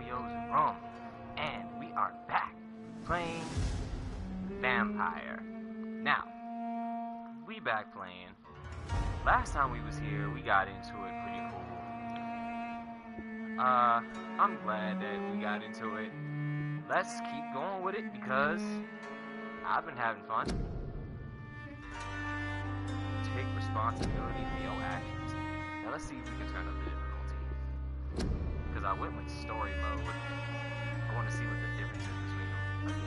YoYo'S room, and we are back playing Vampire. Now, we back playing. Last time we was here, we got into it pretty cool. I'm glad that we got into it. Let's keep going with it because I've been having fun. Take responsibility for your actions. Now let's see if we can turn up the difficulty. Because I went with story mode. I want to see what the difference is between them again.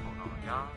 Hold on, y'all.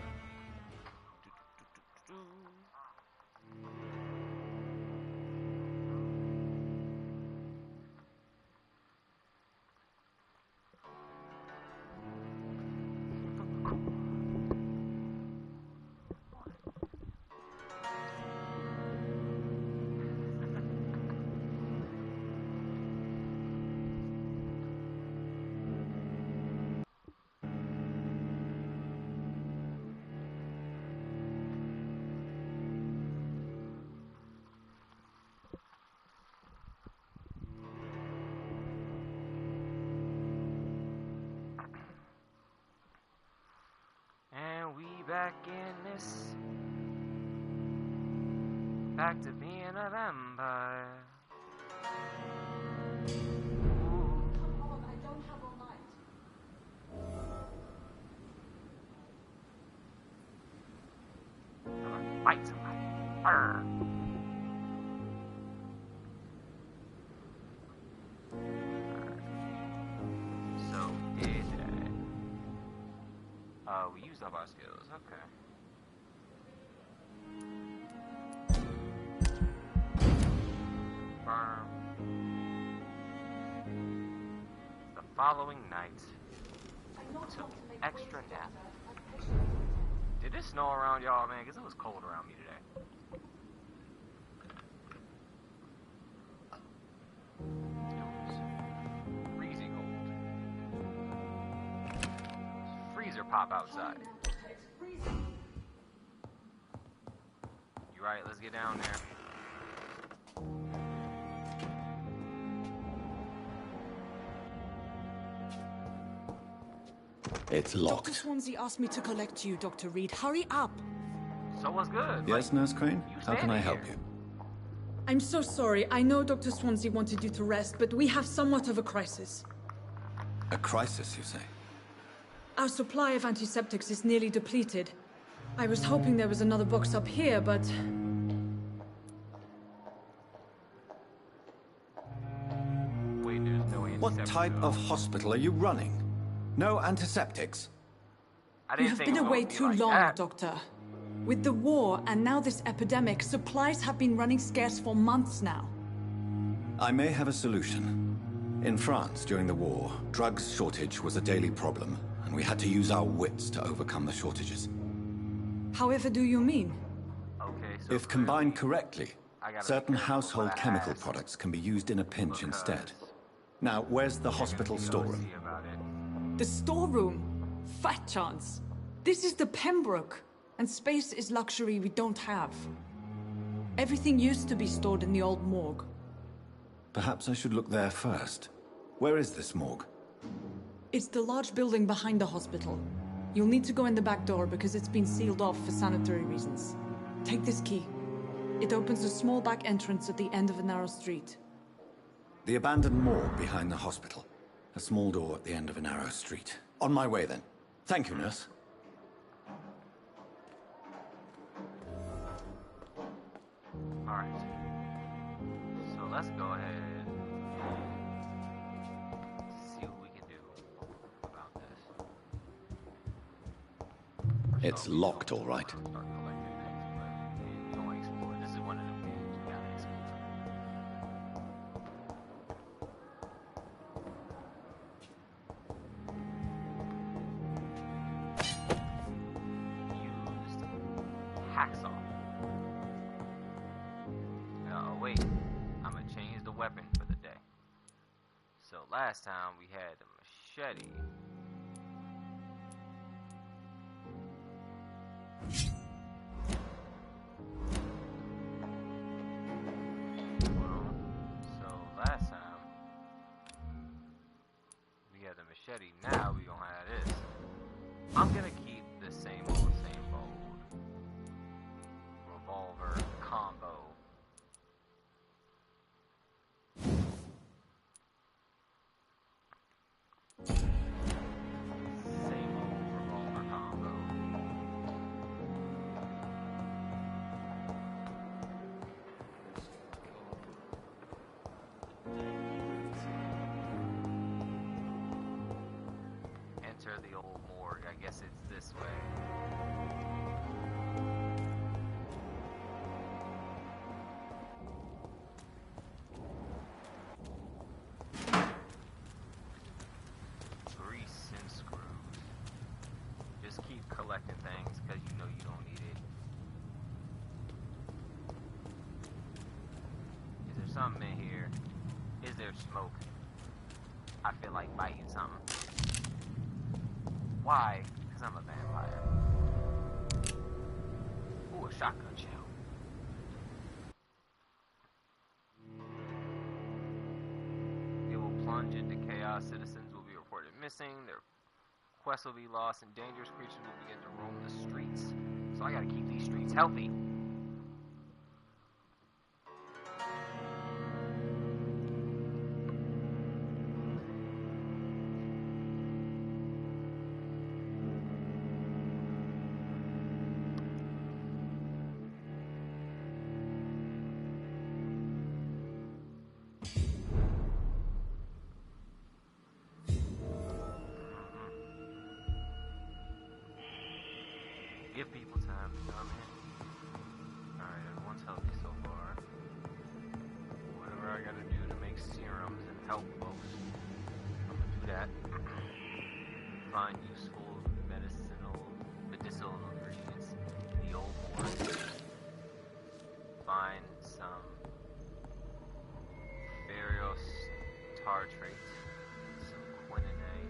Back in this, back to being a vampire. Come on, I don't have all night. I'm gonna fight somebody. Arr. So did we used up our skills, okay. Confirm. The following night, took extra nap. Did it snow around y'all, man? Because it was cold around me today. It was freezing cold. Freezer pop outside. You right, let's get down there. It's locked. Dr. Swansea asked me to collect you, Dr. Reed. Hurry up! So what's good? Yes, Nurse Crane? How can I help here. you? I'm so sorry. I know Dr. Swansea wanted you to rest, but we have somewhat of a crisis. A crisis, you say? Our supply of antiseptics is nearly depleted. I was hoping there was another box up here, but... Wait, there's no What antiseptic type though. of hospital are you running? No antiseptics? I You didn't have think been it was away gonna be too like long, that. Doctor. With the war and now this epidemic, supplies have been running scarce for months now. I may have a solution. In France, during the war, drugs shortage was a daily problem, and we had to use our wits to overcome the shortages. However do you mean? Okay, so If combined correctly, I gotta be certain careful household what I chemical ask, products can be used in a pinch because instead. Now, where's the hospital they're gonna be storeroom? OC about it. The storeroom? Fat chance. This is the Pembroke, and space is luxury we don't have. Everything used to be stored in the old morgue. Perhaps I should look there first. Where is this morgue? It's the large building behind the hospital. You'll need to go in the back door because it's been sealed off for sanitary reasons. Take this key. It opens a small back entrance at the end of a narrow street. The abandoned morgue behind the hospital. A small door at the end of a narrow street. On my way, then. Thank you, nurse. Alright. So let's go ahead and see what we can do about this. It's locked, all right. Start collecting things, but we don't explore this weapon for the day. So last time we had a machete. So last time we had the machete. Now we gonna have this. I'm gonna keep the same old revolver combo. The old morgue. I guess it's this way. Grease and screws. Just keep collecting things because you know you don't need it. Is there something in here? Is there smoke? I feel like biting something. Why? Because I'm a vampire. Ooh, a shotgun shell. It will plunge into chaos. Citizens will be reported missing. Their quests will be lost, and dangerous creatures will begin to roam the streets. So I gotta keep these streets healthy. Give people time to come in. Alright, everyone's healthy so far. Whatever I gotta do to make serums and help folks, I'm gonna do that. Find useful medicinal ingredients in the old morgue. Find some Varios tartrate, some quinine.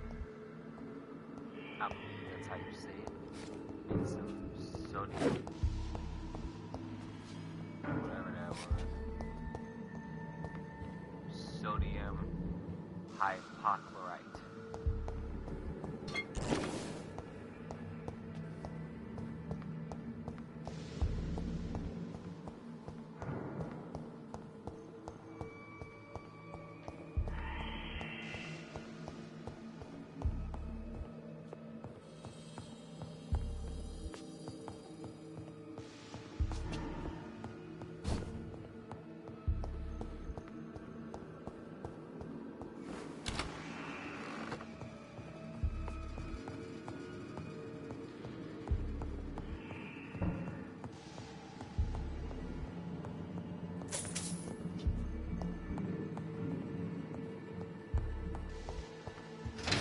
I believe that's how you say it. And some sodium, whatever that was, sodium hypochlorite.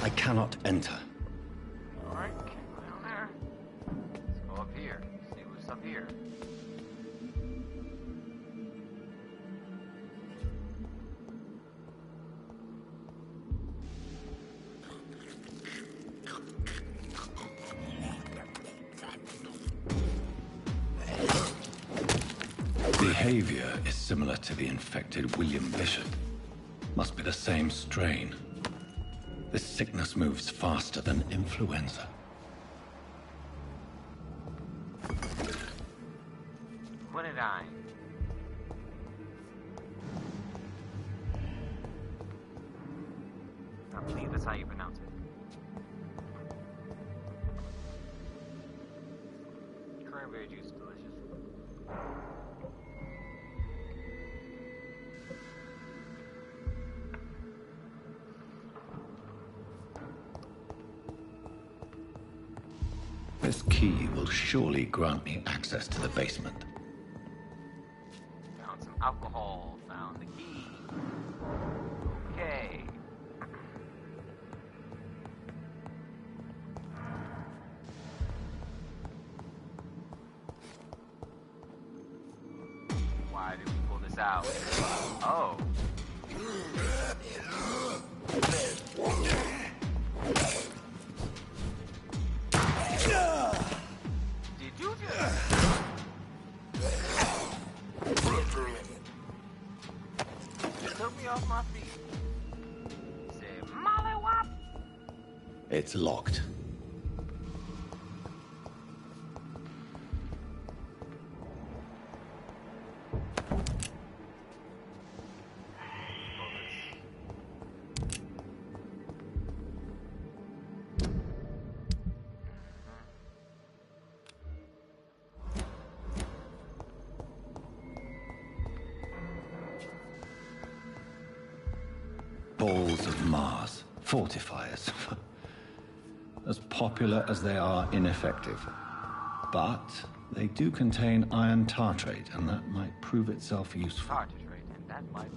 I cannot enter. Alright, can't go down there. Let's go up here. See what's up here. Behavior is similar to the infected William Bishop. Must be the same strain. This sickness moves faster than influenza. Quinidine. I believe that's how you pronounce it. Cranberry juice is delicious. This key will surely grant me access to the basement. Found some alcohol. Found the key. Okay. Why did we pull this out? Oh. Did you just... You took me off my feet. Said, Molly Wop. It's locked. Balls of Mars, fortifiers. As popular as they are ineffective. But they do contain iron tartrate, and that might prove itself useful. Tartrate, and that might...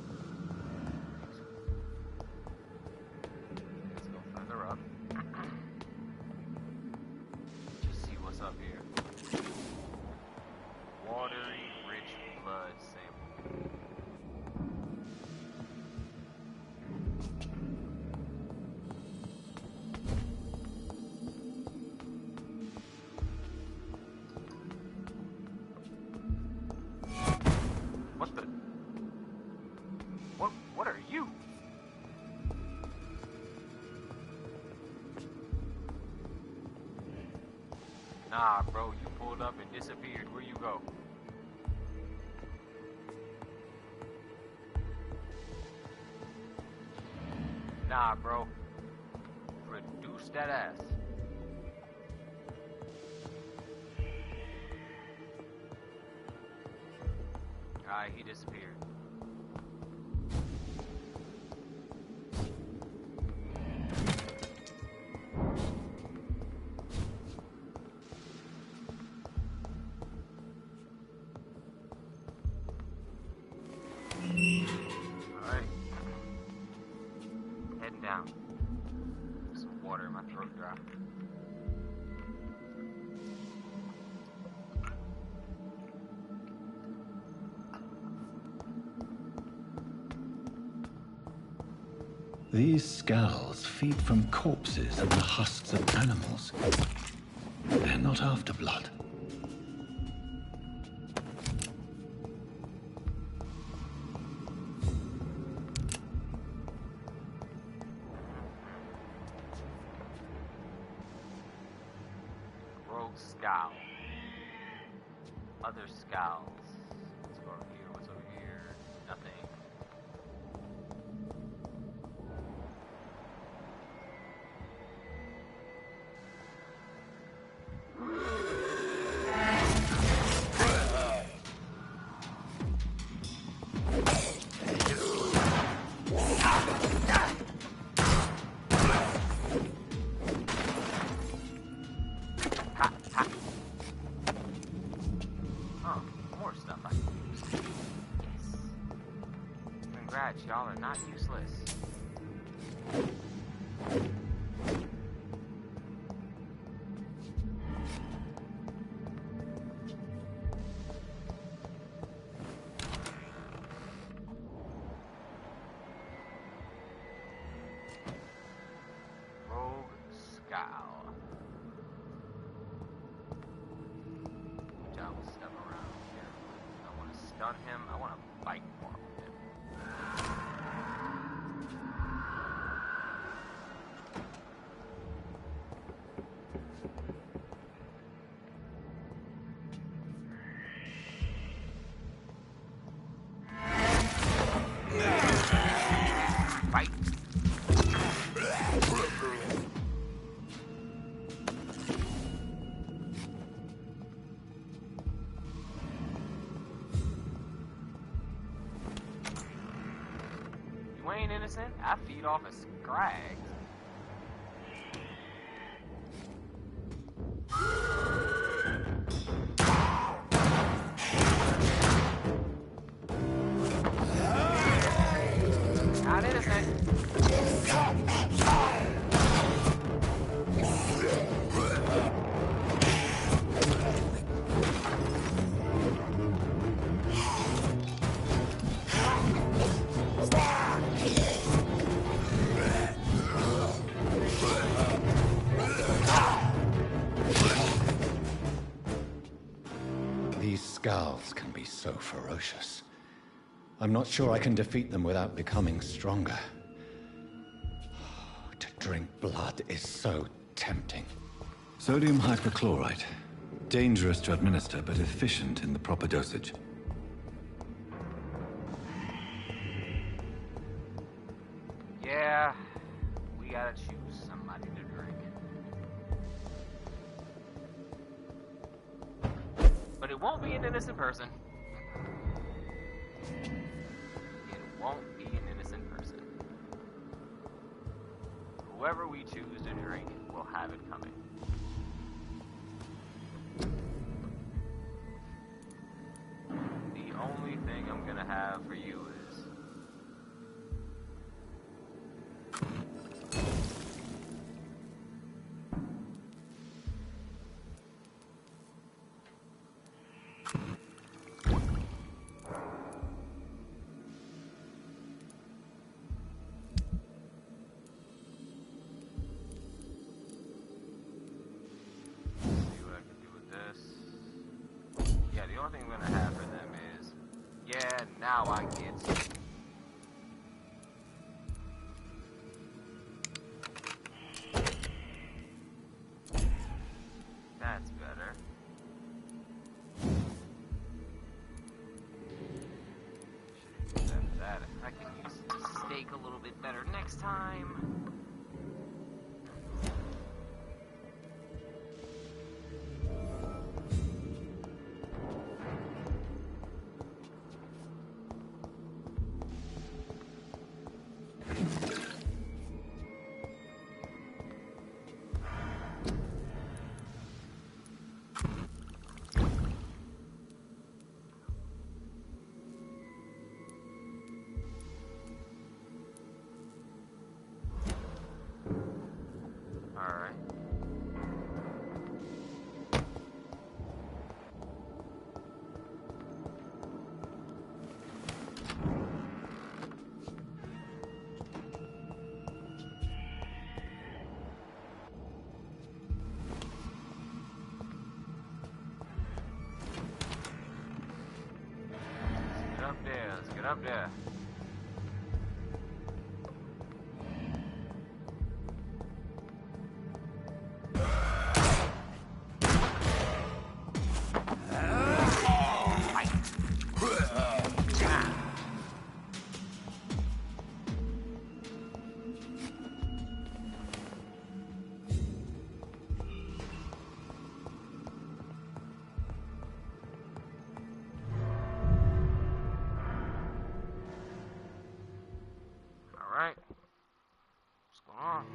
Let's go further up. Just see what's up here. Watery, rich blood sample. What the? What are you? Nah, bro, you pulled up and disappeared. Where you go? Nah, bro. Reduce that ass. Alright, he disappeared. Alright. Heading down. Some water in my throat dry. These skulls feed from corpses and the husks of animals. They're not after blood. Rogue scowl. Other scowls. Let's go over here. What's over here? Nothing. Oh, more stuff I can use. Yes. Congrats, y'all are not useless. Rogue scowl. I will step around here. I want to stun him. I want to fight more with him. Fight. You ain't innocent. I feed off of scrags. Not innocent. so ferocious. I'm not sure I can defeat them without becoming stronger. To drink blood is so tempting. Sodium hypochlorite. Dangerous to administer, but efficient in the proper dosage. Yeah, we gotta choose somebody to drink. But it won't be an innocent person. It won't be an innocent person. Whoever we choose to drink will have it coming. The only thing I'm gonna have for you is... Yeah, the only thing I'm gonna have for them is, yeah, now I get some. That's better. Should have that. I can use the steak a little bit better next time. Alright. Let's get up there, let's get up there. Alright. What's going on?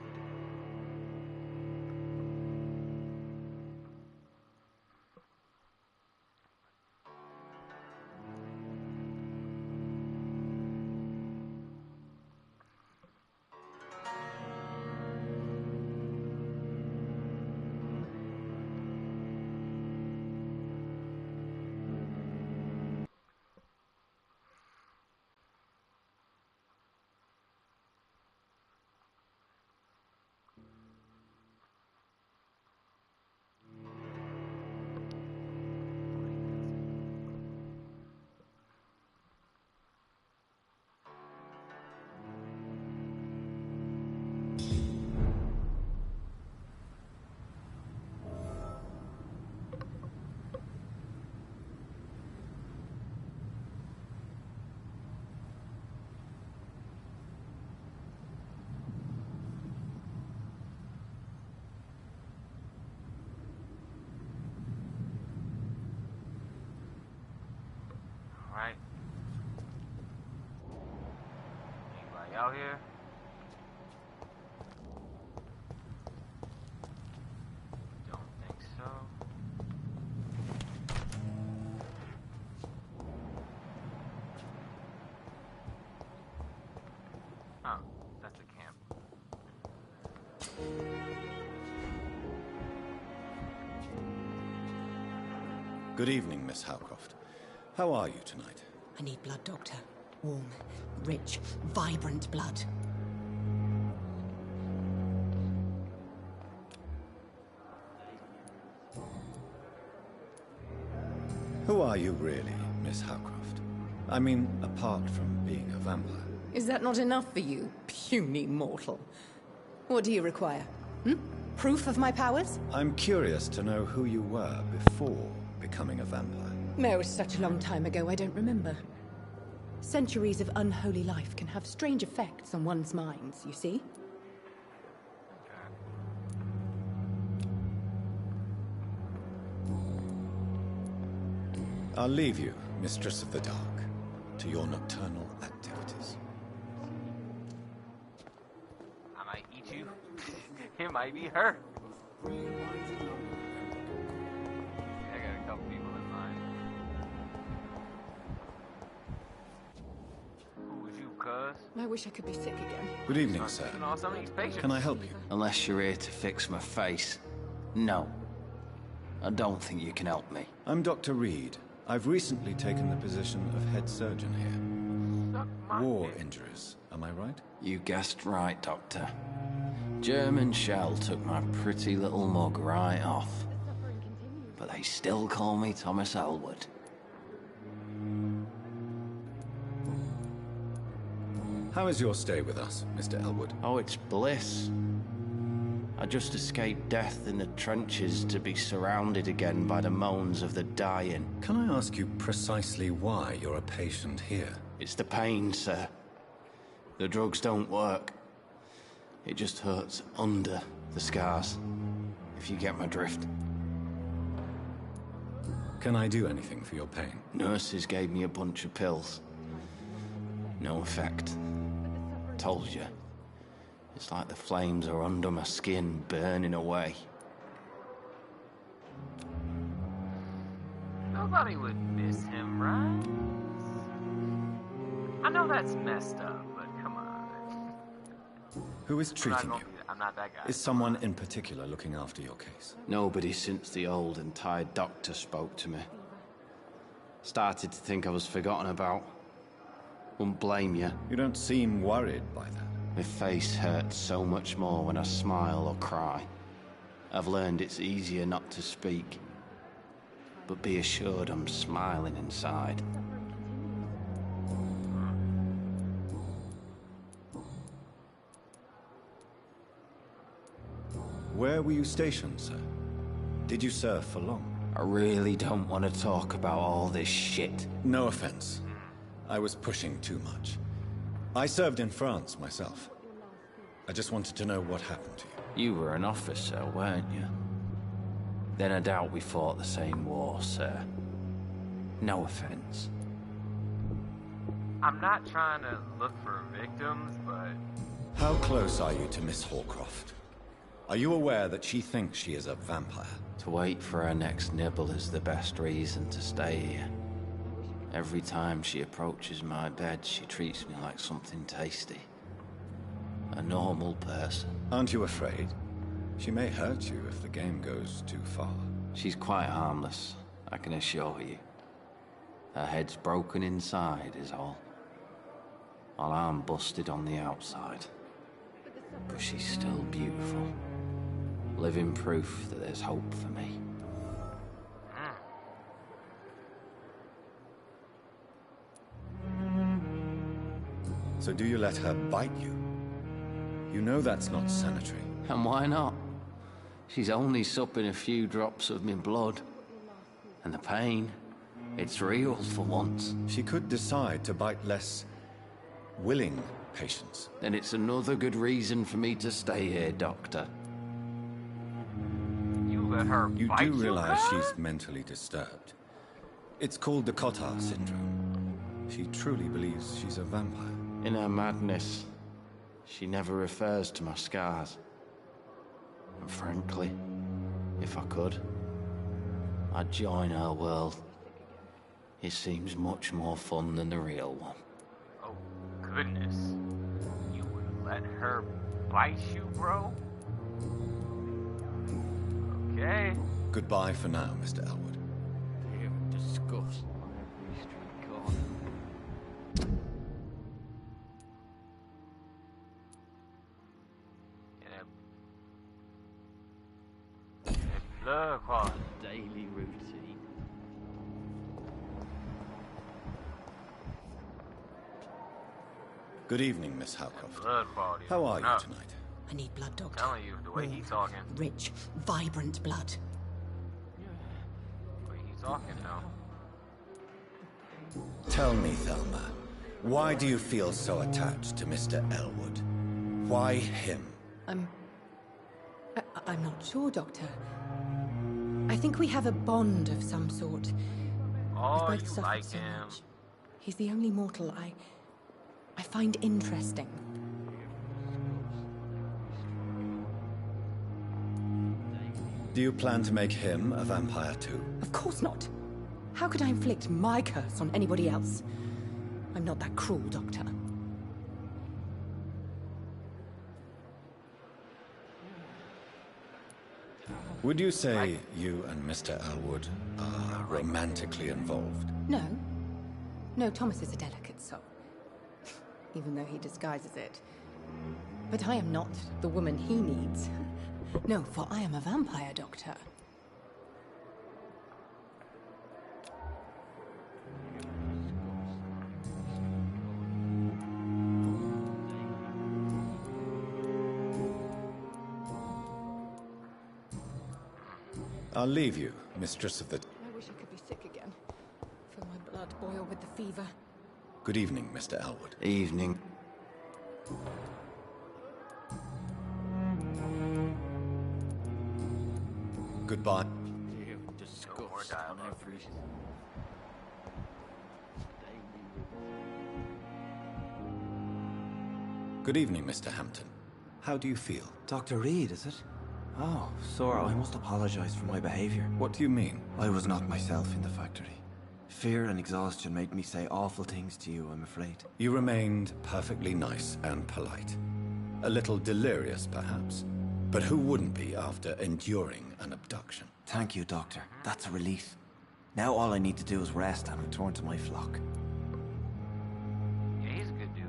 Alright. Anybody out here? Don't think so. Oh, that's a camp. Good evening, Miss Howcroft. How are you tonight? I need blood, Doctor. Warm, rich, vibrant blood. Who are you really, Miss Howcroft. I mean, apart from being a vampire. Is that not enough for you, puny mortal? What do you require? Proof of my powers? I'm curious to know who you were before becoming a vampire. No, it's such a long time ago, I don't remember. Centuries of unholy life can have strange effects on one's minds, you see? I'll leave you, Mistress of the Dark, to your nocturnal activities. I might eat you. It might be her. I got a couple people in mind. Who was you, cuz? I wish I could be sick again. Good evening, sir. Taking on some of these patients. Can I help you? Unless you're here to fix my face. No. I don't think you can help me. I'm Dr. Reed. I've recently taken the position of head surgeon here. Suck my War dick. injuries, am I right? You guessed right, Doctor. German shell took my pretty little mug right off. But they still call me Thomas Elwood. How is your stay with us, Mr. Elwood? Oh, it's bliss. I just escaped death in the trenches to be surrounded again by the moans of the dying. Can I ask you precisely why you're a patient here? It's the pain, sir. The drugs don't work. It just hurts under the scars, if you get my drift. Can I do anything for your pain? Nurses gave me a bunch of pills. No effect. Told you. It's like the flames are under my skin, burning away. Nobody would miss him, right? I know that's messed up, but come on. Who is treating you? I'm not that guy. Is someone in particular looking after your case? Nobody since the old and tired doctor spoke to me. Started to think I was forgotten about. Wouldn't blame you. You don't seem worried by that. My face hurts so much more when I smile or cry. I've learned it's easier not to speak. But be assured I'm smiling inside. Where were you stationed, sir? Did you serve for long? I really don't want to talk about all this shit. No offense. I was pushing too much. I served in France myself. I just wanted to know what happened to you. You were an officer, weren't you? Then I doubt we fought the same war, sir. No offense. I'm not trying to look for victims, but How close are you to Miss Hawcroft? Are you aware that she thinks she is a vampire? To wait for her next nibble is the best reason to stay here. Every time she approaches my bed, she treats me like something tasty. A normal person. Aren't you afraid? She may hurt you if the game goes too far. She's quite harmless, I can assure you. Her head's broken inside is all. While I'm busted on the outside. But she's still beautiful. Living proof that there's hope for me. So do you let her bite you? You know that's not sanitary. And why not? She's only supping a few drops of my blood. And the pain, it's real for once. She could decide to bite less willing patients. Then it's another good reason for me to stay here, Doctor. you let her You bite do realize huh? she's mentally disturbed. It's called the Cotard syndrome. She truly believes she's a vampire. In her madness, she never refers to my scars. And frankly, if I could, I'd join her world. It seems much more fun than the real one. Oh, goodness. You would let her bite you, bro? Okay. Goodbye for now, Mr. Elwood. You disgust. Street corner. Blood quality. Daily routine. Good evening, Miss Howcroft. Blood quality. How are you No, tonight? I need blood, Doctor. telling you, the way he's talking. Rich, vibrant blood. The way he's talking now. Tell me, Thelma, why do you feel so attached to Mr. Elwood? Why him? I'm not sure, Doctor. I think we have a bond of some sort. Oh, We've both you suffered like so him. much. He's the only mortal I find interesting. Do you plan to make him a vampire too? Of course not. How could I inflict my curse on anybody else? I'm not that cruel, Doctor. Would you say you and Mr. Elwood are romantically involved? No. No, Thomas is a delicate soul. Even though he disguises it. But I am not the woman he needs. No, for I am a vampire, Doctor. I'll leave you, mistress of the... I wish I could be sick again. Feel my blood boil with the fever. Good evening, Mr. Elwood. Evening. Goodbye. No more dialogue. Good evening, Mr. Hampton. How do you feel? Dr. Reed, is it? Oh, Sora, I must apologize for my behavior. What do you mean? I was not myself in the factory. Fear and exhaustion made me say awful things to you, I'm afraid. You remained perfectly nice and polite. A little delirious, perhaps. But who wouldn't be after enduring an abduction? Thank you, Doctor. That's a relief. Now all I need to do is rest and return to my flock. Yeah, he's a good dude.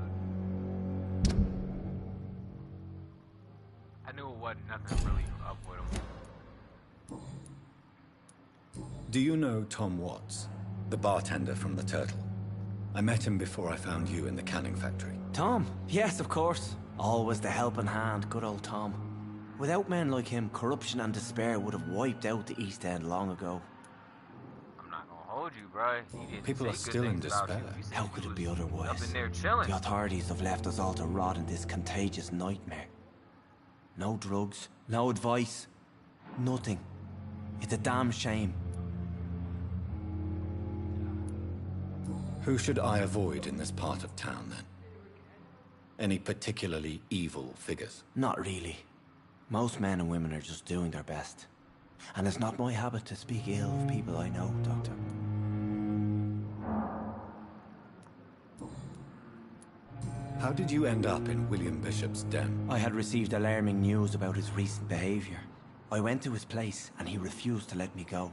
I knew it wasn't nothing really up with him. Do you know Tom Watts, the bartender from the Turtle? I met him before I found you in the canning factory. Tom? Yes, of course. Always the helping hand, good old Tom. Without men like him, corruption and despair would have wiped out the East End long ago. I'm not gonna hold you, bro. He didn't People say are good still in things about you. despair. He said How you could it was be otherwise? Up in there chilling. The authorities have left us all to rot in this contagious nightmare. No drugs, no advice, nothing. It's a damn shame. Who should I avoid in this part of town, then? Any particularly evil figures? Not really. Most men and women are just doing their best. And it's not my habit to speak ill of people I know, Doctor. How did you end up in William Bishop's den? I had received alarming news about his recent behavior. I went to his place and he refused to let me go.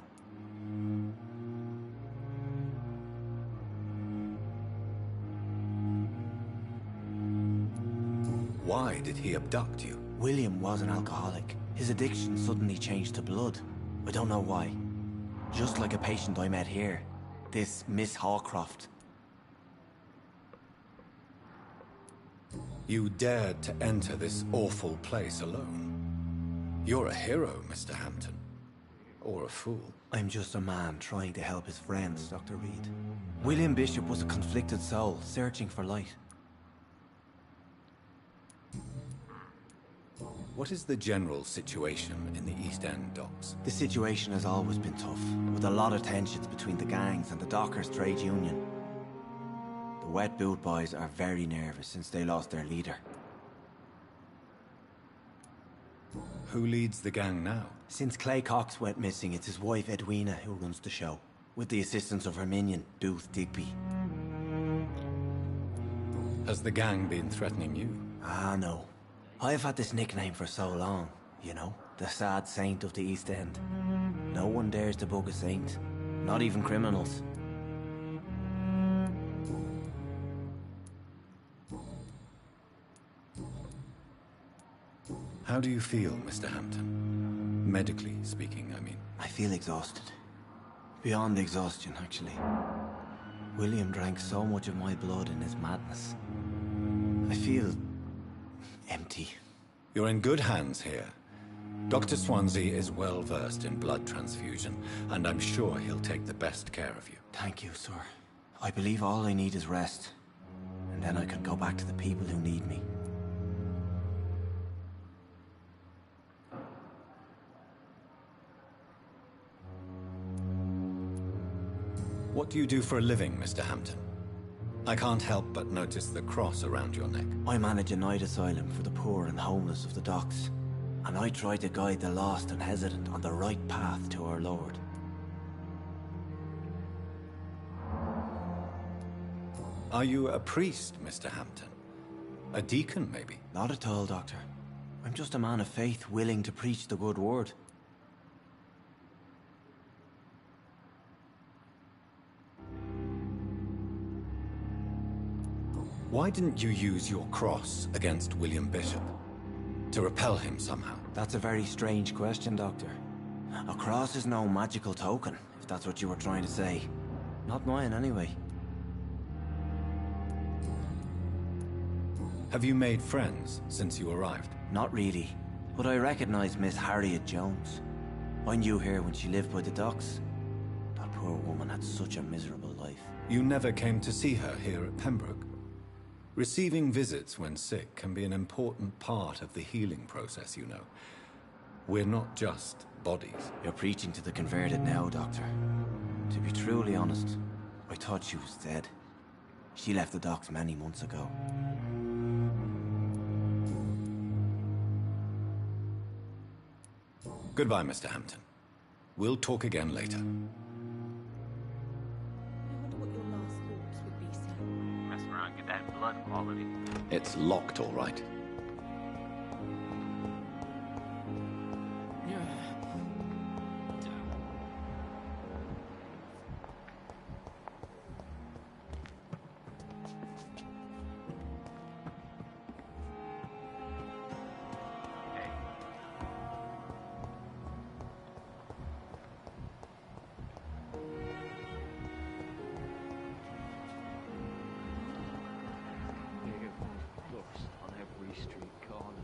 Why did he abduct you? William was an alcoholic. His addiction suddenly changed to blood. I don't know why. Just like a patient I met here. This Miss Hawcroft. You dared to enter this awful place alone. You're a hero, Mr. Hampton. Or a fool. I'm just a man trying to help his friends, Dr. Reed. William Bishop was a conflicted soul, searching for light. What is the general situation in the East End docks? The situation has always been tough, with a lot of tensions between the gangs and the dockers' trade union. The Wet Boot Boys are very nervous since they lost their leader. Who leads the gang now? Since Clay Cox went missing, it's his wife Edwina who runs the show, with the assistance of her minion, Booth Digby. Has the gang been threatening you? Ah, no. I've had this nickname for so long, you know, the sad saint of the East End. No one dares to bug a saint, not even criminals. How do you feel, Mr. Hampton? Medically speaking, I mean. I feel exhausted. Beyond exhaustion, actually. William drank so much of my blood in his madness. I feel empty. You're in good hands here. Dr. Swansea is well versed in blood transfusion, and I'm sure he'll take the best care of you. Thank you, sir. I believe all I need is rest. And then I can go back to the people who need me. What do you do for a living, Mr. Hampton? I can't help but notice the cross around your neck. I manage a night asylum for the poor and homeless of the docks. And I try to guide the lost and hesitant on the right path to our Lord. Are you a priest, Mr. Hampton? A deacon, maybe? Not at all, Doctor. I'm just a man of faith willing to preach the good word. Why didn't you use your cross against William Bishop? To repel him somehow? That's a very strange question, Doctor. A cross is no magical token, if that's what you were trying to say. Not mine, anyway. Have you made friends since you arrived? Not really, but I recognize Miss Harriet Jones. I knew her when she lived by the docks. That poor woman had such a miserable life. You never came to see her here at Pembroke? Receiving visits when sick can be an important part of the healing process, you know. We're not just bodies. You're preaching to the converted now, Doctor. To be truly honest, I thought she was dead. She left the docks many months ago. Goodbye, Mr. Hampton. We'll talk again later. I wonder what your last thoughts would be, sir. Mess around, get that blood quality. It's locked, all right. On every street corner.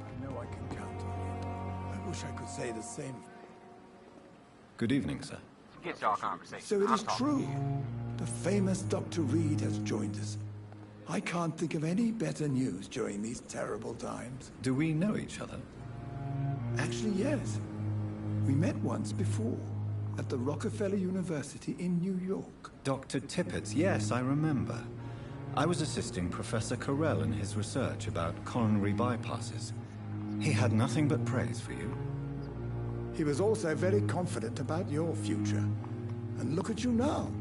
I know I can count on you. I wish I could say the same. Good evening, sir. Get y'all conversation. So it I'm is talking true. to you. The famous Dr. Reed has joined us. I can't think of any better news during these terrible times. Do we know each other? Actually, yes. We met once before, at the Rockefeller University in New York. Dr. Tippett's, yes, I remember. I was assisting Professor Carell in his research about coronary bypasses. He had nothing but praise for you. He was also very confident about your future. And look at you now.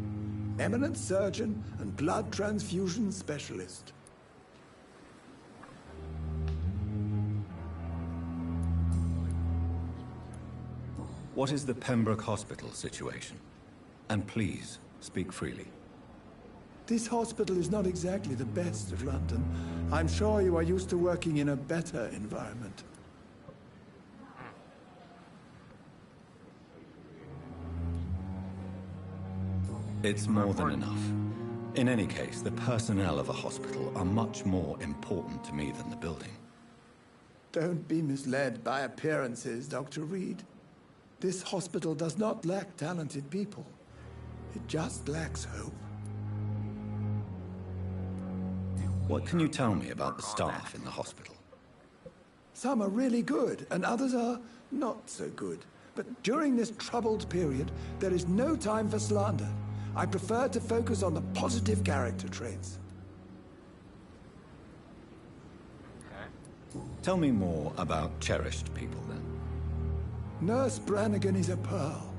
Eminent surgeon and blood transfusion specialist. What is the Pembroke Hospital situation? And please, speak freely. This hospital is not exactly the best of London. I'm sure you are used to working in a better environment. It's more than enough. In any case, the personnel of a hospital are much more important to me than the building. Don't be misled by appearances, Dr. Reed. This hospital does not lack talented people. It just lacks hope. What can you tell me about the staff in the hospital? Some are really good, and others are not so good. But during this troubled period, there is no time for slander. I prefer to focus on the positive character traits. Okay. Tell me more about cherished people, then. Nurse Brannigan is a pearl.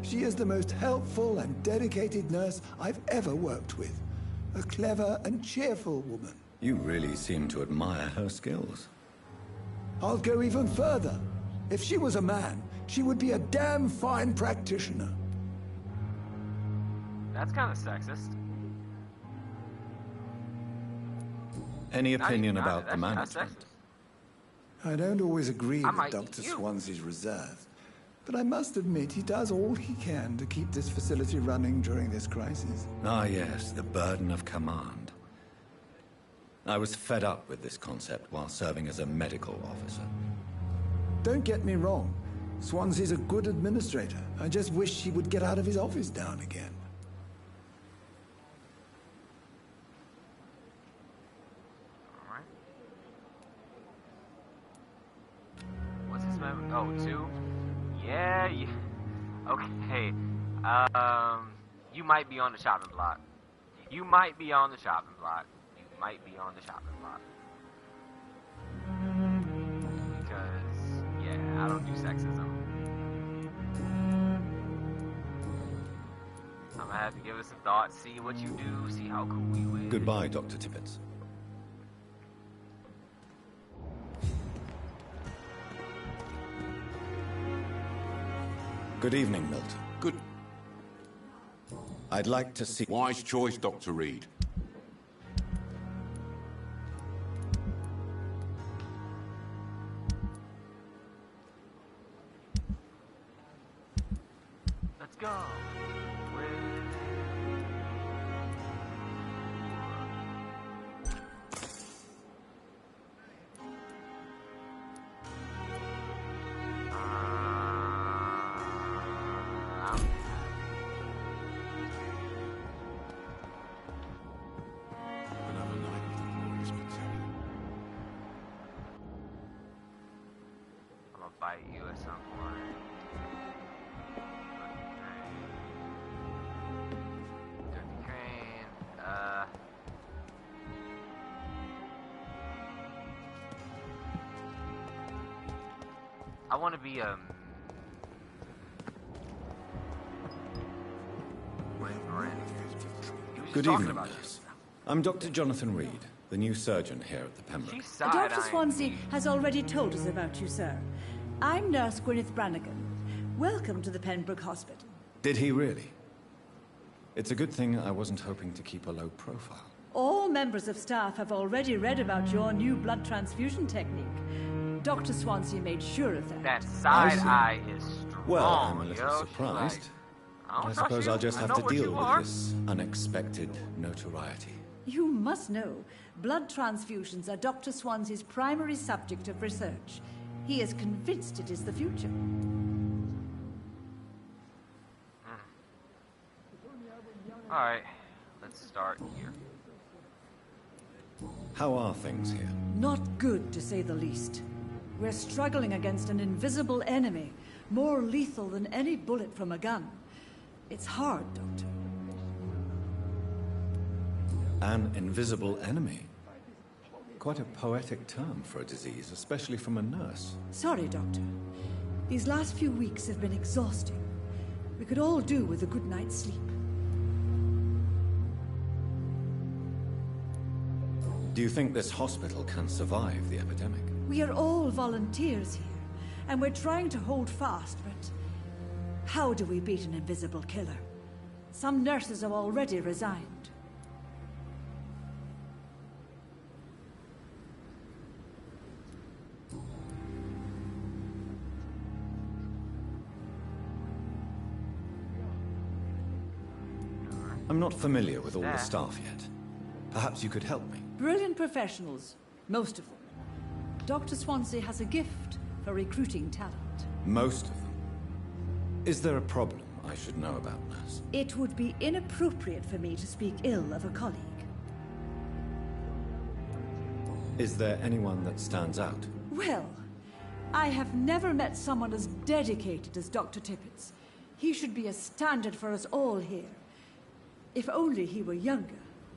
She is the most helpful and dedicated nurse I've ever worked with. A clever and cheerful woman. You really seem to admire her skills. I'll go even further. If she was a man, she would be a damn fine practitioner. That's kind of sexist. Any opinion Nah, about the that's management? I don't always agree I with might Dr. eat you. Swansea's reserve, but I must admit he does all he can to keep this facility running during this crisis. Ah, yes, the burden of command. I was fed up with this concept while serving as a medical officer. Don't get me wrong. Swansea's a good administrator. I just wish he would get out of his office now and again. Alright. What's his name? Oh, 2? Yeah. Okay. You might be on the chopping block. You might be on the chopping block. You might be on the chopping block. Because, yeah, I don't do sexism. I'm gonna have to give it some thought, see what you do, see how cool you is. Goodbye, Dr. Tippett. Good evening, Milton. Good. I'd like to see... Wise choice, Dr. Reed. Let's go. Another night of the glorious material. I'm gonna fight you at some point. Dirty Crane. I want to be my friend. He was Good talking evening, about nurse. I'm Dr. Jonathan Reed, the new surgeon here at the you. Pembroke. She's Dr. side-eyeing Swansea me. has already told us about you, sir. I'm Nurse Gwyneth Brannigan. Welcome to the Pembroke Hospital. Did he really? It's a good thing I wasn't hoping to keep a low profile. All members of staff have already read about your new blood transfusion technique. Dr. Swansea made sure of that. That side eye is strong. Well, I'm a little yo. She's surprised. like, I don't I trust suppose you. I'll just I have know to what you deal are. with this unexpected notoriety. You must know, blood transfusions are Dr. Swansea's primary subject of research. He is convinced it is the future. Alright, let's start here. How are things here? Not good, to say the least. We're struggling against an invisible enemy, more lethal than any bullet from a gun. It's hard, Doctor. An invisible enemy. Quite a poetic term for a disease, especially from a nurse. Sorry, Doctor. These last few weeks have been exhausting. We could all do with a good night's sleep. Do you think this hospital can survive the epidemic? We are all volunteers here, and we're trying to hold fast, but how do we beat an invisible killer? Some nurses have already resigned. I'm not familiar with all the staff yet. Perhaps you could help me. Brilliant professionals, most of them. Dr. Swansea has a gift for recruiting talent. Most of them. Is there a problem I should know about, nurse? It would be inappropriate for me to speak ill of a colleague. Is there anyone that stands out? Well, I have never met someone as dedicated as Dr. Tippett's. He should be a standard for us all here. If only he were younger.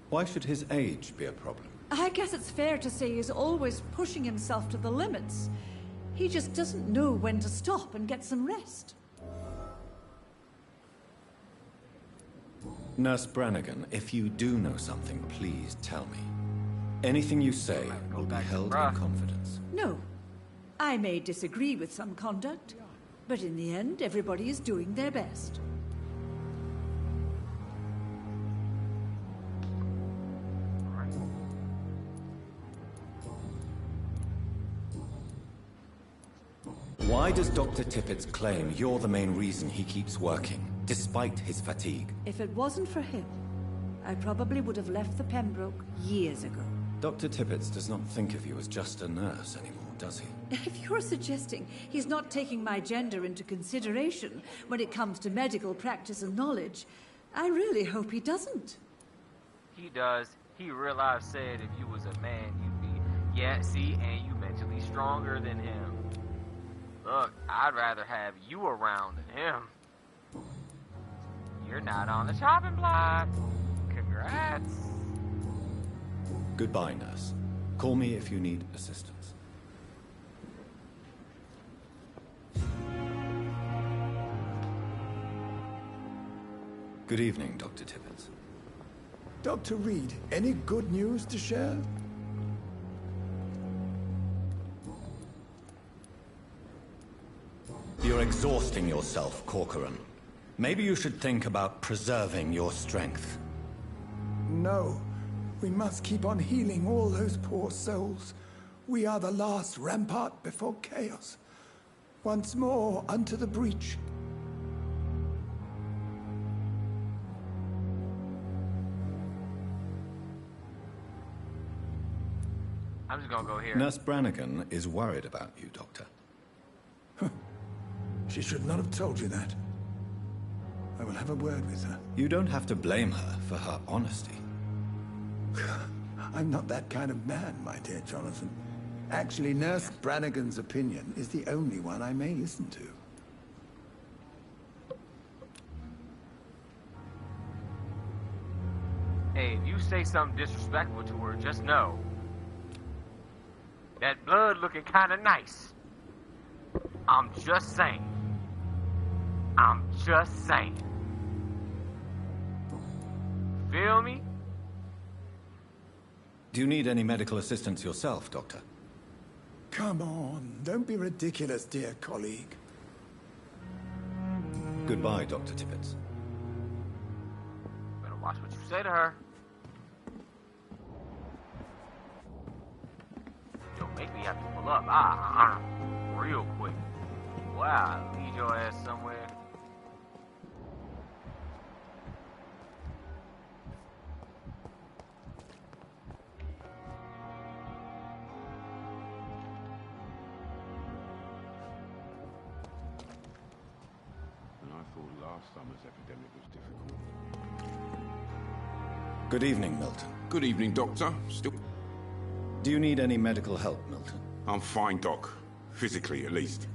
Why should his age be a problem? I guess it's fair to say he's always pushing himself to the limits. He just doesn't know when to stop and get some rest. Nurse Brannigan, if you do know something, please tell me. Anything you say will be held in confidence. No. I may disagree with some conduct, but in the end, everybody is doing their best. Why does Dr. Tippett claim you're the main reason he keeps working, despite his fatigue? If it wasn't for him, I probably would have left the Pembroke years ago. Dr. Tippett does not think of you as just a nurse anymore, does he? If you're suggesting he's not taking my gender into consideration when it comes to medical practice and knowledge, I really hope he doesn't. He does. He real life said if you was a man, you'd be, yeah, see, and you mentally stronger than him. Look, I'd rather have you around than him. You're not on the chopping block. Congrats. Goodbye, nurse. Call me if you need assistance. Good evening, Dr. Tippett. Dr. Reed, any good news to share? You're exhausting yourself, Corcoran. Maybe you should think about preserving your strength. No. We must keep on healing all those poor souls. We are the last rampart before chaos. Once more, unto the breach. I'm just gonna go here. Nurse Brannigan is worried about you, Doctor. She should not have told you that. I will have a word with her. You don't have to blame her for her honesty. I'm not that kind of man, my dear Jonathan. Actually, Nurse Brannigan's opinion is the only one I may listen to. Hey, if you say something disrespectful to her, just know that blood looking kind of nice. I'm just saying. I'm just saying. Feel me? Do you need any medical assistance yourself, Doctor? Come on, don't be ridiculous, dear colleague. Goodbye, Dr. Tippett. Better watch what you say to her. Don't make me have to pull up. Real quick. Wow, lead your ass somewhere. Last summer's epidemic was difficult. Good evening, Milton. Good evening, Doctor. Still... Do you need any medical help, Milton? I'm fine, Doc. Physically, at least.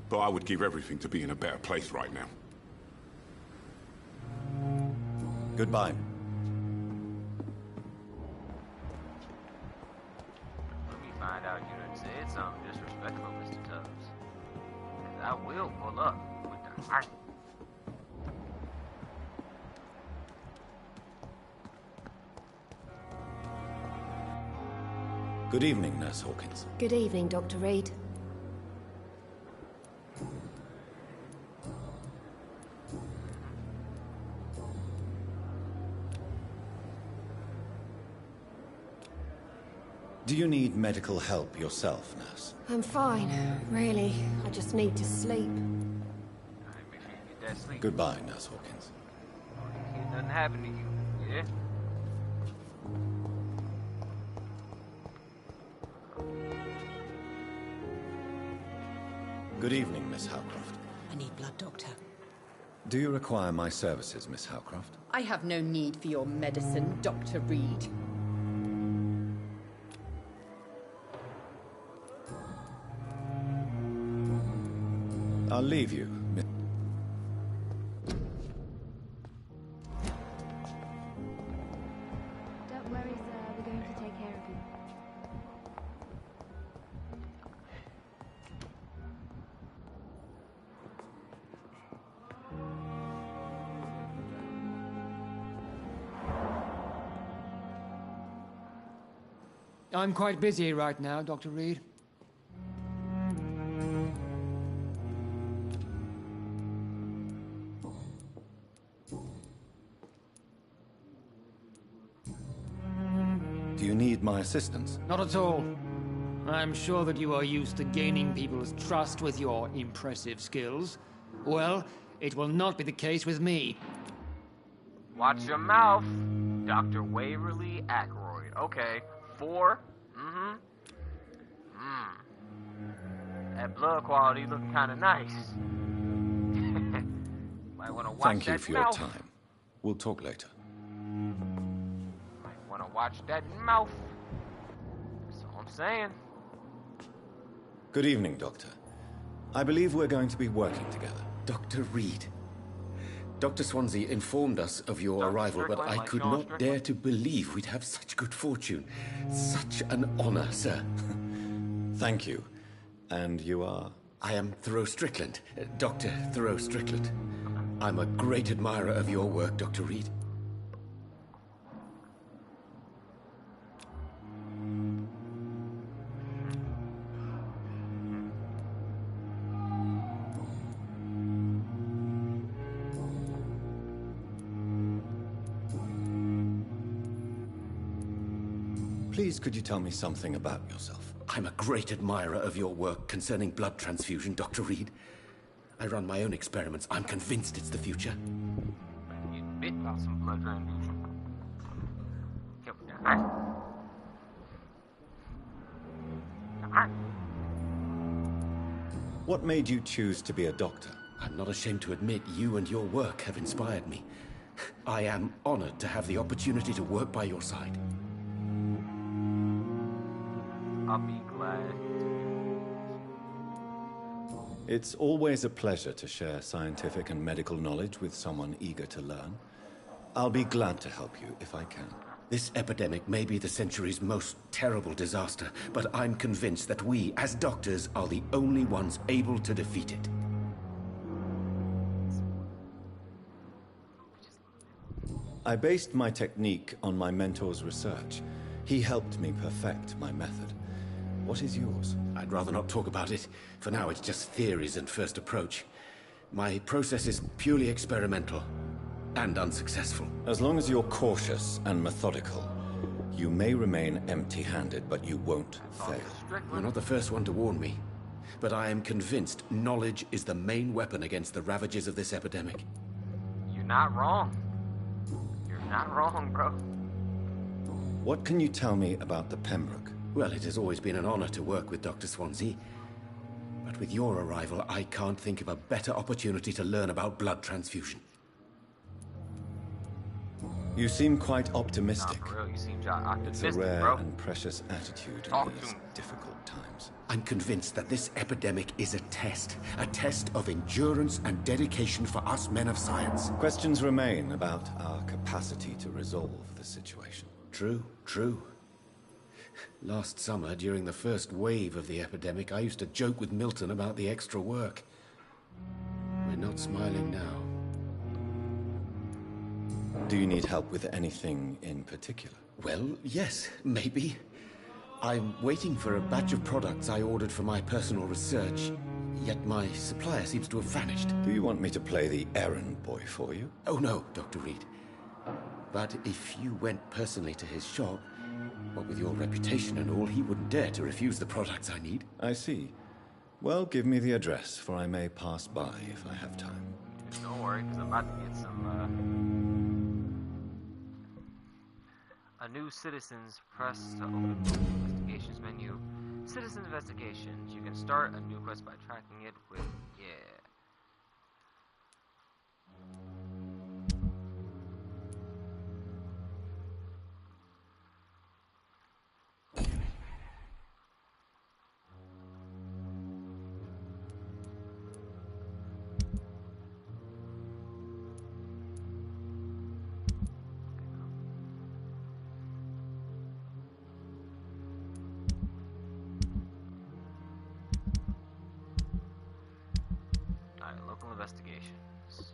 But I would give everything to be in a better place right now. Goodbye. Let me find out you done said something disrespectful, Mr. Tubbs. 'Cause I will pull up with the heart. Good evening, Nurse Hawkins. Good evening, Dr. Reed. Do you need medical help yourself, nurse? I'm fine, really. I just need to sleep. Alright, make sure you get that sleep. Goodbye, Nurse Hawkins. Ain't nothing happen to you, yeah? Good evening, Miss Howcroft. I need blood, Doctor. Do you require my services, Miss Howcroft? I have no need for your medicine, Dr. Reed. I'll leave you, Miss... Don't worry, sir. We're going to take care of you. I'm quite busy right now, Dr. Reed. Do you need my assistance? Not at all. I'm sure that you are used to gaining people's trust with your impressive skills. Well, it will not be the case with me. Watch your mouth, Dr. Waverly Ackroyd. Okay, 4. That blood quality looking kind of nice. Might want to watch Thank you that for mouth. your time. We'll talk later. Might want to watch that mouth. That's all I'm saying. Good evening, Doctor. I believe we're going to be working together. Dr. Reed. Dr. Swansea informed us of your arrival, but I could not dare to believe we'd have such good fortune. Such an honor, sir. Thank you. And you are? I am Thoreau Strickland, Dr. Thoreau Strickland. I'm a great admirer of your work, Dr. Reed. Please, could you tell me something about yourself? I'm a great admirer of your work concerning blood transfusion, Dr. Reed. I run my own experiments. I'm convinced it's the future. You bit about some blood transfusion. What made you choose to be a doctor? I'm not ashamed to admit you and your work have inspired me. I am honored to have the opportunity to work by your side. I'll be glad. It's always a pleasure to share scientific and medical knowledge with someone eager to learn. I'll be glad to help you if I can. This epidemic may be the century's most terrible disaster, but I'm convinced that we, as doctors, are the only ones able to defeat it. I based my technique on my mentor's research. He helped me perfect my method. What is yours? I'd rather not talk about it. For now, it's just theories and first approach. My process is purely experimental and unsuccessful. As long as you're cautious and methodical, you may remain empty-handed, but you won't fail. You're not the first one to warn me, but I am convinced knowledge is the main weapon against the ravages of this epidemic. You're not wrong. You're not wrong, bro. What can you tell me about the Pembroke? Well, it has always been an honor to work with Dr. Swansea. But with your arrival, I can't think of a better opportunity to learn about blood transfusion. You seem quite optimistic. Nah, for real, you seem optimistic, It's a rare bro. and precious attitude Talk in to these me. difficult times. I'm convinced that this epidemic is a test of endurance and dedication for us men of science. Questions remain about our capacity to resolve the situation. True, true. Last summer, during the first wave of the epidemic, I used to joke with Milton about the extra work. We're not smiling now. Do you need help with anything in particular? Well, yes, maybe. I'm waiting for a batch of products I ordered for my personal research, yet my supplier seems to have vanished. Do you want me to play the errand boy for you? Oh no, Dr. Reed. But if you went personally to his shop, what with your reputation and all, he wouldn't dare to refuse the products I need. I see. Well, give me the address, for I may pass by if I have time. Don't worry, because I'm about to get some, a new citizens press to open the investigations menu. Citizen investigations. You can start a new quest by tracking it with, local investigations.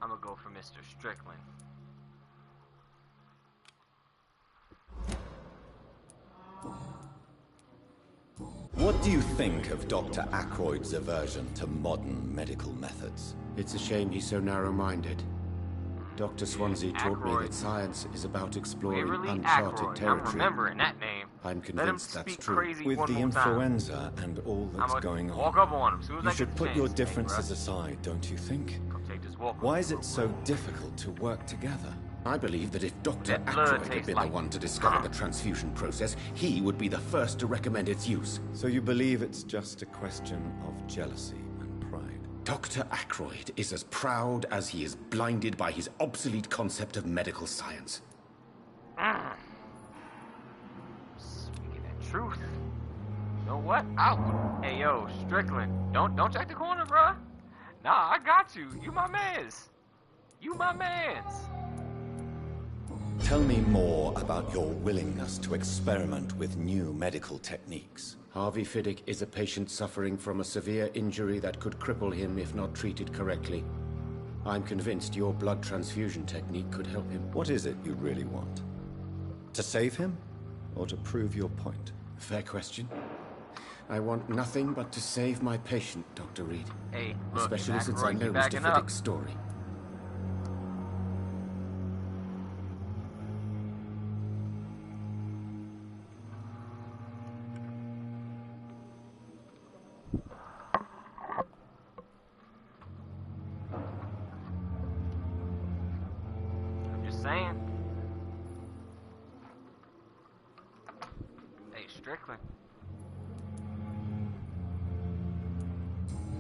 I'm gonna go for Mr. Strickland. What do you think of Dr. Ackroyd's aversion to modern medical methods? It's a shame he's so narrow-minded. Dr. Swansea taught me that science is about exploring Waverly uncharted Ackroyd. territory. I'm remembering that name. I'm Let him convinced that's speak true. crazy With one the more time. influenza and all that's going on, Walk up on him as soon as I you should get the put chance. your Hey, differences bruh. aside, don't you think? Come take this walk. Why is it so difficult to work together? I believe that if Dr. That blood Ackroyd had tastes been like the one to discover the transfusion process, he would be the first to recommend its use. So you believe it's just a question of jealousy and pride? Dr. Ackroyd is as proud as he is blinded by his obsolete concept of medical science. Speaking the truth. You know what? Out. Hey, yo, Strickland. Don't check the corner, bruh. Nah, I got you. You my mans. You my mans. Tell me more about your willingness to experiment with new medical techniques. Harvey Fiddick is a patient suffering from a severe injury that could cripple him if not treated correctly. I'm convinced your blood transfusion technique could help him. What is it you really want? To save him? Or to prove your point? Fair question. I want nothing but to save my patient, Dr. Reed. Hey, look, especially since I Ackroyd, know you Mr. backing up. Fiddick's story. I'm just saying. Hey, Strickland.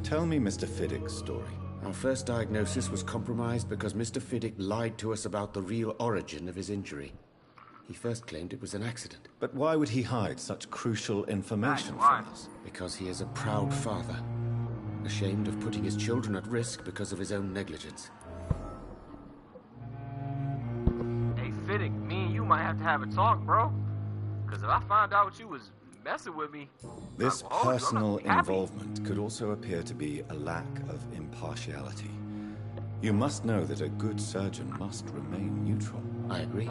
Tell me Mr. Fiddick's story. Our first diagnosis was compromised because Mr. Fiddick lied to us about the real origin of his injury. He first claimed it was an accident. But why would he hide such crucial information Why? from us? Because he is a proud father, ashamed of putting his children at risk because of his own negligence. Hey, Fiddick, me and you might have to have a talk, bro. Because if I found out you was messing with me... This I will hold you. I'm personal not happy. involvement could also appear to be a lack of impartiality. You must know that a good surgeon must remain neutral. I agree.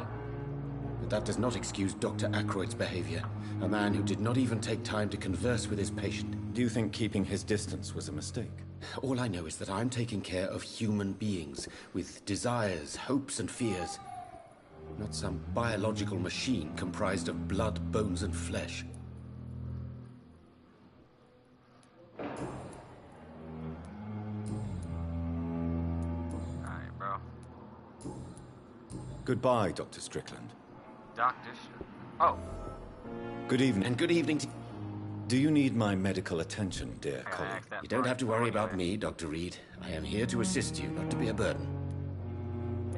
But that does not excuse Dr. Ackroyd's behavior, a man who did not even take time to converse with his patient. Do you think keeping his distance was a mistake? All I know is that I'm taking care of human beings with desires, hopes, and fears. Not some biological machine comprised of blood, bones, and flesh. Alright, bro. Goodbye, Dr. Strickland. Doctor... Oh. Good evening. And good evening to... Do you need my medical attention, dear colleague? You don't have to worry about me, Dr. Reed. I am here to assist you, not to be a burden.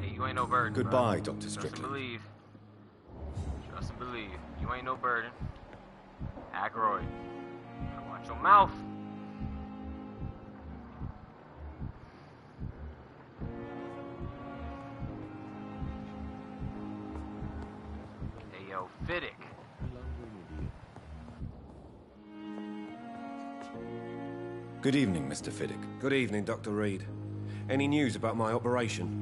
Hey, you ain't no burden, Goodbye, bro. Dr. Trust Strickland. and believe. Trust and believe. You ain't no burden. Ackroyd. Watch your mouth. Hey, yo, Fiddick. Good evening, Mr. Fiddick. Good evening, Dr. Reed. Any news about my operation?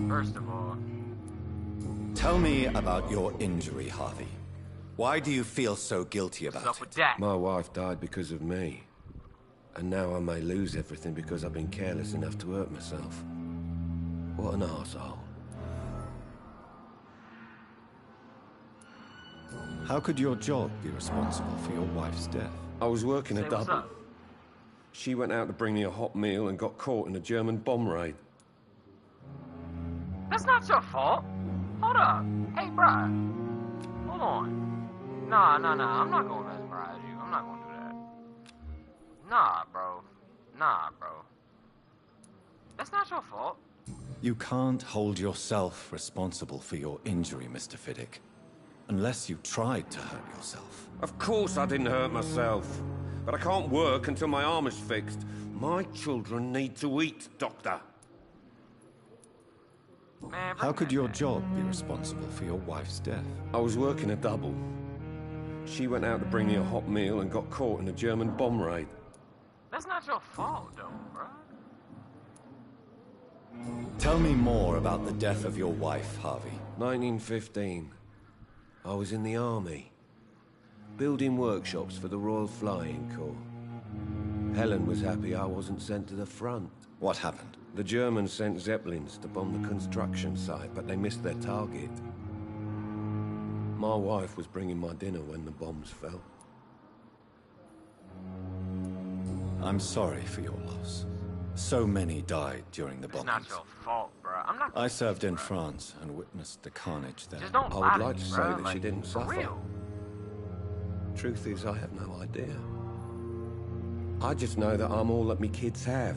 First of all... Tell me about your injury, Harvey. Why do you feel so guilty about What's up it? with that? My wife died because of me. And now I may lose everything because I've been careless enough to hurt myself. What an arsehole. How could your job be responsible for your wife's death? I was working Say a what's double. up. She went out to bring me a hot meal and got caught in a German bomb raid. That's not your fault. Hold up. Hey, bruh. Hold on. Nah. I'm not gonna mesmerize you. I'm not gonna do that. Nah, bro. That's not your fault. You can't hold yourself responsible for your injury, Mr. Fiddick. Unless you tried to hurt yourself. Of course I didn't hurt myself. But I can't work until my arm is fixed. My children need to eat, Doctor. Man, How could your job be responsible for your wife's death? I was working a double. She went out to bring me a hot meal and got caught in a German bomb raid. That's not your fault, though, bro. Tell me more about the death of your wife, Harvey. 1915. I was in the army. Building workshops for the Royal Flying Corps. Helen was happy I wasn't sent to the front. What happened? The Germans sent Zeppelins to bomb the construction site, but they missed their target. My wife was bringing my dinner when the bombs fell. I'm sorry for your loss. So many died during the bombings. It's not your fault, bro. I'm not. I served in France and witnessed the carnage there. Just don't I lie would to like me, to say bro. that Like, she didn't for suffer. real. Truth is, I have no idea. I just know that I'm all that me kids have.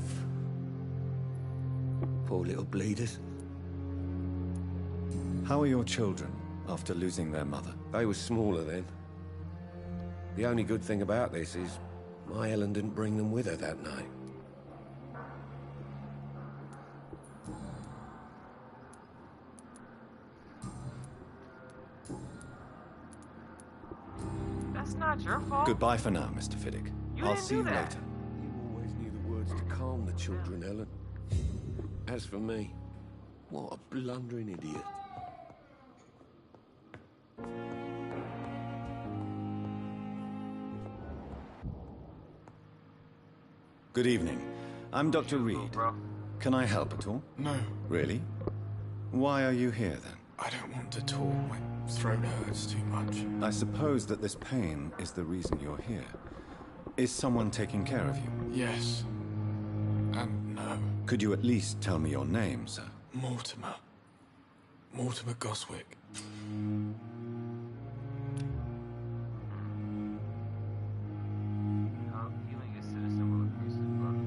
Poor little bleeders. How are your children after losing their mother? They were smaller then. The only good thing about this is my Helen didn't bring them with her that night. That's not your fault. Goodbye for now, Mr. Fiddick. You I'll didn't see do you that. later. You always knew the words to calm the children, Helen. As for me, what a blundering idiot. Good evening. I'm Dr. Reed. Bro. Can I help at all? No, Really? Why are you here then? I don't want to talk. My throat hurts too much. I suppose that this pain is the reason you're here. Is someone taking care of you? Yes. And no. Could you at least tell me your name, sir? Mortimer. Mortimer Goswick. Healing a citizen will increase his blood.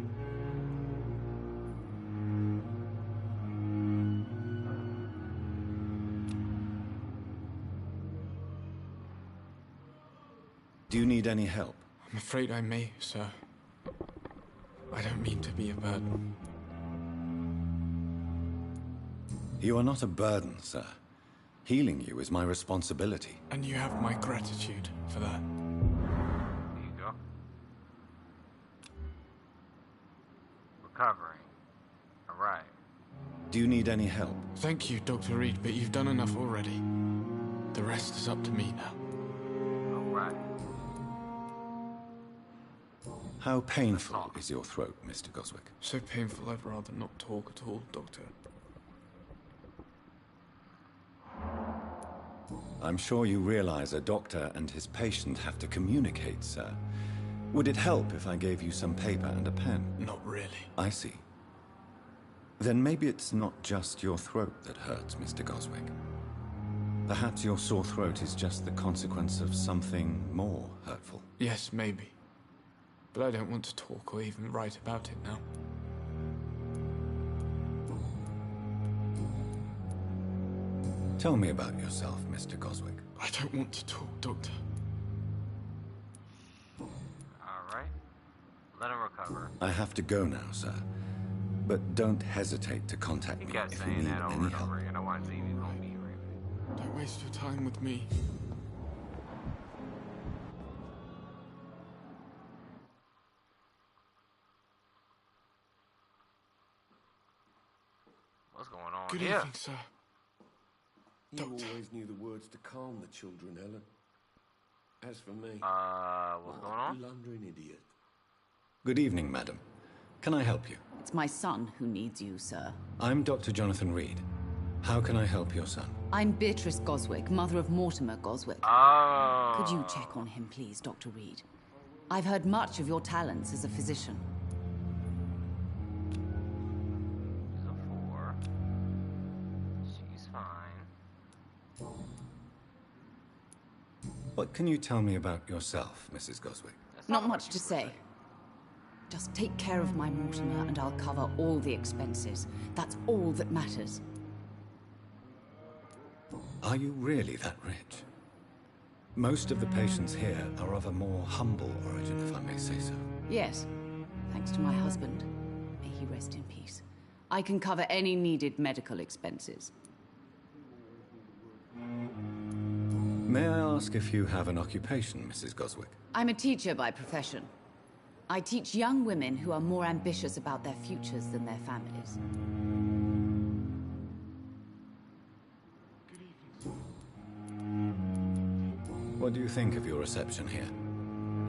Do you need any help? I'm afraid I may, sir. I don't mean to be a burden. You are not a burden, sir. Healing you is my responsibility. And you have my gratitude for that. There you go. Recovering. Alright. Do you need any help? Thank you, Dr. Reed, but you've done enough already. The rest is up to me now. Alright. How painful is your throat, Mr. Goswick? So painful I'd rather not talk at all, Doctor. I'm sure you realize a doctor and his patient have to communicate, sir. Would it help if I gave you some paper and a pen? Not really. I see. Then maybe it's not just your throat that hurts, Mr. Goswick. Perhaps your sore throat is just the consequence of something more hurtful. Yes, maybe. But I don't want to talk or even write about it now. Tell me about yourself, Mr. Goswick. I don't want to talk, Doctor. Alright. Let him recover. I have to go now, sir. But don't hesitate to contact He me kept if you saying need that over any and help. over again. I want to see if he's gonna be right. Don't waste your time with me. What's going on Good here? evening, sir. You always knew the words to calm the children, Helen. As for me, What's going what a on? blundering idiot. Good evening, madam. Can I help you? It's my son who needs you, sir. I'm Dr. Jonathan Reed. How can I help your son? I'm Beatrice Goswick, mother of Mortimer Goswick. Oh. Could you check on him, please, Dr. Reed? I've heard much of your talents as a physician. She's a 4. She's fine. What can you tell me about yourself, Mrs. Goswick? Not much to say. Just take care of my Mortimer and I'll cover all the expenses. That's all that matters. Are you really that rich? Most of the patients here are of a more humble origin, if I may say so. Yes, thanks to my husband. May he rest in peace. I can cover any needed medical expenses. May I ask if you have an occupation, Mrs. Goswick? I'm a teacher by profession. I teach young women who are more ambitious about their futures than their families. What do you think of your reception here?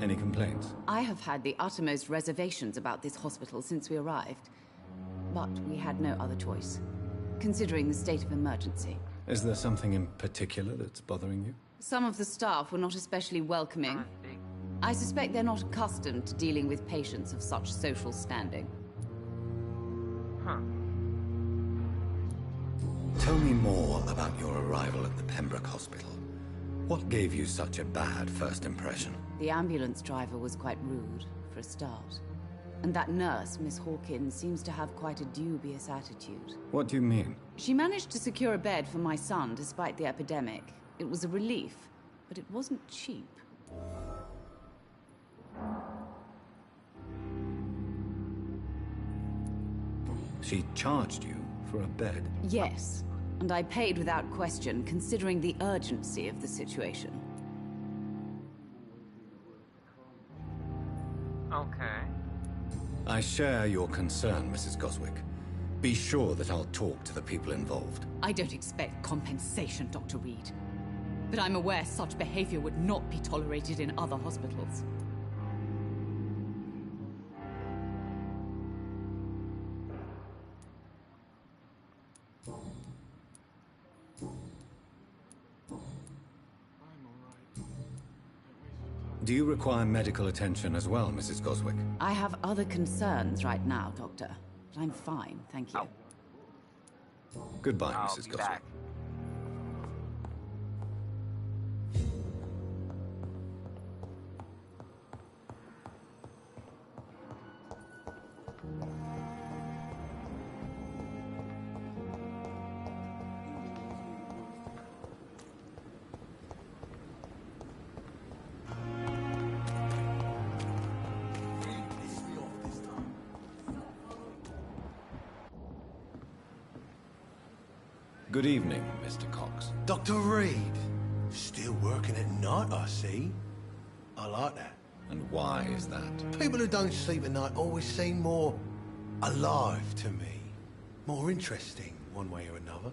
Any complaints? I have had the uttermost reservations about this hospital since we arrived. But we had no other choice, considering the state of emergency. Is there something in particular that's bothering you? Some of the staff were not especially welcoming. I suspect they're not accustomed to dealing with patients of such social standing. Tell me more about your arrival at the Pembroke Hospital. What gave you such a bad first impression? The ambulance driver was quite rude, for a start. And that nurse, Miss Hawkins, seems to have quite a dubious attitude. What do you mean? She managed to secure a bed for my son despite the epidemic. It was a relief, but it wasn't cheap. She charged you for a bed? Yes, and I paid without question, considering the urgency of the situation. Okay. I share your concern, Mrs. Goswick. Be sure that I'll talk to the people involved. I don't expect compensation, Dr. Reed. But I'm aware such behavior would not be tolerated in other hospitals. Do you require medical attention as well, Mrs. Goswick? I have other concerns right now, Doctor. But I'm fine, thank you. Goodbye, Mrs. Goswick. Back. Good evening, Mr. Cox. Dr. Reed. Still working at night, I see. I like that. And why is that? People who don't sleep at night always seem more alive to me. More interesting, one way or another.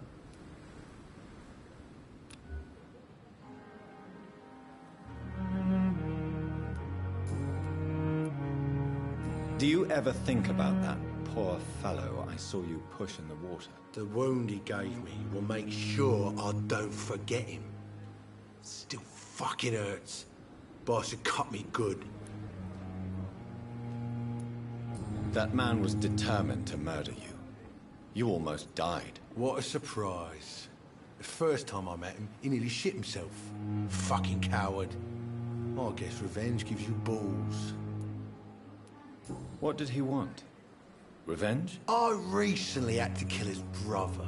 Do you ever think about that poor fellow I saw you push in the water? The wound he gave me will make sure I don't forget him. Still fucking hurts. Boss had cut me good. That man was determined to murder you. You almost died. What a surprise. The first time I met him, he nearly shit himself. Fucking coward. I guess revenge gives you balls. What did he want? Revenge? I recently had to kill his brother.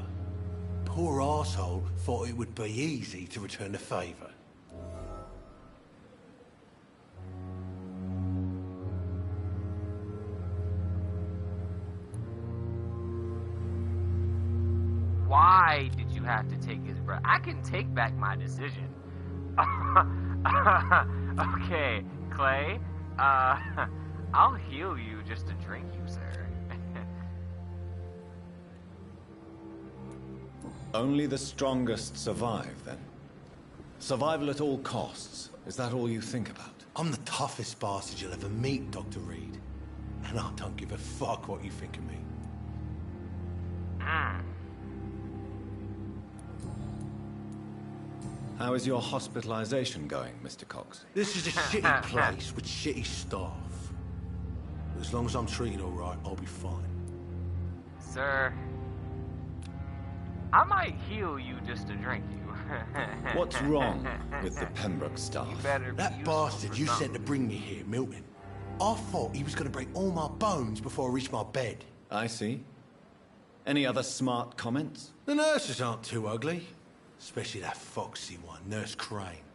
Poor arsehole thought it would be easy to return the favour. Why did you have to take his breath? I can take back my decision. Okay, Clay. I'll heal you just to drink you, sir. Only the strongest survive, then? Survival at all costs. Is that all you think about? I'm the toughest bastard you'll ever meet, Dr. Reed. And I don't give a fuck what you think of me. How is your hospitalization going, Mr. Cox? This is a shitty place with shitty staff. But as long as I'm treated all right, I'll be fine. Sir, I might heal you just to drink you. What's wrong with the Pembroke staff? That bastard you sent to bring me here, Milton. I thought he was going to break all my bones before I reached my bed. I see. Any other smart comments? The nurses aren't too ugly. Especially that foxy one, Nurse Crane.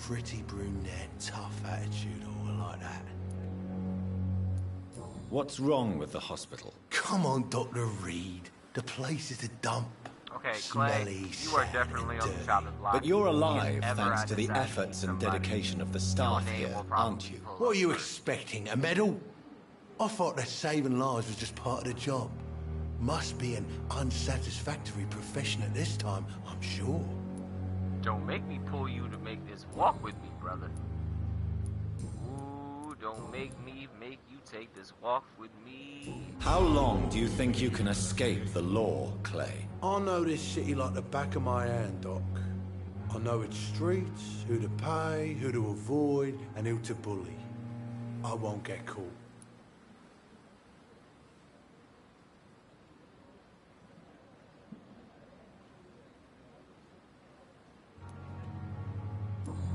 Pretty brunette, tough attitude, all like that. What's wrong with the hospital? Come on, Dr. Reed. The place is a dump. Okay, Smelly, Clay, you are definitely on the chopping block. But you're alive If ever thanks I to the decide to efforts meet and somebody, dedication of the your staff name here, will probably aren't you? pull What up. are you expecting, a medal? I thought that saving lives was just part of the job. Must be an unsatisfactory profession at this time, I'm sure. Don't make me pull you to make this walk with me, brother. don't make me make you take this walk with me. How long do you think you can escape the law, Clay? I know this city like the back of my hand, Doc. I know its streets, who to pay, who to avoid, and who to bully. I won't get caught.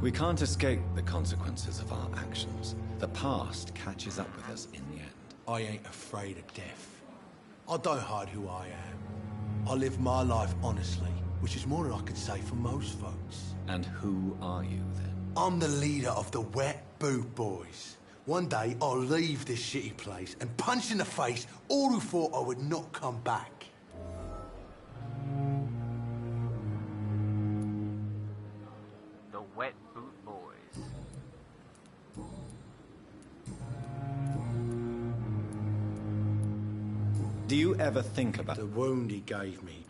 We can't escape the consequences of our actions. The past catches up with us in the end. I ain't afraid of death. I don't hide who I am. I live my life honestly, which is more than I can say for most folks. And who are you, then? I'm the leader of the Wet Boot Boys. One day, I'll leave this shitty place and punch in the face all who thought I would not come back. The Wet Boot Boys. Do you ever think about the wound he gave me?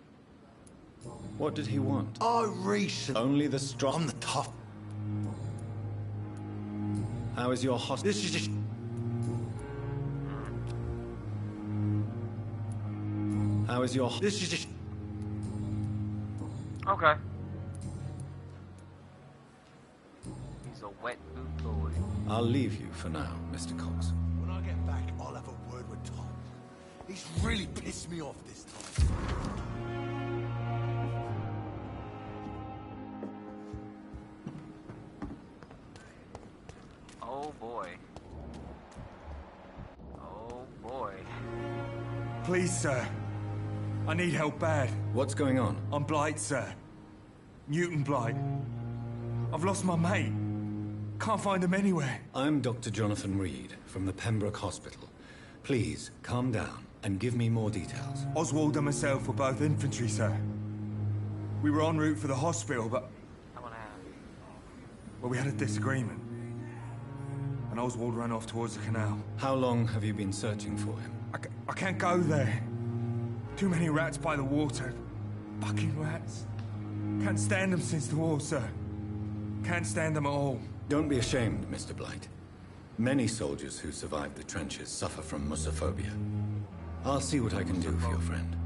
What did he want? Only the strong. I'm the tough. How is your hospital? This is just. How is your? This is just. Okay. He's a wet boot boy. I'll leave you for now, Mr. Cox. When I get back, I'll have a word with Tom. He's really pissed me off this time. Oh boy. Oh boy. Please, sir. I need help bad. What's going on? I'm Blight, sir. Newton Blight. I've lost my mate. Can't find him anywhere. I'm Dr. Jonathan Reed from the Pembroke Hospital. Please, calm down and give me more details. Oswald and myself were both infantry, sir. We were en route for the hospital, but... Well, we had a disagreement. And Oswald ran off towards the canal. How long have you been searching for him? I can't go there. Too many rats by the water. Fucking rats. Can't stand them since the war, sir. Can't stand them at all. Don't be ashamed, Mr. Blight. Many soldiers who survived the trenches suffer from musophobia. I'll see what I can do for your friend.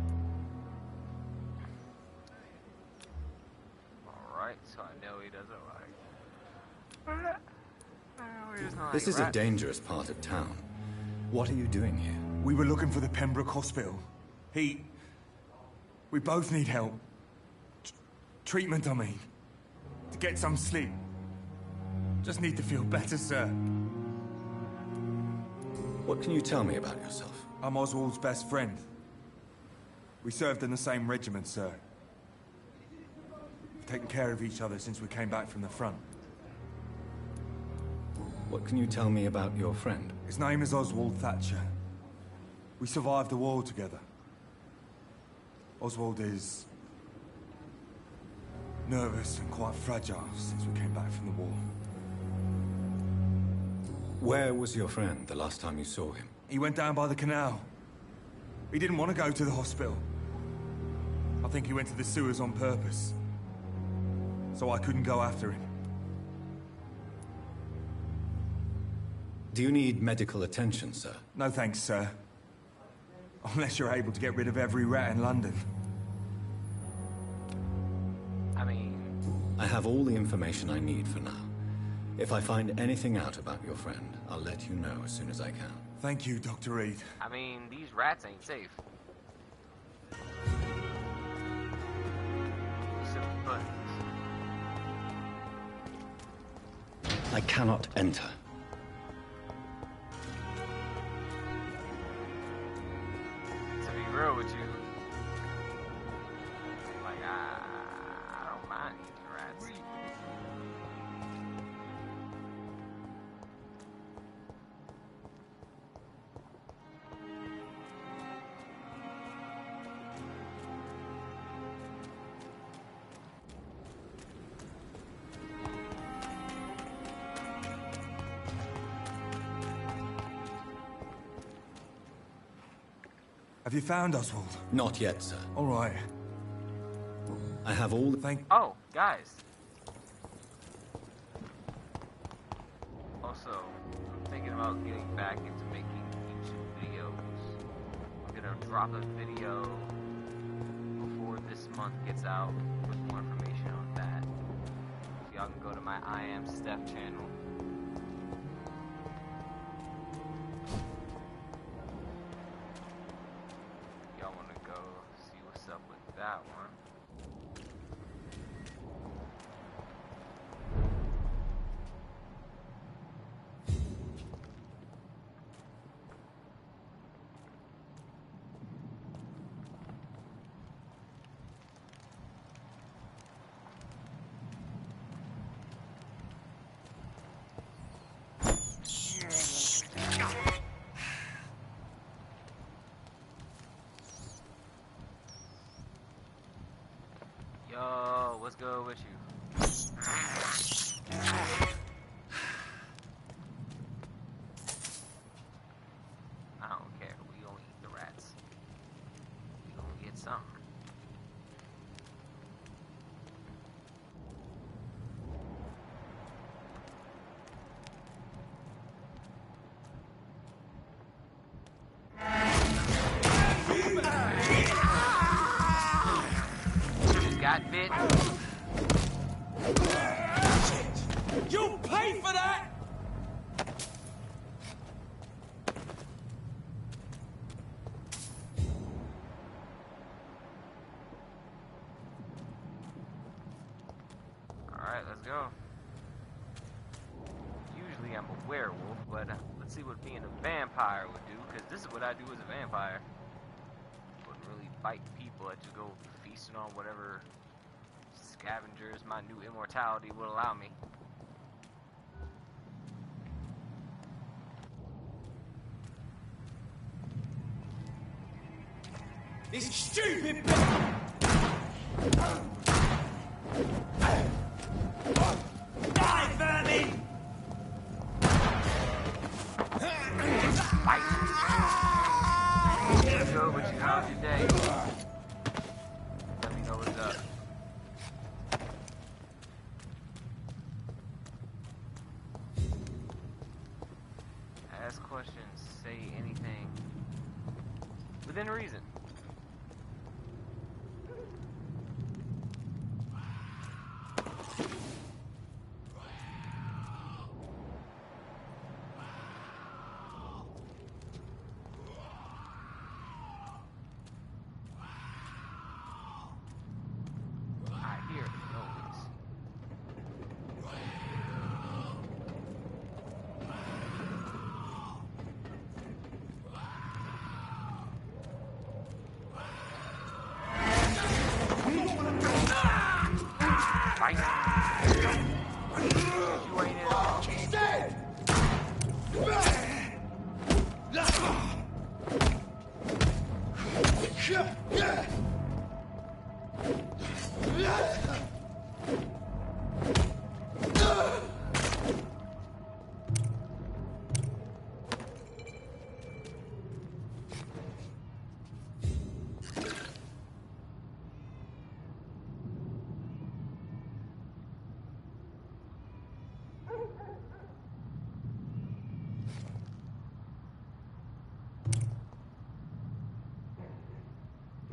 Alright, so I know he doesn't like... This is a dangerous part of town. What are you doing here? We were looking for the Pembroke Hospital. We both need help. Treatment, I mean. To get some sleep. Just need to feel better, sir. What can you tell me about yourself? I'm Oswald's best friend. We served in the same regiment, sir. We've taken care of each other since we came back from the front. What can you tell me about your friend? His name is Oswald Thatcher. We survived the war together. Oswald is... nervous and quite fragile since we came back from the war. Where was your friend the last time you saw him? He went down by the canal. He didn't want to go to the hospital. I think he went to the sewers on purpose. So I couldn't go after him. Do you need medical attention, sir? No thanks, sir. Unless you're able to get rid of every rat in London. I mean... I have all the information I need for now. If I find anything out about your friend, I'll let you know as soon as I can. Thank you, Dr. Reed. I mean, these rats ain't safe. Silly buttons. I cannot enter. To be real with you, like, I don't mind these rats. Have you found Oswald? Not yet, sir. All right. I have all the... Oh, guys. Also, thinking about getting back into making YouTube videos. I'm gonna drop a video before this month gets out with more information on that. So y'all can go to my I Am Steph channel. Y'all wanna go see what's up with that one. Yo, what's good with you? I don't care. We gonna eat the rats. We gonna get some. Got bit. You pay for that! Alright, let's go. Usually I'm a werewolf, but let's see what being a vampire would do, because this is what I do as a vampire. Wouldn't really bite people, I just go feasting on whatever scavengers my new immortality will allow me. This stupid Die, vermin! Let's go, but you how's your day? Let me know what's up. Ask questions, say anything within reason. I hear the noise. Fight. You ain't in. She's dead!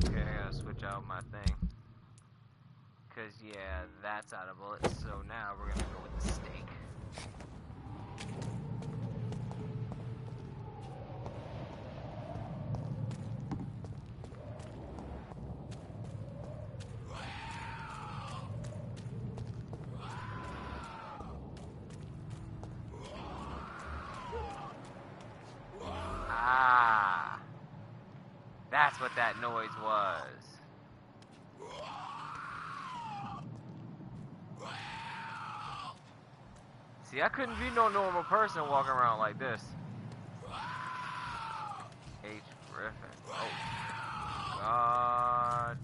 Okay, I gotta switch out my thing. Cause yeah, that's out of bullets, so now we're gonna go with the steak. Ah, that's what that noise was. See, I couldn't be no normal person walking around like this. H. Griffin. Oh, God.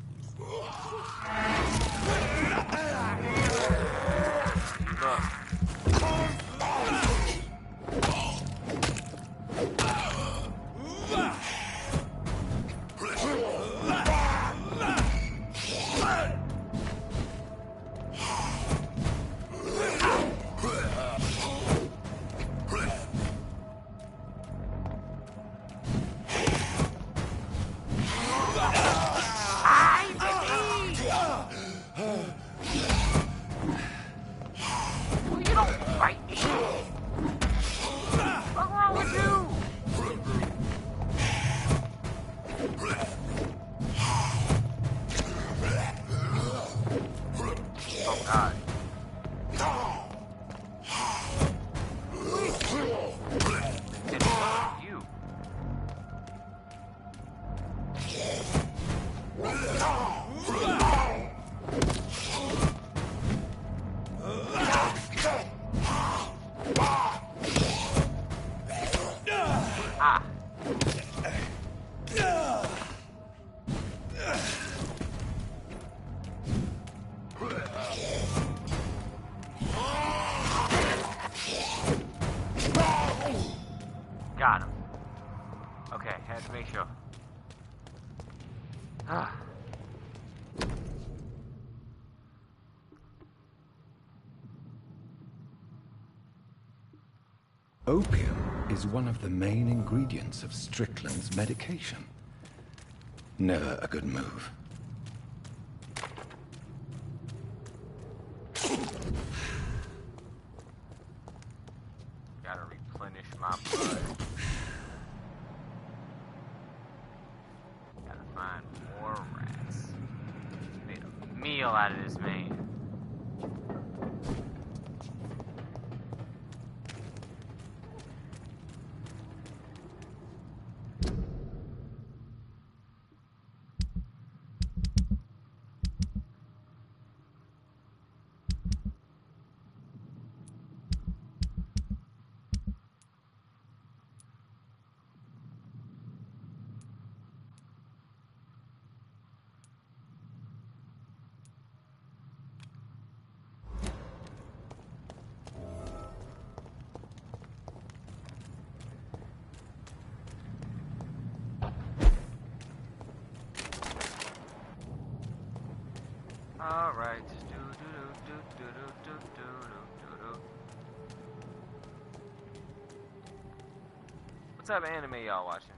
God. It's you. Ah. Got him. Okay, had to make sure. Ah. Opium is one of the main ingredients of Strickland's medication. Never a good move. Gotta replenish my blood. Gotta find more rats. Made a meal out of this man. Alright. What type of anime y'all watching?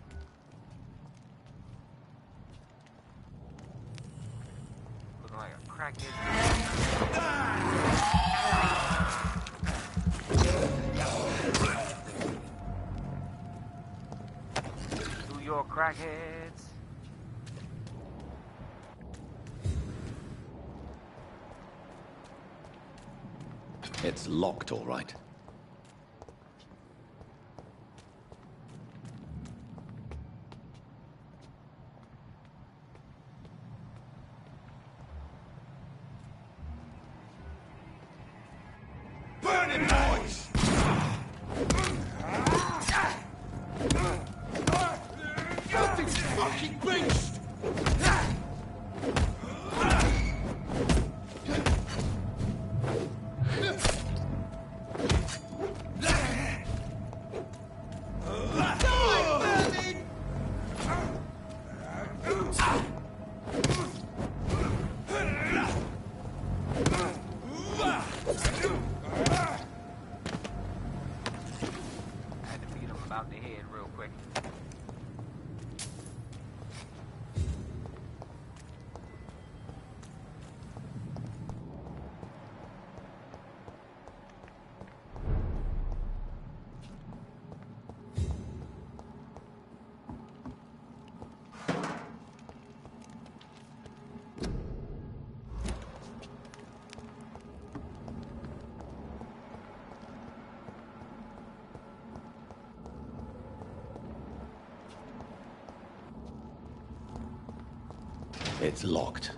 Looking like a crackhead. Do your crackheads. It's locked, all right. Burning boys! Filthy fucking beast! It's locked.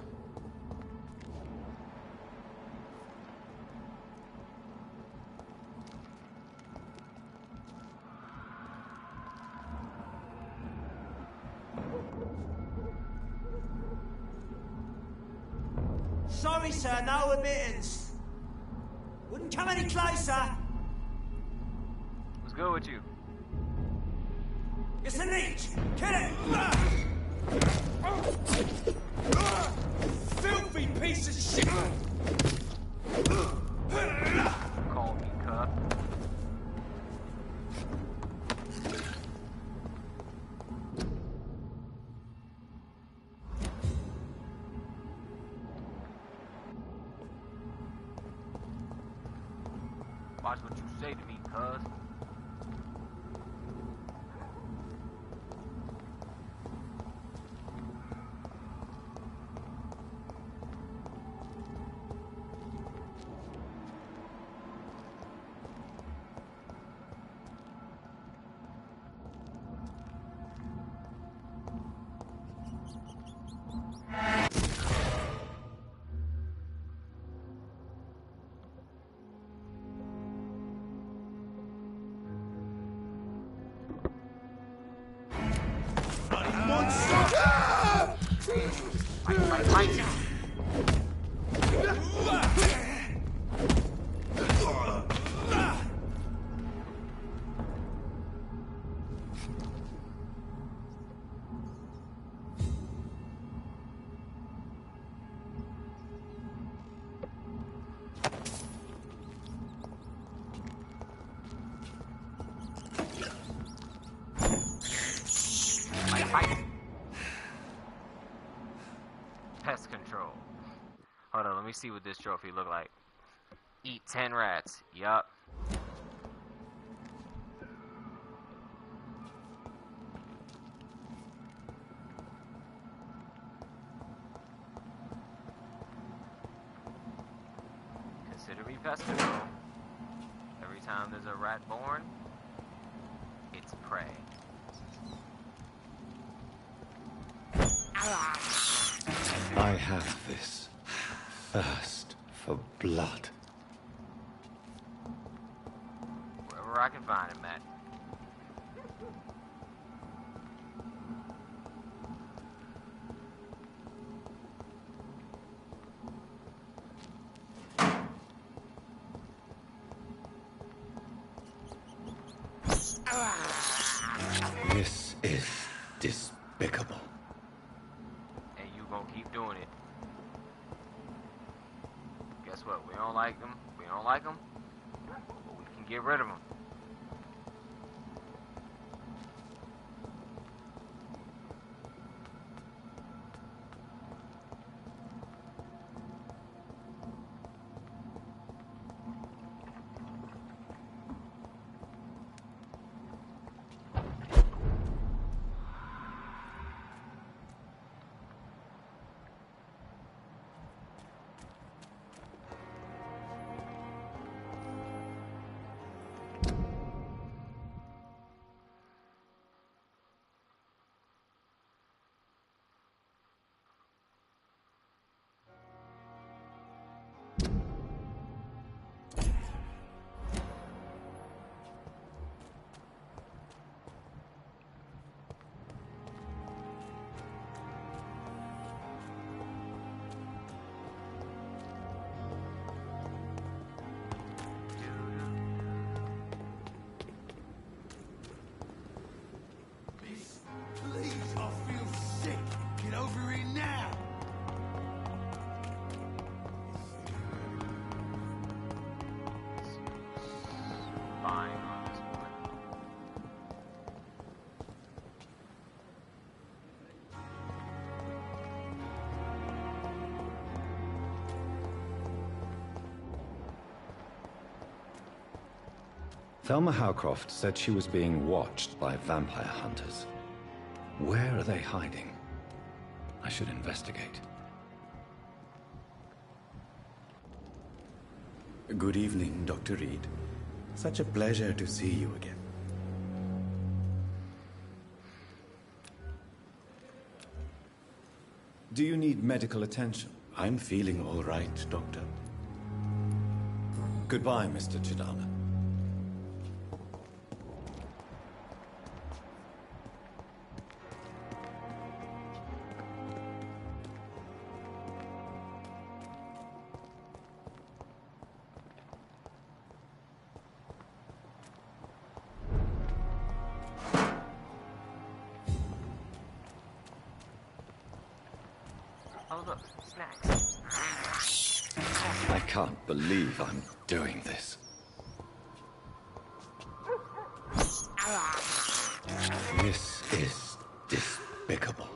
Sorry, sir, no admittance. Wouldn't come any closer. What's good with you? It's a leech. Kill it. Filthy piece of shit. Call me cup. Watch what you say to me, cuz. Pest control. Hold on, let me see what this trophy look like. Eat 10 rats. Yup. Consider me pest control. Every time there's a rat born, it's prey. I have this thirst for blood. Wherever I can find it, Matt. This is despicable. And you gonna keep doing it. Guess what? We don't like them. We don't like them. But we can get rid of them. Please, I feel sick. Get over here now. Fine on this one. Thelma Howcroft said she was being watched by vampire hunters. Where are they hiding? I should investigate. Good evening, Dr. Reed. Such a pleasure to see you again. Do you need medical attention? I'm feeling all right, Doctor. Goodbye, Mr. Chidama. Oh look, snacks. I can't believe I'm doing this. This is despicable.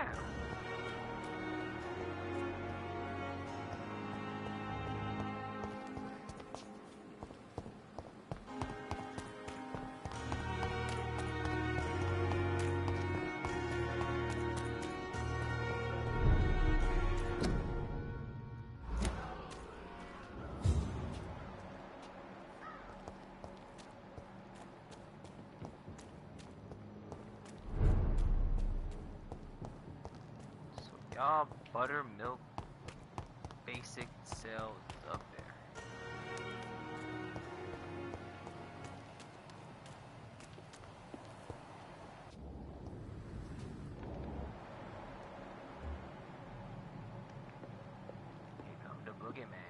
Damn. Y'all buttermilk basic sale up there. Here come the boogeyman.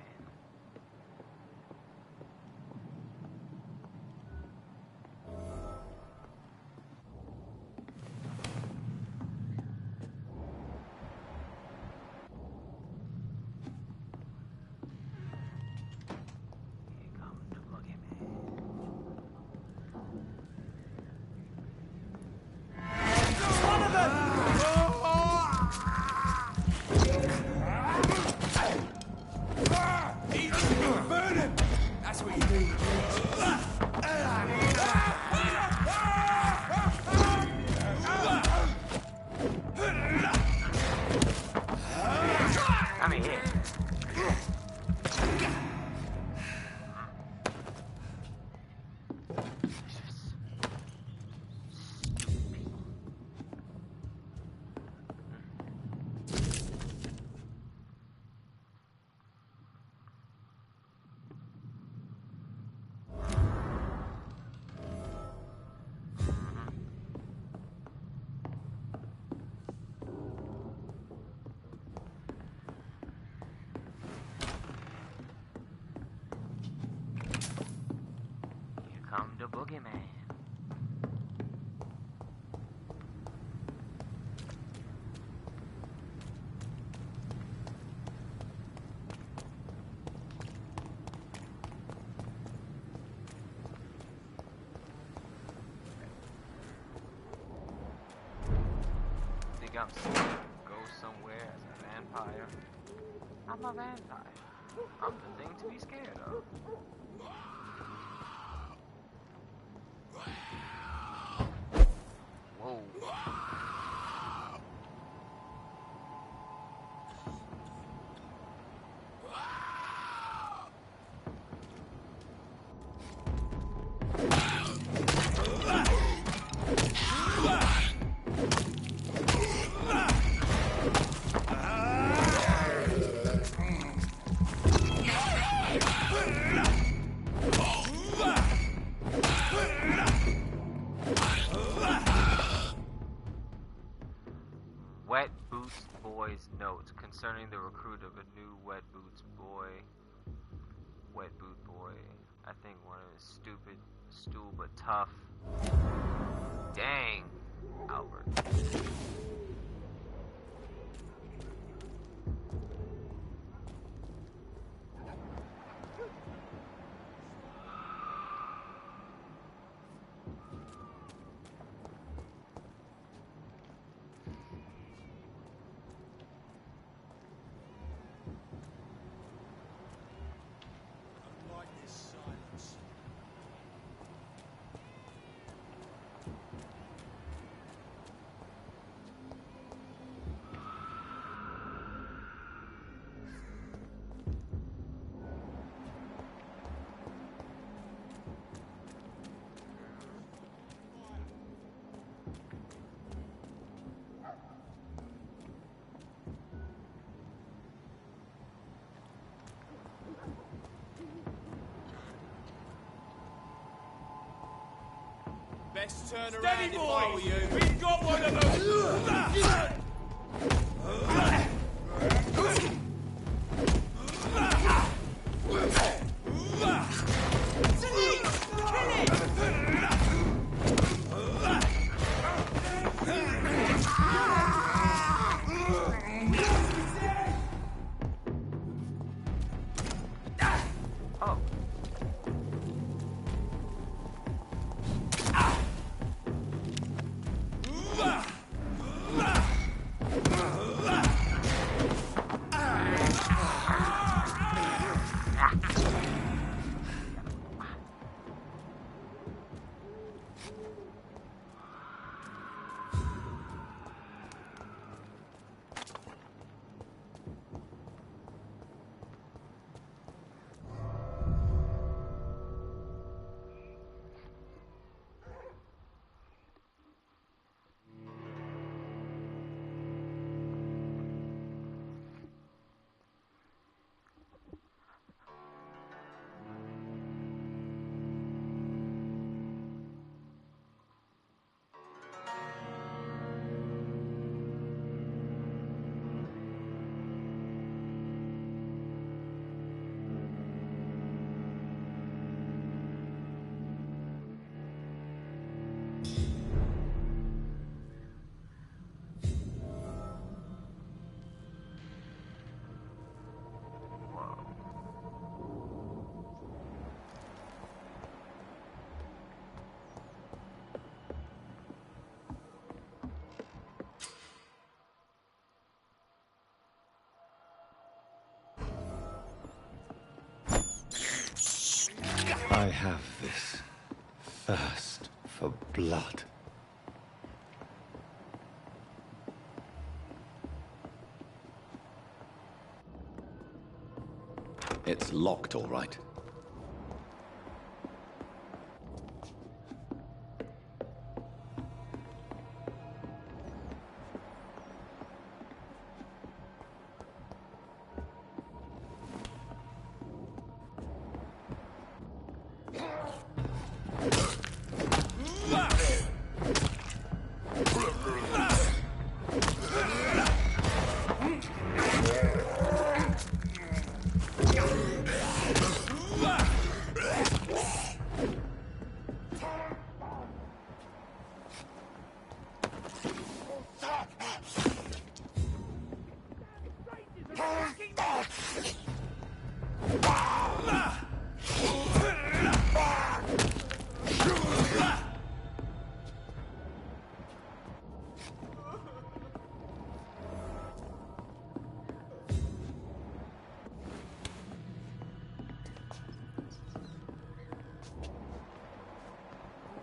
Come the boogeyman. Think I'm supposed to go somewhere as a vampire? I'm a vampire. I'm the thing to be scared of. Whoa. Wet Boots Boy's notes concerning the recruit of a new Wet Boots Boy. Wet Boot Boy. I think one is stupid, stool, but tough. Dang, Albert. Best turn around if I were you. We've got one of them! I have this thirst for blood. It's locked, all right.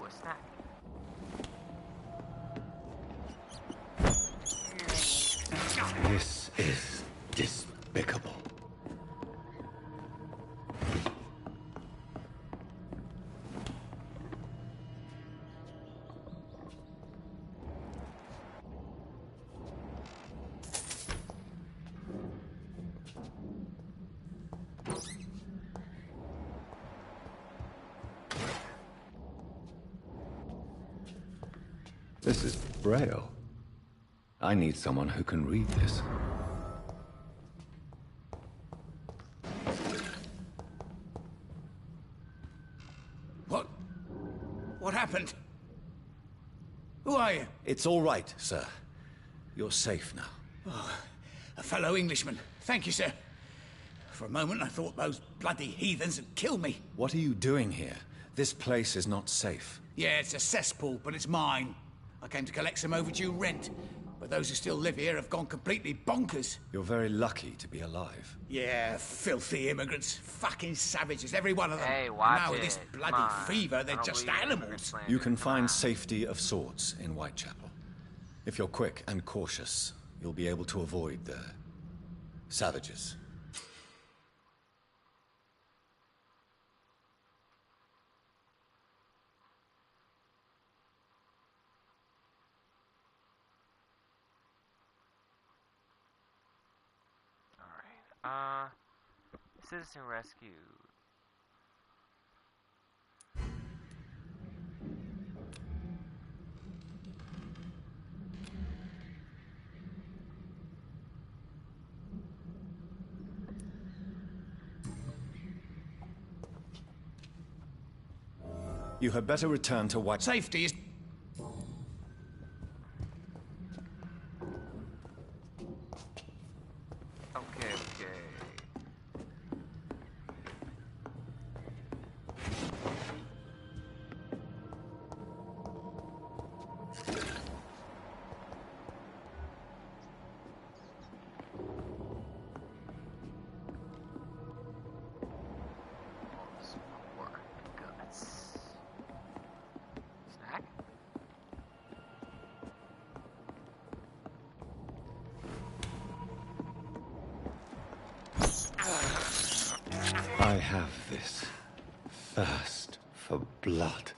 Ooh, a snack. This is despicable. This is Braille. I need someone who can read this. What happened? Who are you? It's all right, sir. You're safe now. Oh, a fellow Englishman. Thank you, sir. For a moment, I thought those bloody heathens had killed me. What are you doing here? This place is not safe. Yeah, it's a cesspool, but it's mine. I came to collect some overdue rent, but those who still live here have gone completely bonkers. You're very lucky to be alive. Yeah, filthy immigrants. Fucking savages, every one of them. Hey, watch now with it. this bloody Come on. fever, they're I don't just believe in animals. You can find safety of sorts in Whitechapel. If you're quick and cautious, you'll be able to avoid the savages. Citizen rescue. You had better return to White... Safety is... Okay. Snack? I have this thirst for blood.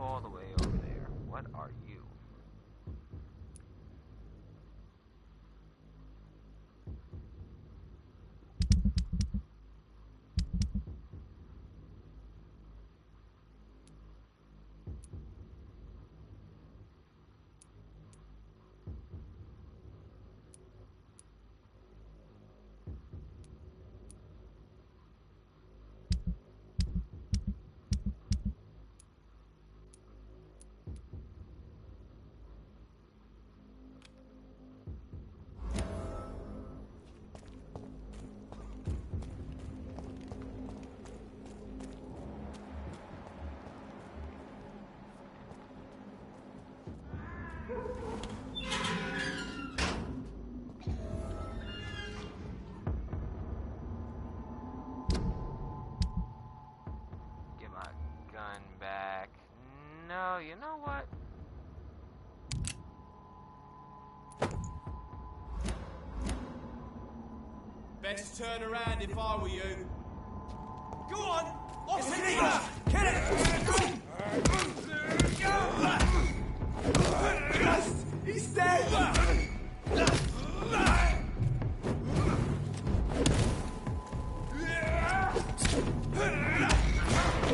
all the way over there. What are you? Get my gun back. No, you know what? Best turn around if I were you. Go on! It's Off an it! eagle! Kill it! He's dead!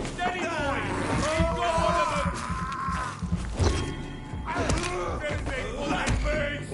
Steady, boy! You've got one of them! Anything for that beast!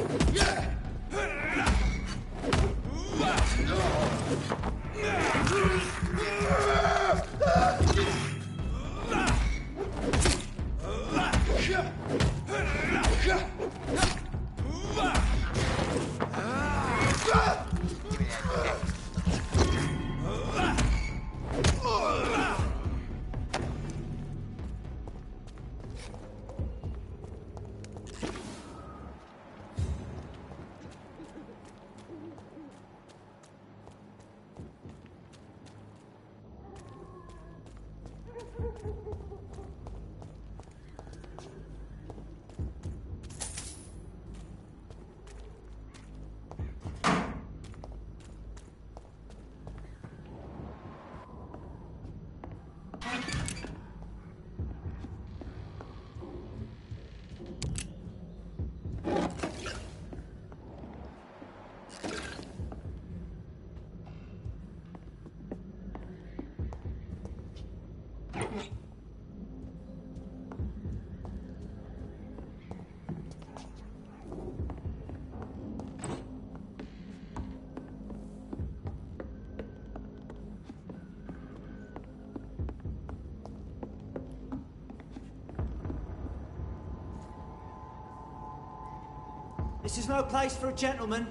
This is no place for a gentleman.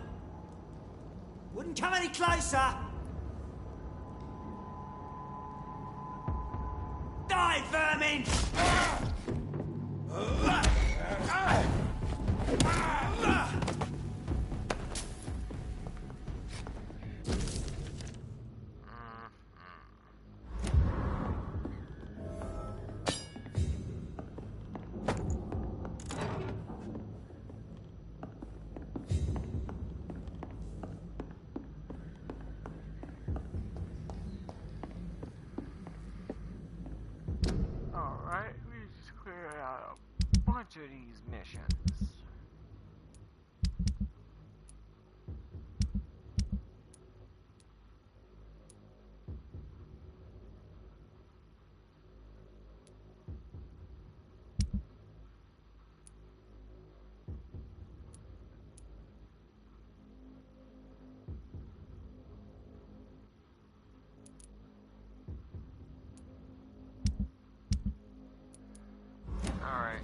Wouldn't come any closer. Die, vermin! Alright, we just cleared out a bunch of these missions. Alright,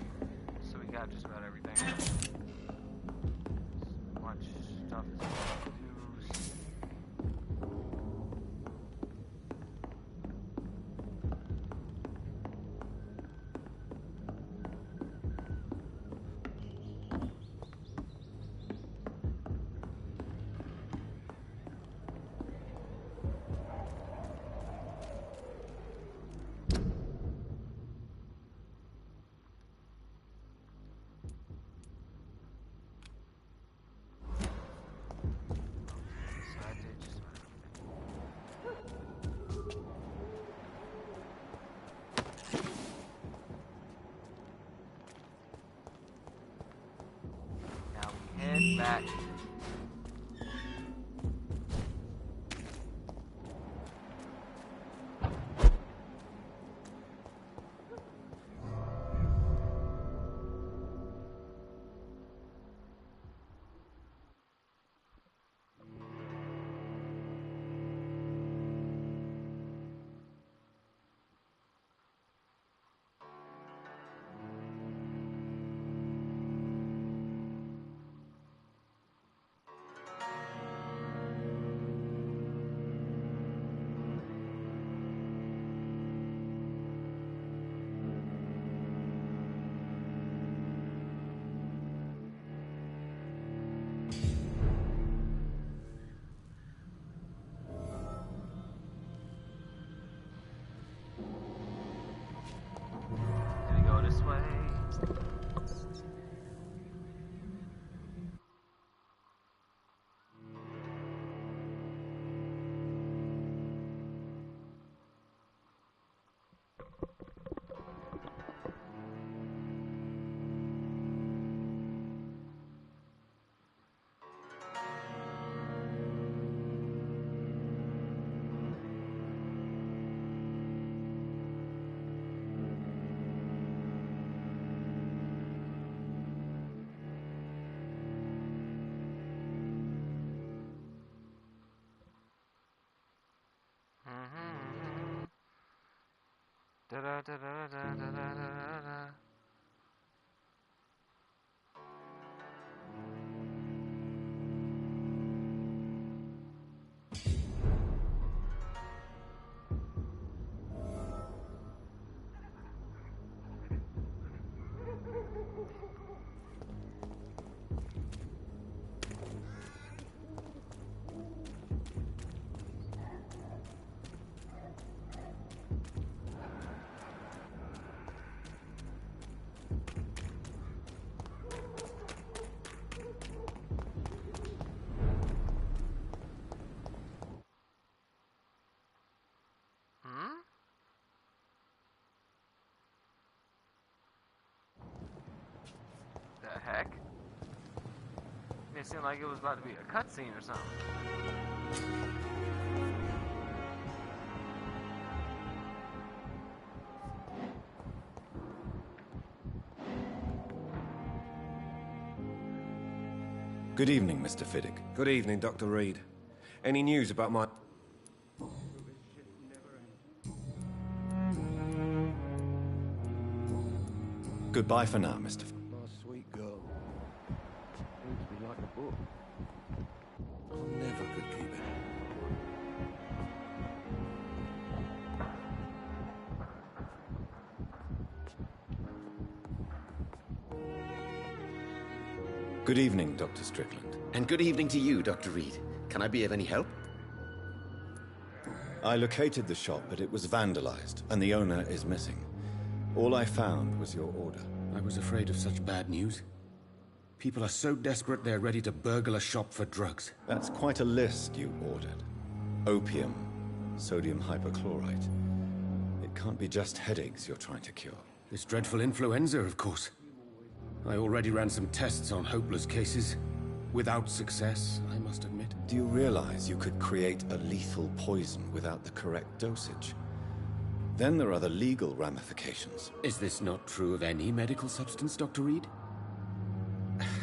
so we got just about everything. Much stuff to use. back. This way. Da da da da da da da da. The heck? It seemed like it was about to be a cutscene or something. Good evening, Mr. Fiddick. Good evening, Dr. Reed. Any news about my... Goodbye for now, Mr. My sweet girl. Seems to be like a book. I never could keep it. Good evening, Dr. Strickland. And good evening to you, Dr. Reed. Can I be of any help? I located the shop, but it was vandalized, and the owner is missing. All I found was your order. I was afraid of such bad news. People are so desperate they're ready to burgle a shop for drugs. That's quite a list you ordered. Opium, sodium hypochlorite. It can't be just headaches you're trying to cure. This dreadful influenza, of course. I already ran some tests on hopeless cases. Without success, I must admit. Do you realize you could create a lethal poison without the correct dosage? Then there are the legal ramifications. Is this not true of any medical substance, Dr. Reed?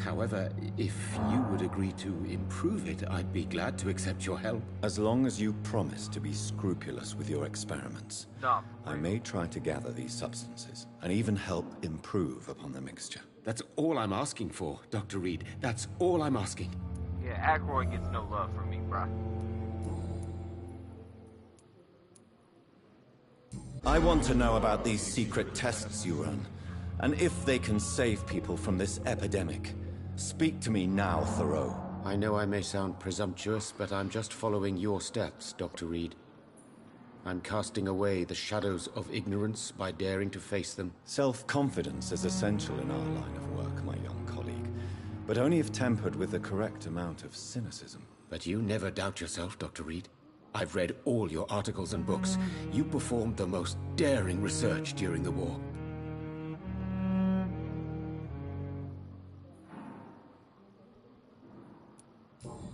However, if you would agree to improve it, I'd be glad to accept your help. As long as you promise to be scrupulous with your experiments, No. I may try to gather these substances, and even help improve upon the mixture. That's all I'm asking for, Dr. Reed. That's all I'm asking. Yeah, Aykroyd gets no love from me, bruh. I want to know about these secret tests you run, and if they can save people from this epidemic. Speak to me now, Thoreau. I know I may sound presumptuous, but I'm just following your steps, Dr. Reed. I'm casting away the shadows of ignorance by daring to face them. Self-confidence is essential in our line of work, my young colleague, but only if tempered with the correct amount of cynicism. But you never doubt yourself, Dr. Reed. I've read all your articles and books. You performed the most daring research during the war.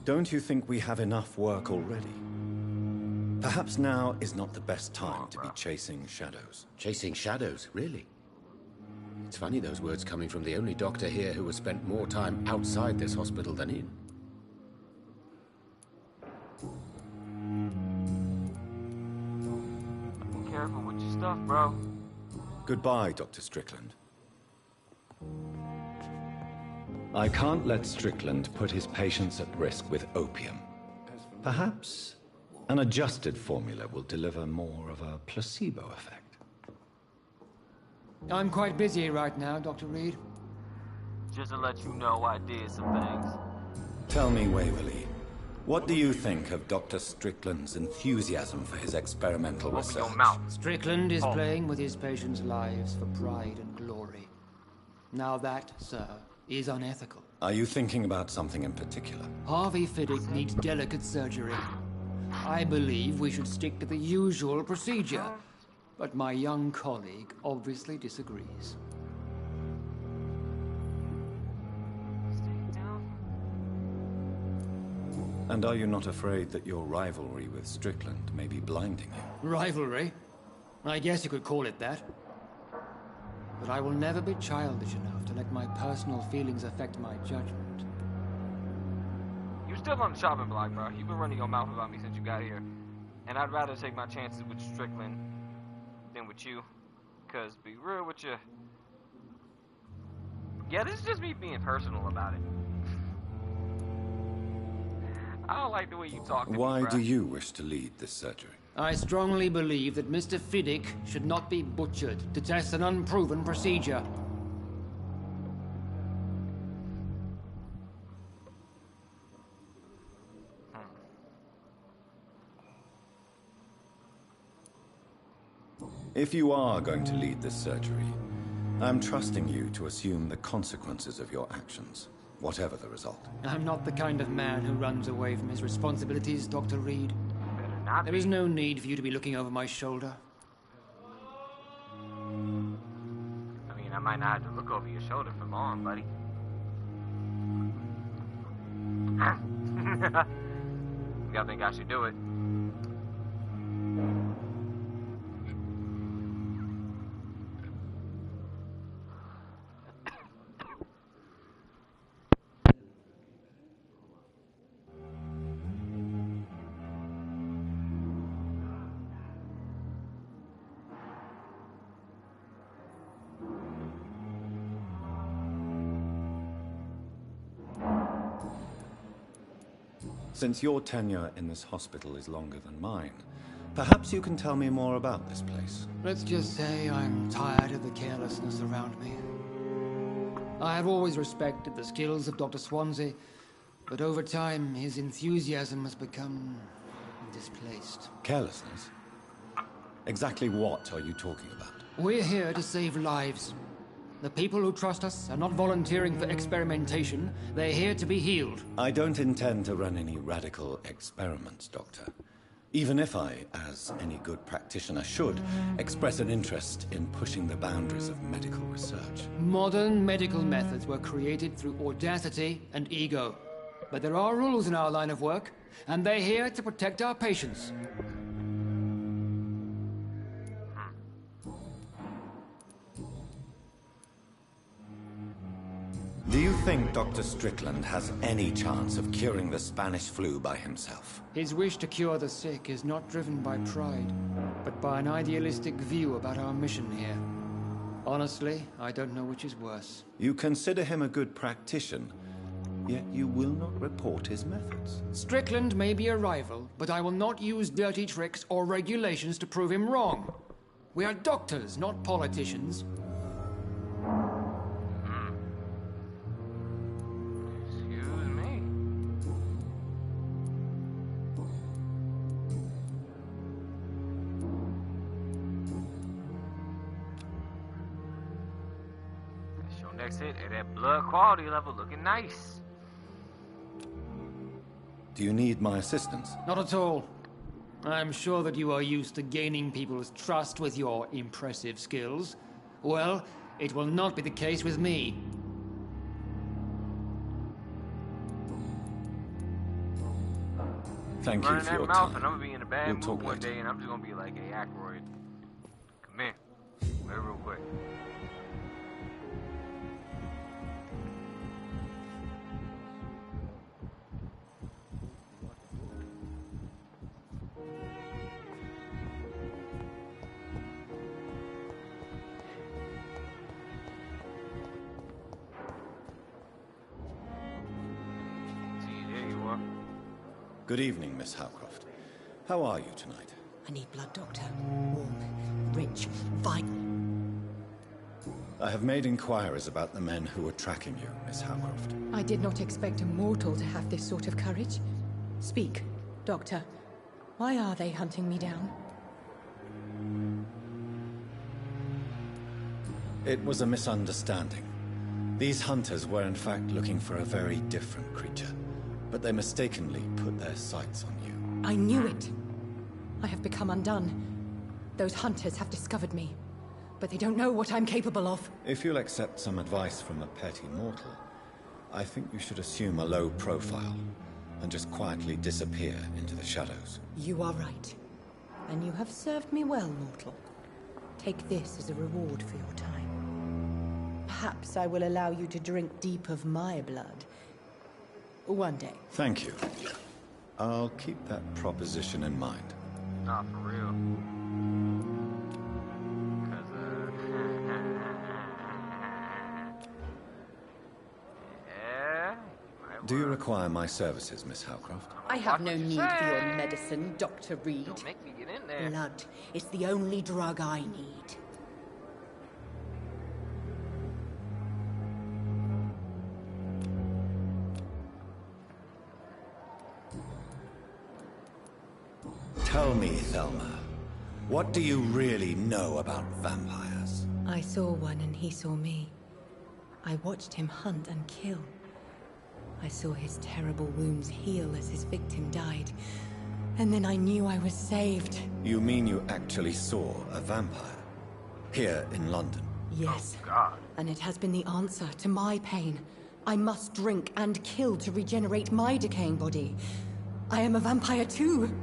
Don't you think we have enough work already? Perhaps now is not the best time to be chasing shadows. Chasing shadows, really? It's funny those words coming from the only doctor here who has spent more time outside this hospital than in. Be careful with your stuff, bro. Goodbye, Dr. Strickland. I can't let Strickland put his patients at risk with opium. Perhaps an adjusted formula will deliver more of a placebo effect. I'm quite busy right now, Dr. Reed. Just to let you know, I did some things. Tell me, Waverly, what do you think of Dr. Strickland's enthusiasm for his experimental research? Open your mouth. Strickland is playing with his patients' lives for pride and glory. Now that, sir, is unethical. Are you thinking about something in particular? Harvey Fiddick needs delicate surgery. I believe we should stick to the usual procedure, but my young colleague obviously disagrees. And are you not afraid that your rivalry with Strickland may be blinding you? Rivalry? I guess you could call it that. But I will never be childish enough to let my personal feelings affect my judgment. You're still on the chopping block, bro. You've been running your mouth about me since you got here. And I'd rather take my chances with Strickland than with you. Because, be real with you... Yeah, this is just me being personal about it. I don't like the way you talk to me, Why bro. do you wish to lead this surgery? I strongly believe that Mr. Fiddick should not be butchered to test an unproven procedure. If you are going to lead this surgery, I'm trusting you to assume the consequences of your actions, whatever the result. I'm not the kind of man who runs away from his responsibilities, Dr. Reed. There is no need for you to be looking over my shoulder. I mean, I might not have to look over your shoulder for long, buddy. You think I should do it? Since your tenure in this hospital is longer than mine, perhaps you can tell me more about this place. Let's just say I'm tired of the carelessness around me. I have always respected the skills of Dr. Swansea, but over time his enthusiasm has become displaced. Carelessness? Exactly what are you talking about? We're here to save lives. The people who trust us are not volunteering for experimentation. They're here to be healed. I don't intend to run any radical experiments, Doctor. Even if I, as any good practitioner should, express an interest in pushing the boundaries of medical research. Modern medical methods were created through audacity and ego. But there are rules in our line of work, and they're here to protect our patients. Do you think Dr. Strickland has any chance of curing the Spanish flu by himself? His wish to cure the sick is not driven by pride, but by an idealistic view about our mission here. Honestly, I don't know which is worse. You consider him a good practitioner, yet you will not report his methods. Strickland may be a rival, but I will not use dirty tricks or regulations to prove him wrong. We are doctors, not politicians. Next hit at that blood quality level looking nice. Do you need my assistance? Not at all. I'm sure that you are used to gaining people's trust with your impressive skills. Well, it will not be the case with me. Thank you running for that your mouth, time. and I'm gonna be in a bad We'll mood talk one later. day, and I'm just gonna be like, "Hey, Aykroyd, come here, real quick." See, there you are. Good evening, Miss Howcroft. How are you tonight? I need blood, Doctor. Warm, rich, vital. I have made inquiries about the men who were tracking you, Miss Howcroft. I did not expect a mortal to have this sort of courage. Speak, Doctor. Why are they hunting me down? It was a misunderstanding. These hunters were in fact looking for a very different creature, but they mistakenly put their sights on you. I knew it. I have become undone. Those hunters have discovered me, but they don't know what I'm capable of. If you'll accept some advice from a petty mortal, I think you should assume a low profile and just quietly disappear into the shadows. You are right. And you have served me well, mortal. Take this as a reward for your time. Perhaps I will allow you to drink deep of my blood. One day. Thank you. I'll keep that proposition in mind. Nah, for real. Do you require my services, Miss Howcroft? I have no need for your medicine, Dr. Reed. Don't make me get in there. Blood is the only drug I need. Tell me, Thelma, what do you really know about vampires? I saw one and he saw me. I watched him hunt and kill. I saw his terrible wounds heal as his victim died. And then I knew I was saved. You mean you actually saw a vampire? Here in London? Yes. Oh, God. And it has been the answer to my pain. I must drink and kill to regenerate my decaying body. I am a vampire too.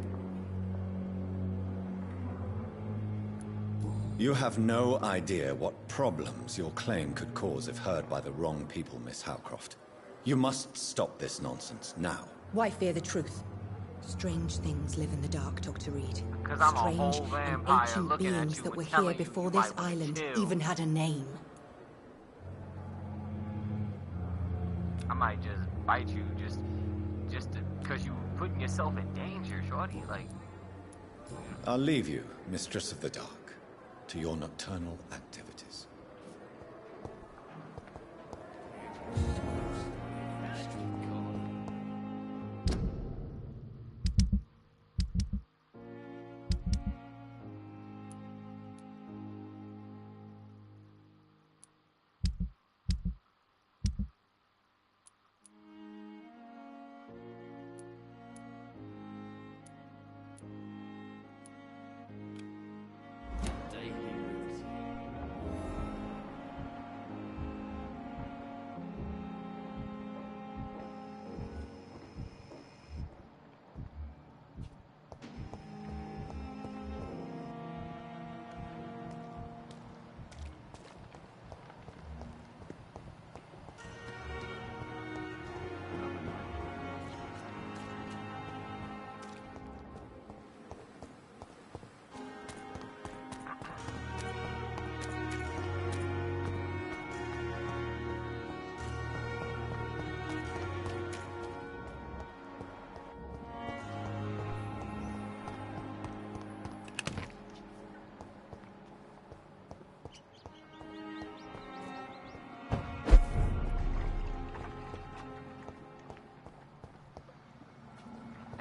You have no idea what problems your claim could cause if heard by the wrong people, Miss Howcroft. You must stop this nonsense, now. Why fear the truth? Strange things live in the dark, Dr. Reed. Because I'm a whole Strange and vampire ancient looking at beings you that and were here telling you before you this might wanna island chill. even had a name. I might just bite you just because you putting yourself in danger, shorty. Like, I'll leave you, Mistress of the Dark, to your nocturnal activities.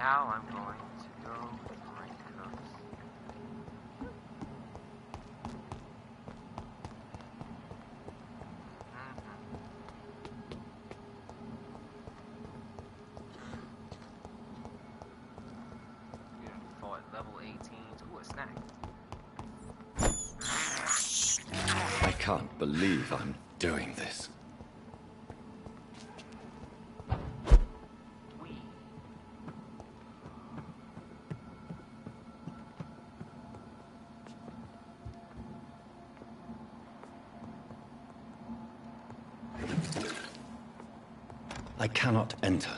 now I'm going to go drink cups. For level 18 to a snack. I can't believe I'm doing this. I cannot enter.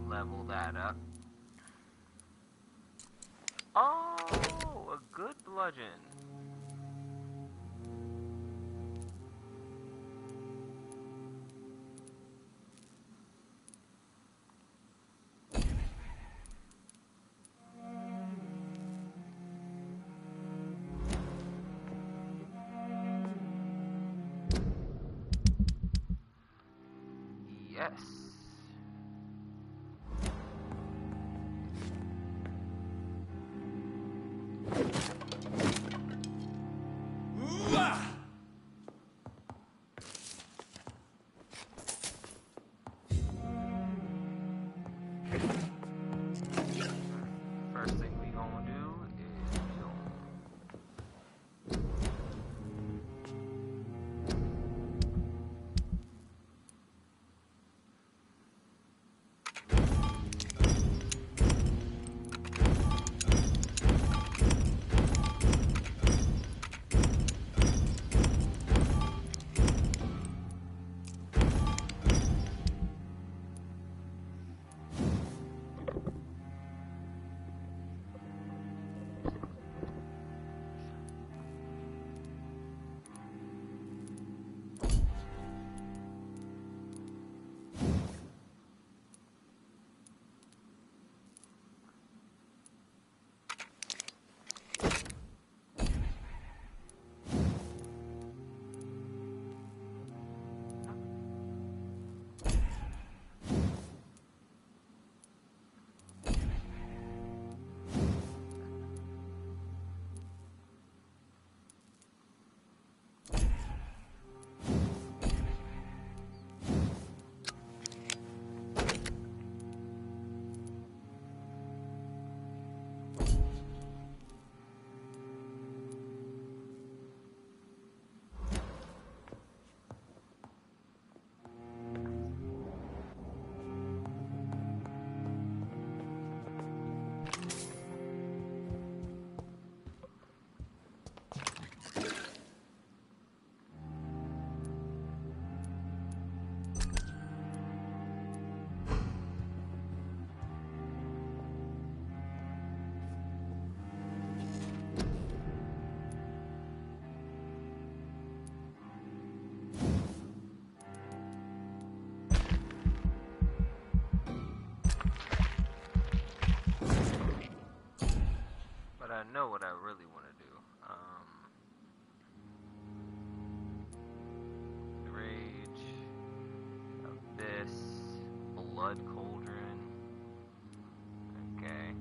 Level that up. Oh, a good bludgeon. Yes. First thing we gonna do is I know what I really want to do. Rage, Abyss, Blood Cauldron. Okay.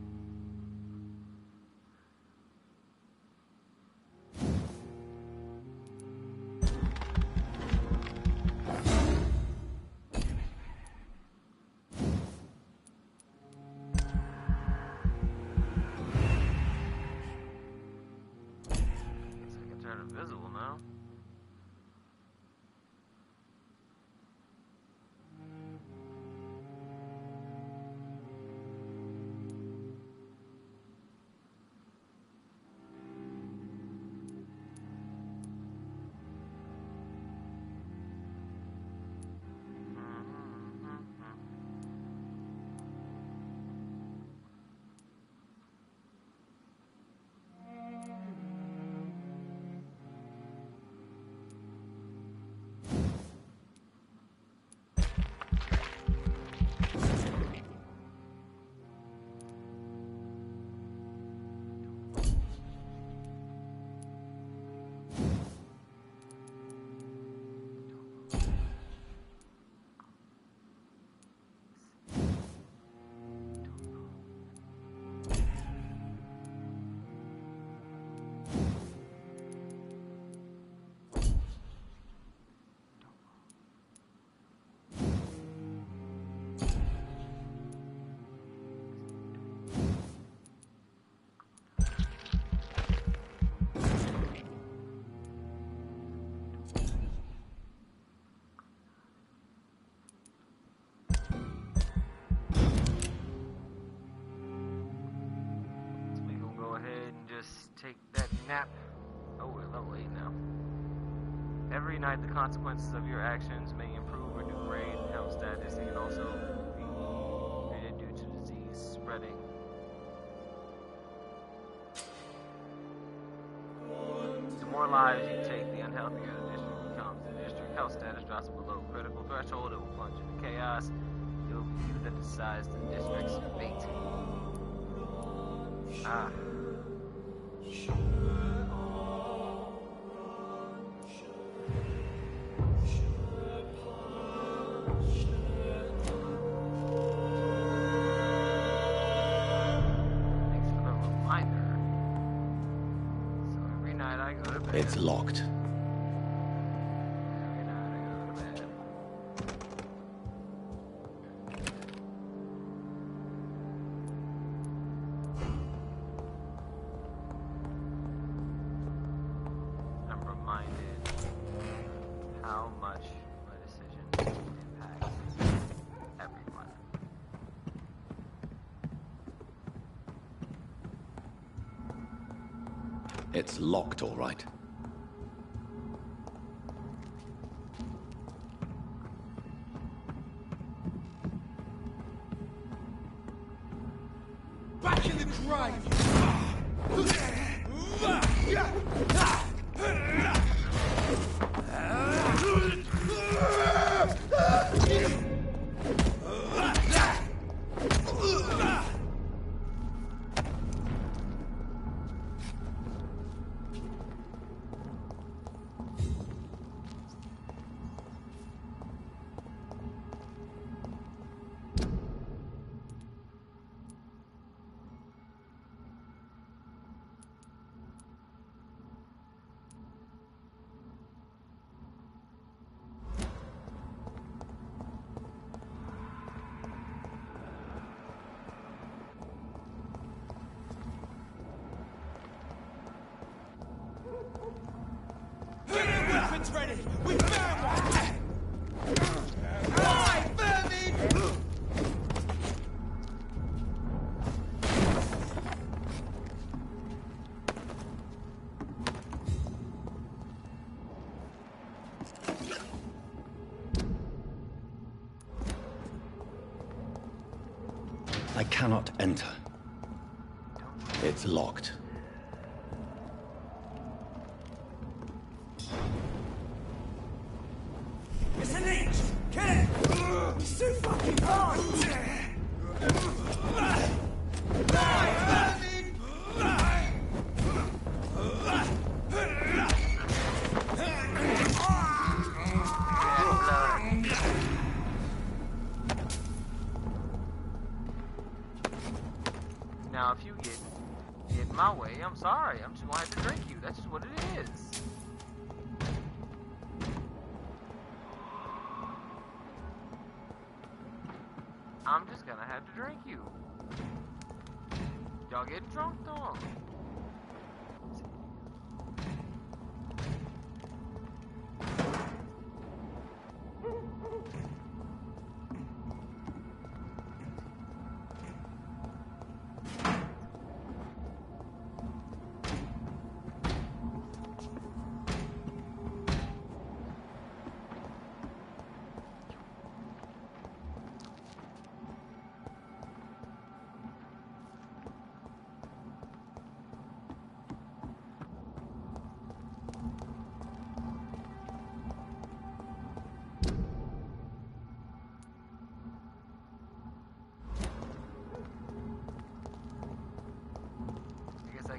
nap. Oh, we're level 8 now. Every night, the consequences of your actions may improve or degrade health status. It can also be treated due to disease spreading. The more lives you take, the unhealthier the district becomes. The district health status drops below critical threshold. It will plunge into chaos. It will be you that decides the district's fate. Ah. It's locked. I'm reminded how much my decisions impact everyone. It's locked, all right. Back in the grave! Weapons ready! We found one! Right, vermin! I cannot enter. It's locked. It's an leech! Kill it! It's too fucking hard! Now, if you get in my way, I'm sorry. I'm just gonna have to drink you. That's just what it is. I'm just gonna have to drink you. Y'all getting drunk, though?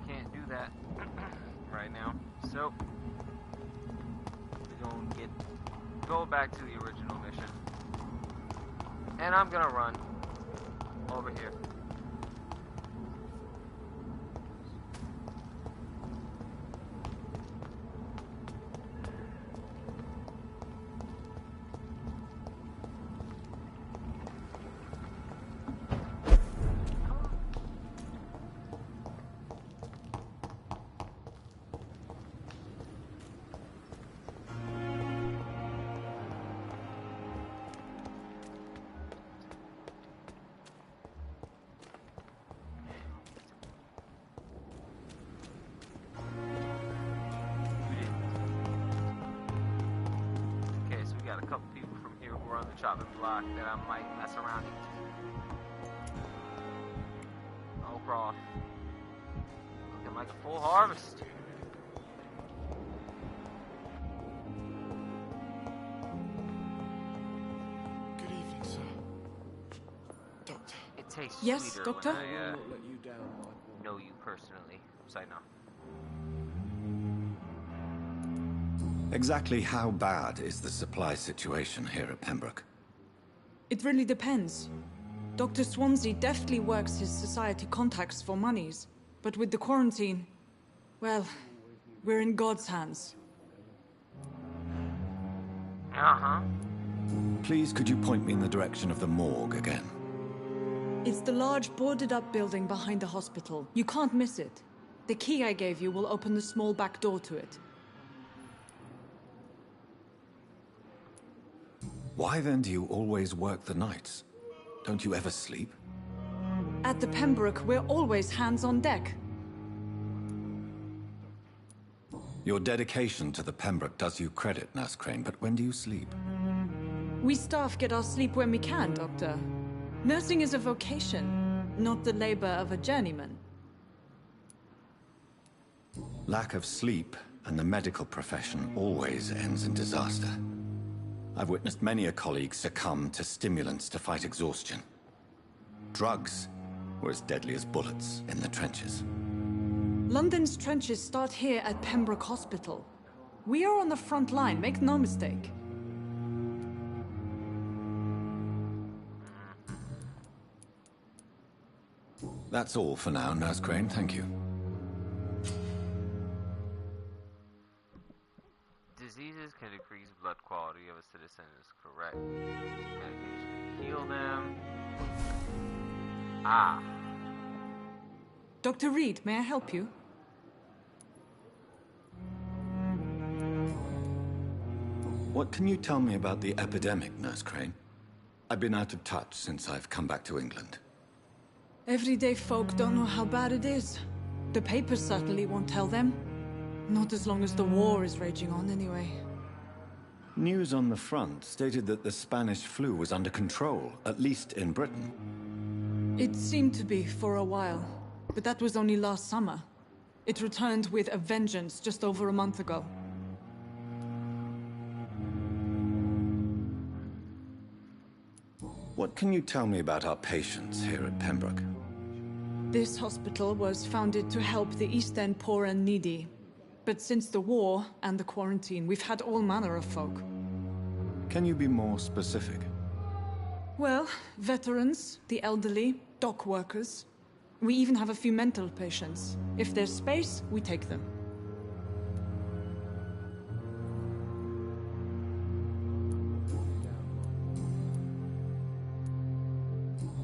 Can't do that right now, so we're gonna go back to the original mission, and I'm gonna run over here. on the chopping block that I might mess around and eat. Okra. Looking like a full harvest. Good evening, sir. Doctor. It tastes Yes, sweeter Doctor? when I know you personally. Say no. Exactly how bad is the supply situation here at Pembroke? It really depends. Dr. Swansea deftly works his society contacts for monies. But with the quarantine, well, we're in God's hands. Uh-huh. Please, could you point me in the direction of the morgue again? It's the large boarded-up building behind the hospital. You can't miss it. The key I gave you will open the small back door to it. Why then do you always work the nights? Don't you ever sleep? At the Pembroke, we're always hands on deck. Your dedication to the Pembroke does you credit, Nurse Crane, but when do you sleep? We staff get our sleep when we can, Doctor. Nursing is a vocation, not the labor of a journeyman. Lack of sleep and the medical profession always ends in disaster. I've witnessed many a colleague succumb to stimulants to fight exhaustion. Drugs were as deadly as bullets in the trenches. London's trenches start here at Pembroke Hospital. We are on the front line, make no mistake. That's all for now, Nurse Crane, thank you. Diseases can decrease blood quality of a citizen is correct. Medication can heal them. Ah. Dr. Reed, may I help you? What can you tell me about the epidemic, Nurse Crane? I've been out of touch since I've come back to England. Everyday folk don't know how bad it is. The papers certainly won't tell them. Not as long as the war is raging on, anyway. News on the front stated that the Spanish flu was under control, at least in Britain. It seemed to be for a while, but that was only last summer. It returned with a vengeance just over a month ago. What can you tell me about our patients here at Pembroke? This hospital was founded to help the East End poor and needy. But since the war and the quarantine, we've had all manner of folk. Can you be more specific? Well, veterans, the elderly, dock workers. We even have a few mental patients. If there's space, we take them.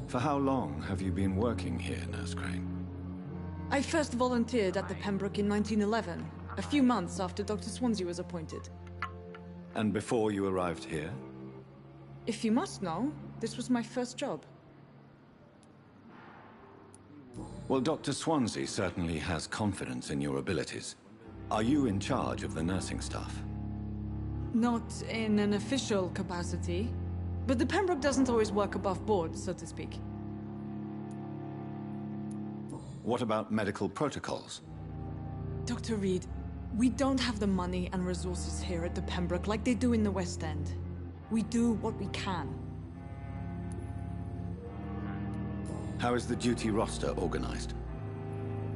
For how long have you been working here, Nurse Crane? I first volunteered at the Pembroke in 1911, a few months after Dr. Swansea was appointed. And before you arrived here? If you must know, this was my first job. Well, Dr. Swansea certainly has confidence in your abilities. Are you in charge of the nursing staff? Not in an official capacity, but the Pembroke doesn't always work above board, so to speak. What about medical protocols? Dr. Reed, we don't have the money and resources here at the Pembroke like they do in the West End. We do what we can. How is the duty roster organized?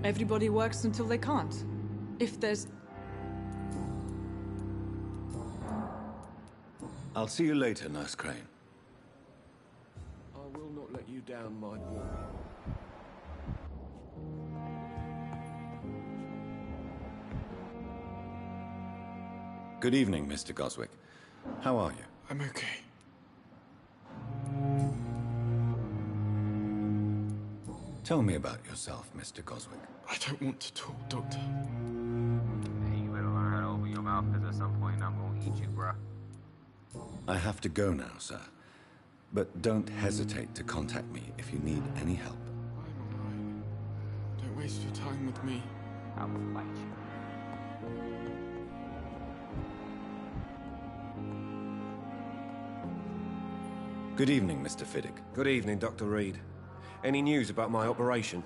Everybody works until they can't. If there's... I'll see you later, Nurse Crane. I will not let you down, my boy. Good evening, Mr. Goswick. How are you? I'm okay. Tell me about yourself, Mr. Goswick. I don't want to talk, Doctor. Hey, you better learn how to open your mouth, because at some point I'm gonna eat you, bruh. I have to go now, sir. But don't hesitate to contact me if you need any help. I'm alright. Don't waste your time with me. I will fight you. Good evening, Mr. Fiddick. Good evening, Dr. Reed. Any news about my operation?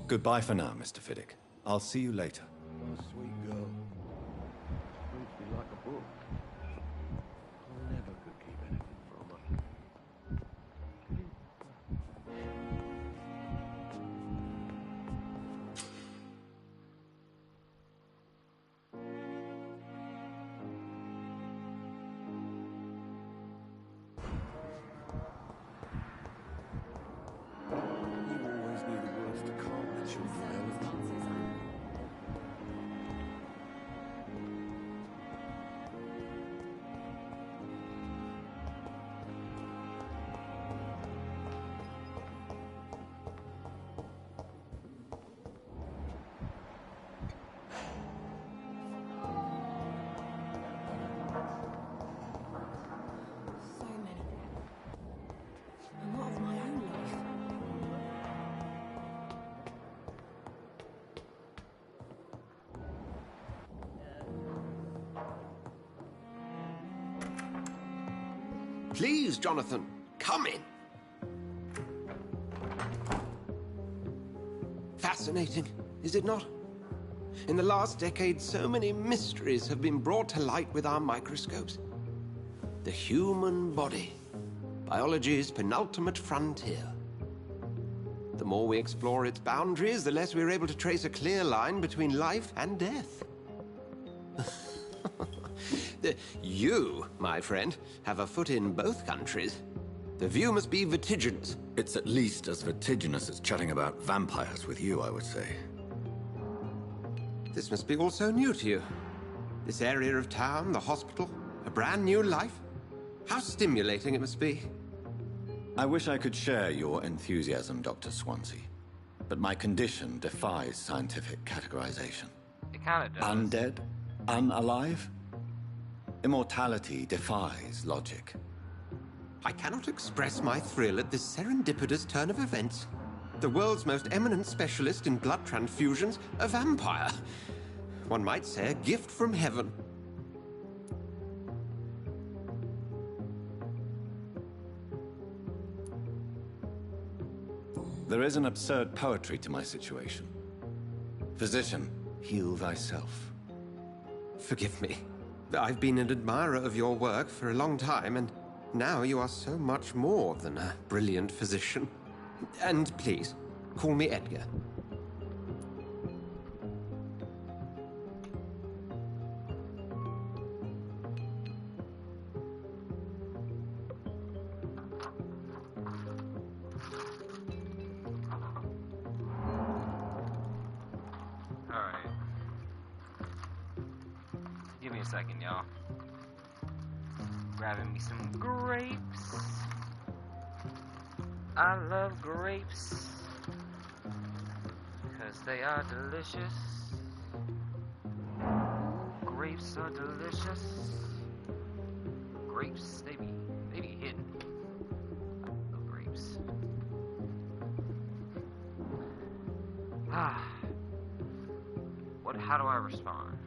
Goodbye for now, Mr. Fiddick. I'll see you later. Oh, sweet girl. Reads me like a book. I never could keep anything from her. You always knew the words to calm the children down. So many. And what of my own life? Please, Jonathan, come in. Fascinating, is it not? In the last decade, so many mysteries have been brought to light with our microscopes. The human body, biology's penultimate frontier. The more we explore its boundaries, the less we're able to trace a clear line between life and death. You, my friend, have a foot in both countries. The view must be vertiginous. It's at least as vertiginous as chatting about vampires with you, I would say. This must be all so new to you. This area of town, the hospital, a brand new life. How stimulating it must be. I wish I could share your enthusiasm, Dr. Swansea. But my condition defies scientific categorization. It kind of does. Undead? Unalive? Immortality defies logic. I cannot express my thrill at this serendipitous turn of events. The world's most eminent specialist in blood transfusions, a vampire. One might say a gift from heaven. There is an absurd poetry to my situation. Physician, heal thyself. Forgive me. I've been an admirer of your work for a long time, and now you are so much more than a brilliant physician. And please, call me Edgar. Alright. Give me a second, y'all. Grabbing me some grapes. I love grapes. Because they are delicious. Grapes are delicious. Grapes, they be hidden. I love grapes. How do I respond?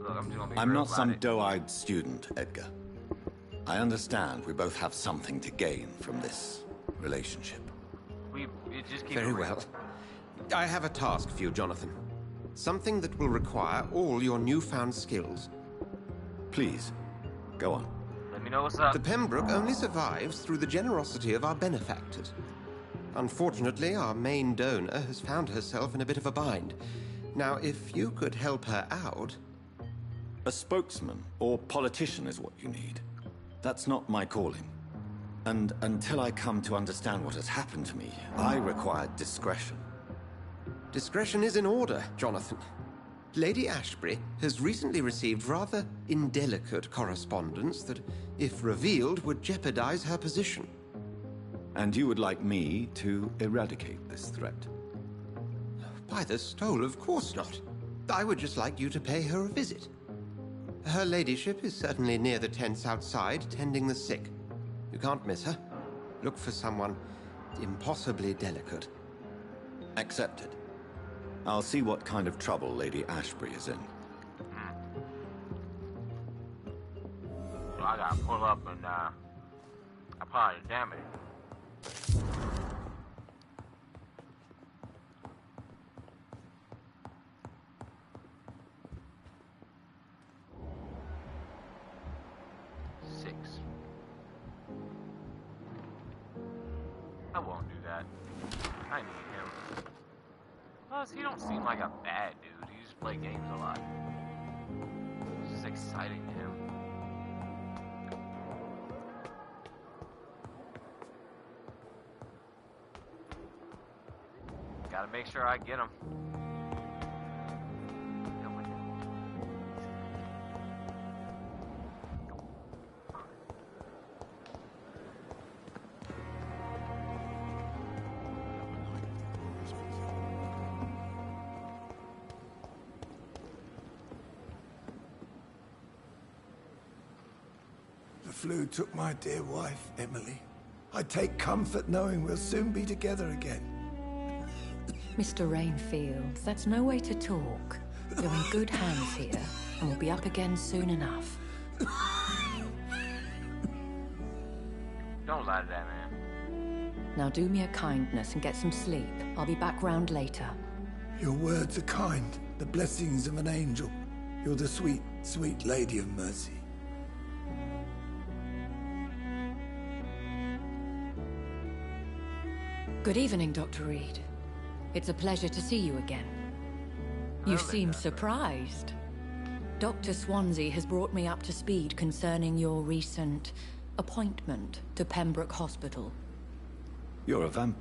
Look, I'm just gonna be I'm real not some about it. doe-eyed student, Edgar. I understand we both have something to gain from this relationship. Just keep Very it real. well. I have a task for you, Jonathan. Something that will require all your newfound skills. Please, go on. Let me know what's up. The Pembroke only survives through the generosity of our benefactors. Unfortunately, our main donor has found herself in a bit of a bind. Now, if you could help her out... A spokesman or politician is what you need. That's not my calling. And until I come to understand what has happened to me, I require discretion. Discretion is in order, Jonathan. Lady Ashbury has recently received rather indelicate correspondence that, if revealed, would jeopardize her position. And you would like me to eradicate this threat? By the stole, of course not. I would just like you to pay her a visit. Her ladyship is certainly near the tents outside, tending the sick. You can't miss her. Look for someone impossibly delicate. Accepted. I'll see what kind of trouble Lady Ashbury is in. So I gotta pull up and apply the damage. I won't do that. I need him. Plus, he don't seem like a bad dude. He just plays games a lot. It's just exciting to him. Gotta make sure I get him. The flu took my dear wife, Emily. I take comfort knowing we'll soon be together again. Mr. Rainfield, that's no way to talk. You're in good hands here, and we'll be up again soon enough. Don't lie to that man. Now do me a kindness and get some sleep. I'll be back round later. Your words are kind, the blessings of an angel. You're the sweet, sweet Lady of Mercy. Good evening, Dr. Reed. It's a pleasure to see you again. You seem surprised. Dr. Swansea has brought me up to speed concerning your recent appointment to Pembroke Hospital. You're a vamp...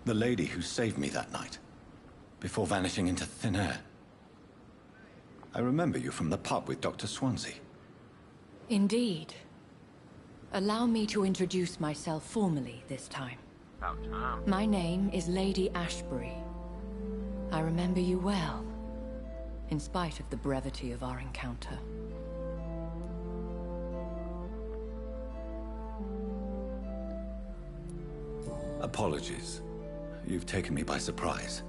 the lady who saved me that night, before vanishing into thin air. I remember you from the pub with Dr. Swansea. Indeed. Allow me to introduce myself formally this time. About time. My name is Lady Ashbury. I remember you well, in spite of the brevity of our encounter. Apologies. You've taken me by surprise.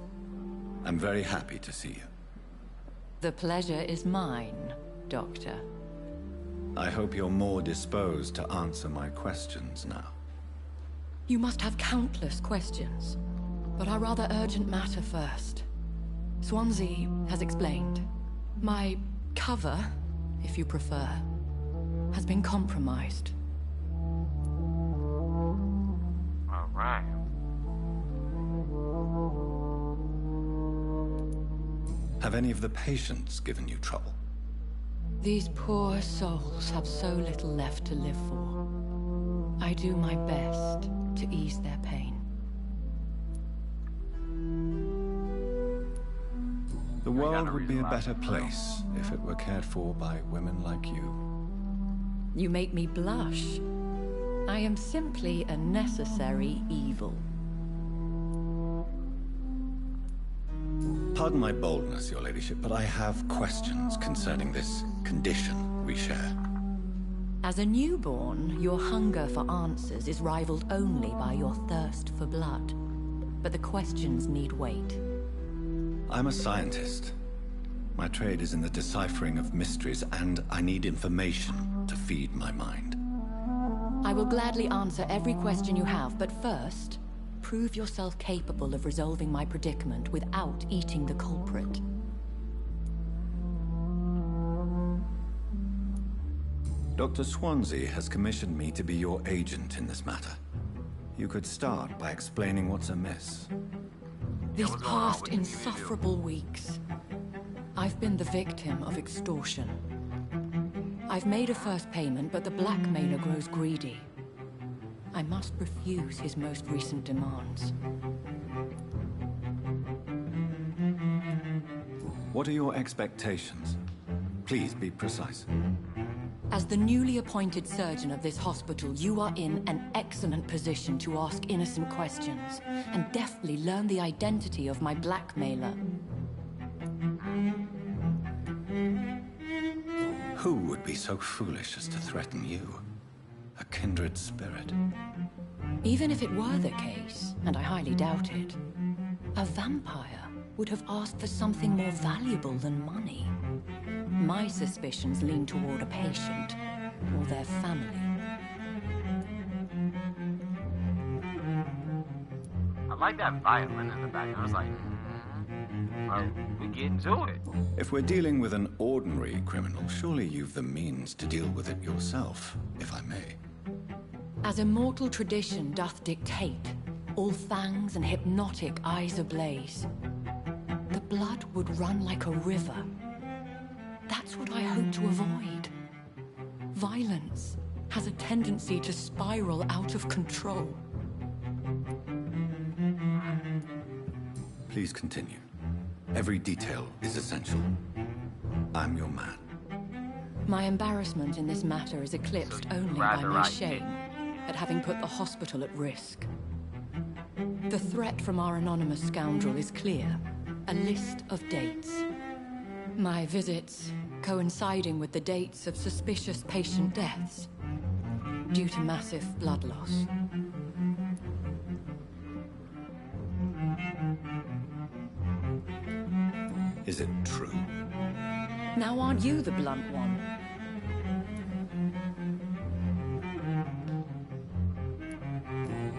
I'm very happy to see you. The pleasure is mine, Doctor. I hope you're more disposed to answer my questions now. You must have countless questions, but our rather urgent matter first. Swansea has explained. My cover, if you prefer, has been compromised. All right. Have any of the patients given you trouble? These poor souls have so little left to live for. I do my best to ease their pain. The world would be a better place if it were cared for by women like you. You make me blush. I am simply a necessary evil. Pardon my boldness, Your Ladyship, but I have questions concerning this condition we share. As a newborn, your hunger for answers is rivaled only by your thirst for blood. But the questions need wait. I'm a scientist. My trade is in the deciphering of mysteries, and I need information to feed my mind. I will gladly answer every question you have, but first, prove yourself capable of resolving my predicament without eating the culprit. Dr. Swansea has commissioned me to be your agent in this matter. You could start by explaining what's amiss. These past insufferable weeks, I've been the victim of extortion. I've made a first payment, but the blackmailer grows greedy. I must refuse his most recent demands. What are your expectations? Please be precise. As the newly appointed surgeon of this hospital, you are in an excellent position to ask innocent questions and deftly learn the identity of my blackmailer. Who would be so foolish as to threaten you? A kindred spirit. Even if it were the case, and I highly doubt it, A vampire would have asked for something more valuable than money. My suspicions lean toward a patient or their family. I like that violin in the back. I was like, well, we getting to it. If we're dealing with an ordinary criminal, surely you've the means to deal with it yourself, if I may. As immortal tradition doth dictate, all fangs and hypnotic eyes ablaze, the blood would run like a river. That's what I hope to avoid. Violence has a tendency to spiral out of control. Please continue. Every detail is essential. I'm your man. My embarrassment in this matter is eclipsed only by my shame at having put the hospital at risk. The threat from our anonymous scoundrel is clear. A list of dates. My visits coinciding with the dates of suspicious patient deaths due to massive blood loss. Is it true? Now aren't you the blunt one?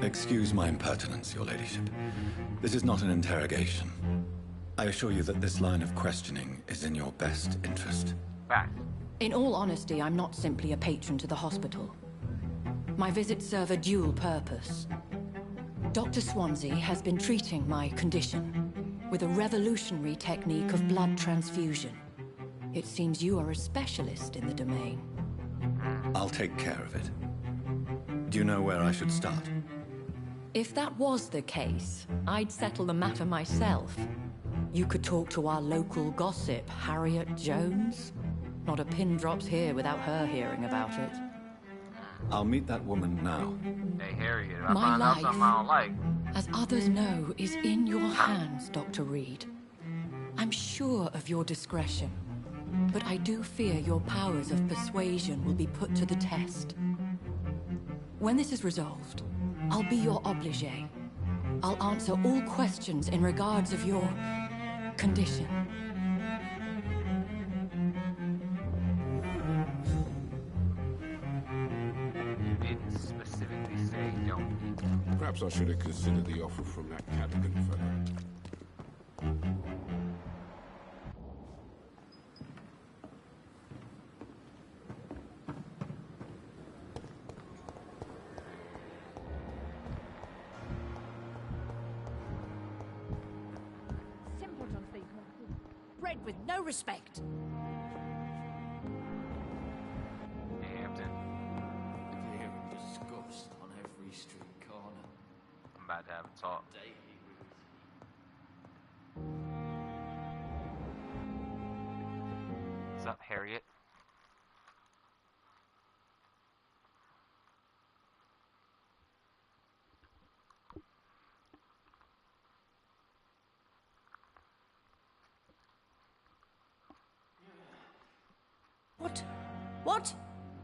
Excuse my impertinence, your ladyship. This is not an interrogation. I assure you that this line of questioning is in your best interest. Fact. In all honesty, I'm not simply a patron to the hospital. My visits serve a dual purpose. Dr. Swansea has been treating my condition with a revolutionary technique of blood transfusion. It seems you are a specialist in the domain. I'll take care of it. Do you know where I should start? If that was the case, I'd settle the matter myself. You could talk to our local gossip, Harriet Jones. Not a pin drops here without her hearing about it. I'll meet that woman now. Hey, Harriet, if I My find out life, something I don't like. as others know, is in your hands, Dr. Reed. I'm sure of your discretion, but I do fear your powers of persuasion will be put to the test. When this is resolved, I'll be your obligé. I'll answer all questions in regards of your condition. You didn't specifically say don't. Perhaps I should have considered the offer from that Cadigan fellow. Simpletons they call them. Bred with no respect. Hey, Hampton. Clear and disgust on every street corner. I'm about to have a talk. What's up, Harriet?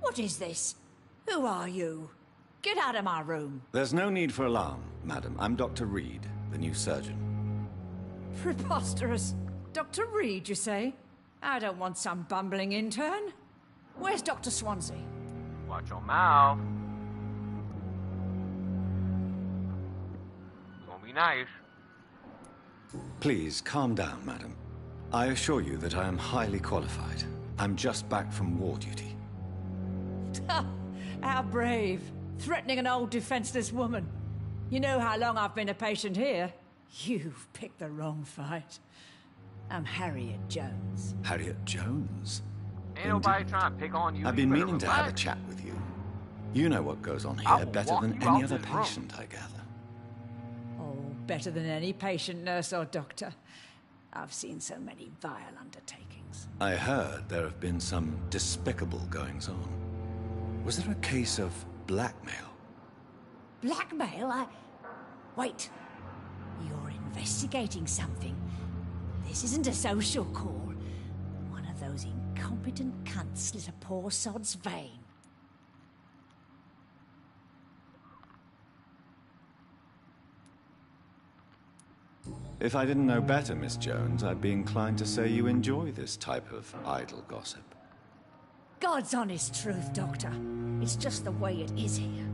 What is this? Who are you? Get out of my room. There's no need for alarm, madam. I'm Dr. Reed, the new surgeon. Preposterous. Dr. Reed, you say? I don't want some bumbling intern. Where's Dr. Swansea? Watch your mouth. Gonna be nice. Please, calm down, madam. I assure you that I am highly qualified. I'm just back from war duty. How brave. Threatening an old defenseless woman. You know how long I've been a patient here? You've picked the wrong fight. I'm Harriet Jones. Harriet Jones? Ain't nobody trying to pick on you. I've been meaning to have a chat with you. You know what goes on here better than any other patient, I gather. Oh, better than any patient, nurse or doctor. I've seen so many vile undertakings. I heard there have been some despicable goings-on. Was there a case of blackmail? Blackmail? Wait. You're investigating something. This isn't a social call. One of those incompetent cunts slit a poor sod's vein. If I didn't know better, Miss Jones, I'd be inclined to say you enjoy this type of idle gossip. God's honest truth, Doctor. It's just the way it is here.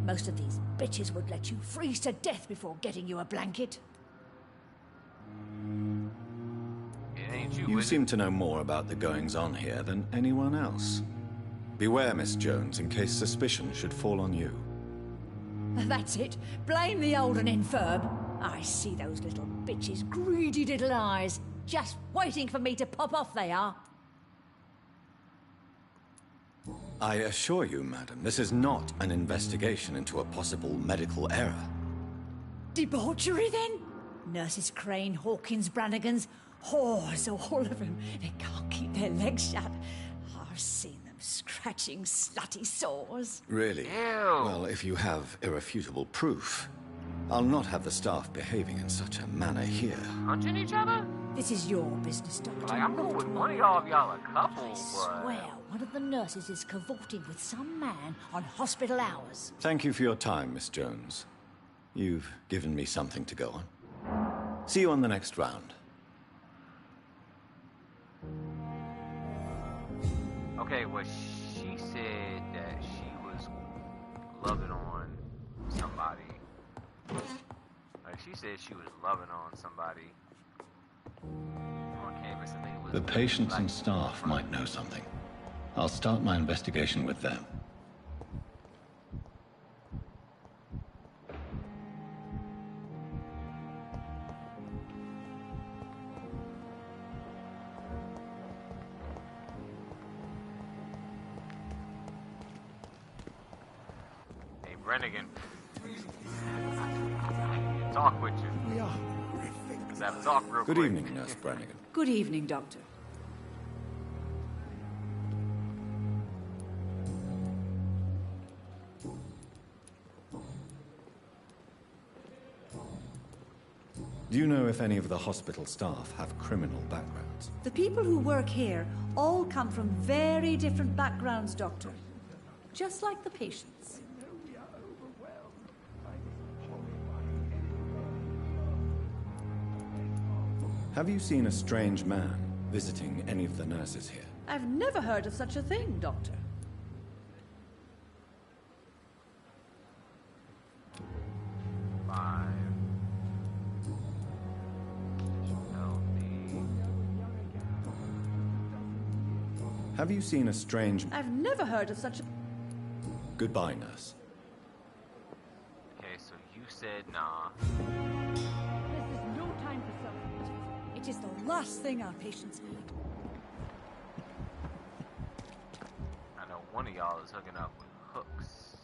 Most of these bitches would let you freeze to death before getting you a blanket. It ain't you, You is seem to know more about the goings-on here than anyone else. Beware, Miss Jones, in case suspicion should fall on you. That's it. Blame the old and infirm. I see those little bitches' greedy little eyes. Just waiting for me to pop off, they are. I assure you, madam, this is not an investigation into a possible medical error. Debauchery, then? Nurses Crane, Hawkins, Brannigans, whores, all of them. They can't keep their legs shut. I've seen them scratching slutty sores. Really? Ew. Well, if you have irrefutable proof, I'll not have the staff behaving in such a manner here. Punching each other? This is your business, Doctor. Like, I'm cool with one of y'all if y'all a couple, I swear, one of the nurses is cavorting with some man on hospital hours. Thank you for your time, Miss Jones. You've given me something to go on. See you on the next round. Okay, well, she said that she was loving on somebody. Like, she said she was loving on somebody on campus. I think it was The patients and staff might know something. I'll start my investigation with them. Hey, Brennigan. Talk with you. We are. Let's have a talk real Good quick. evening, Nurse Brannigan. Good evening, Doctor. Do you know if any of the hospital staff have criminal backgrounds? The people who work here all come from very different backgrounds, Doctor. Just like the patients. Have you seen a strange man visiting any of the nurses here? I've never heard of such a thing, Doctor. Have you seen a strange... I've never heard of such a... Goodbye, nurse. Okay, so you said nah. This is no time for self-pity. It is the last thing our patients need. I know one of y'all is hooking up with hooks.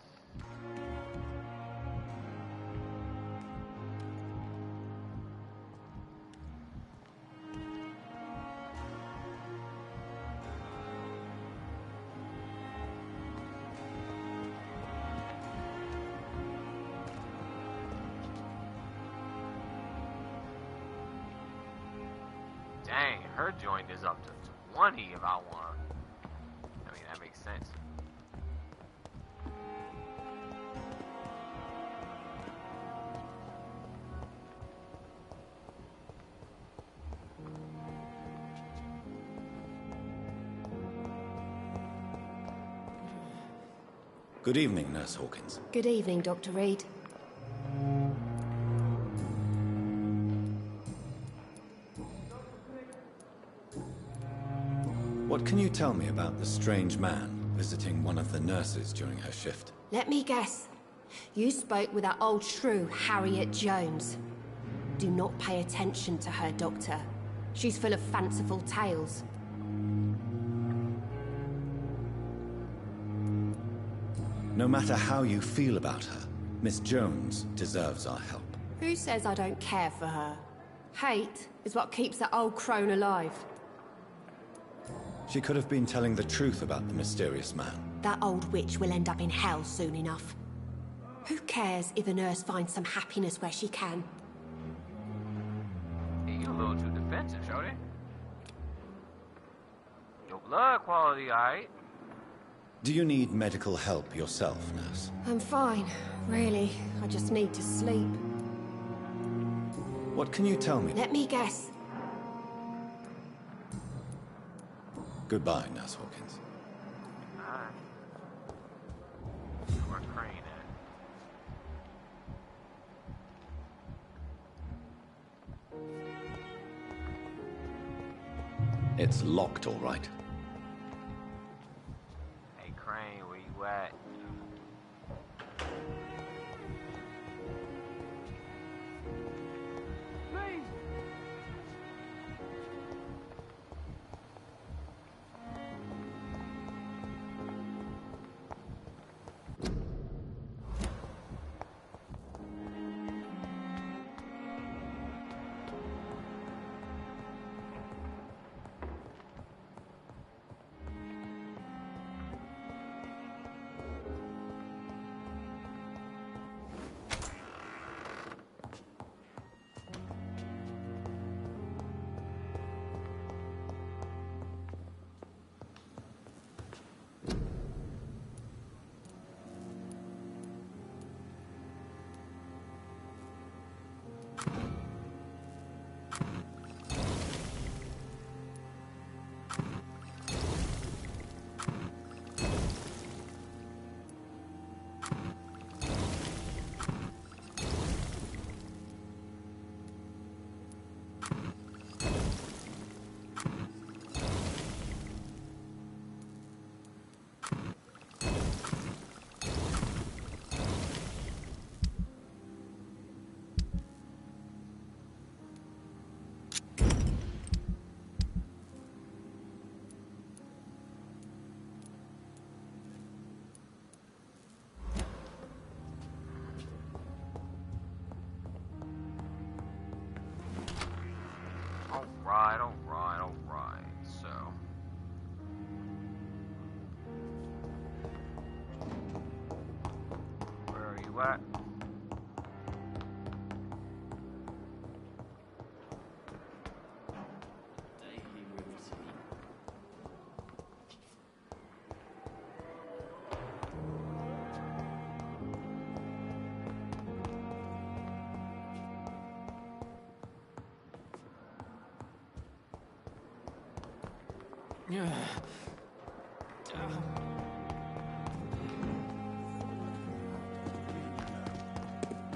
Dang, her joint is up to 20 if I want. I mean, that makes sense. Good evening, Nurse Hawkins. Good evening, Dr. Reed. What can you tell me about the strange man visiting one of the nurses during her shift? Let me guess. You spoke with that old shrew, Harriet Jones. Do not pay attention to her, Doctor. She's full of fanciful tales. No matter how you feel about her, Miss Jones deserves our help. Who says I don't care for her? Hate is what keeps that old crone alive. She could have been telling the truth about the mysterious man. That old witch will end up in hell soon enough. Who cares if a nurse finds some happiness where she can? Hey, you a little too defensive, shorty. Your blood quality, alright? Do you need medical help yourself, nurse? I'm fine, really. I just need to sleep. What can you tell me? Let me guess. Goodbye, Nurse Hawkins. Alright. Where's Crane at? It's locked, all right. Hey, Crane, where you at? Please! Alright. So. Where are you at?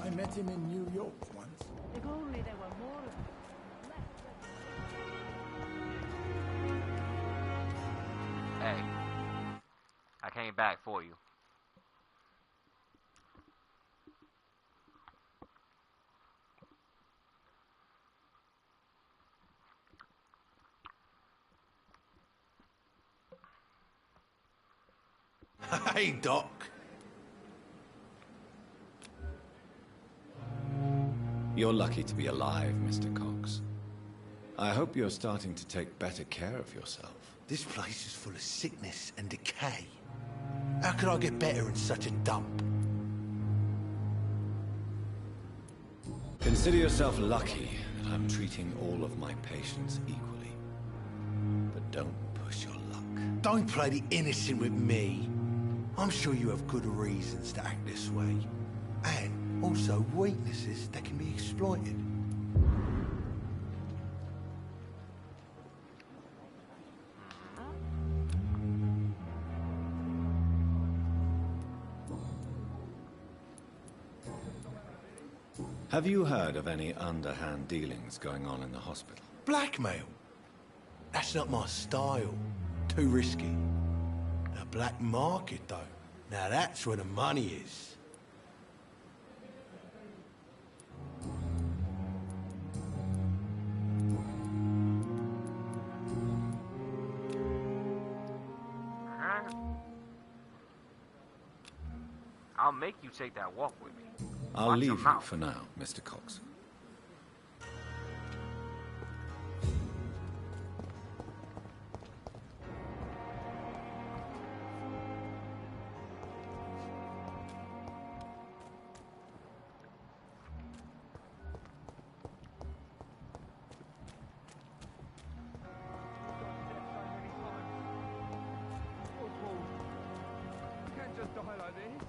I met him in New York once. If only there were more of them. Hey. I came back for you. Hey, Doc. You're lucky to be alive, Mr. Cox. I hope you're starting to take better care of yourself. This place is full of sickness and decay. How could I get better in such a dump? Consider yourself lucky that I'm treating all of my patients equally. But don't push your luck. Don't play the innocent with me. I'm sure you have good reasons to act this way. And also weaknesses that can be exploited. Have you heard of any underhand dealings going on in the hospital? Blackmail? That's not my style. Too risky. The black market, though. Now that's where the money is. I'll make you take that walk with me. I'll Watch leave your you mouth. for now, Mr. Cox. You can't just die like this.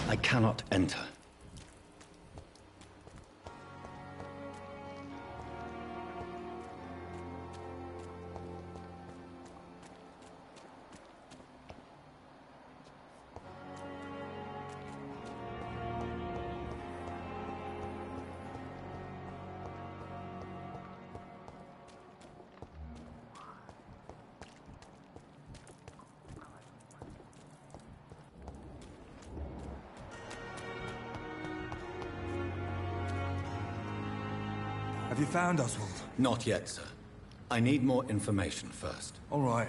I cannot enter. Have you found Oswald? Not yet, sir. I need more information first. All right.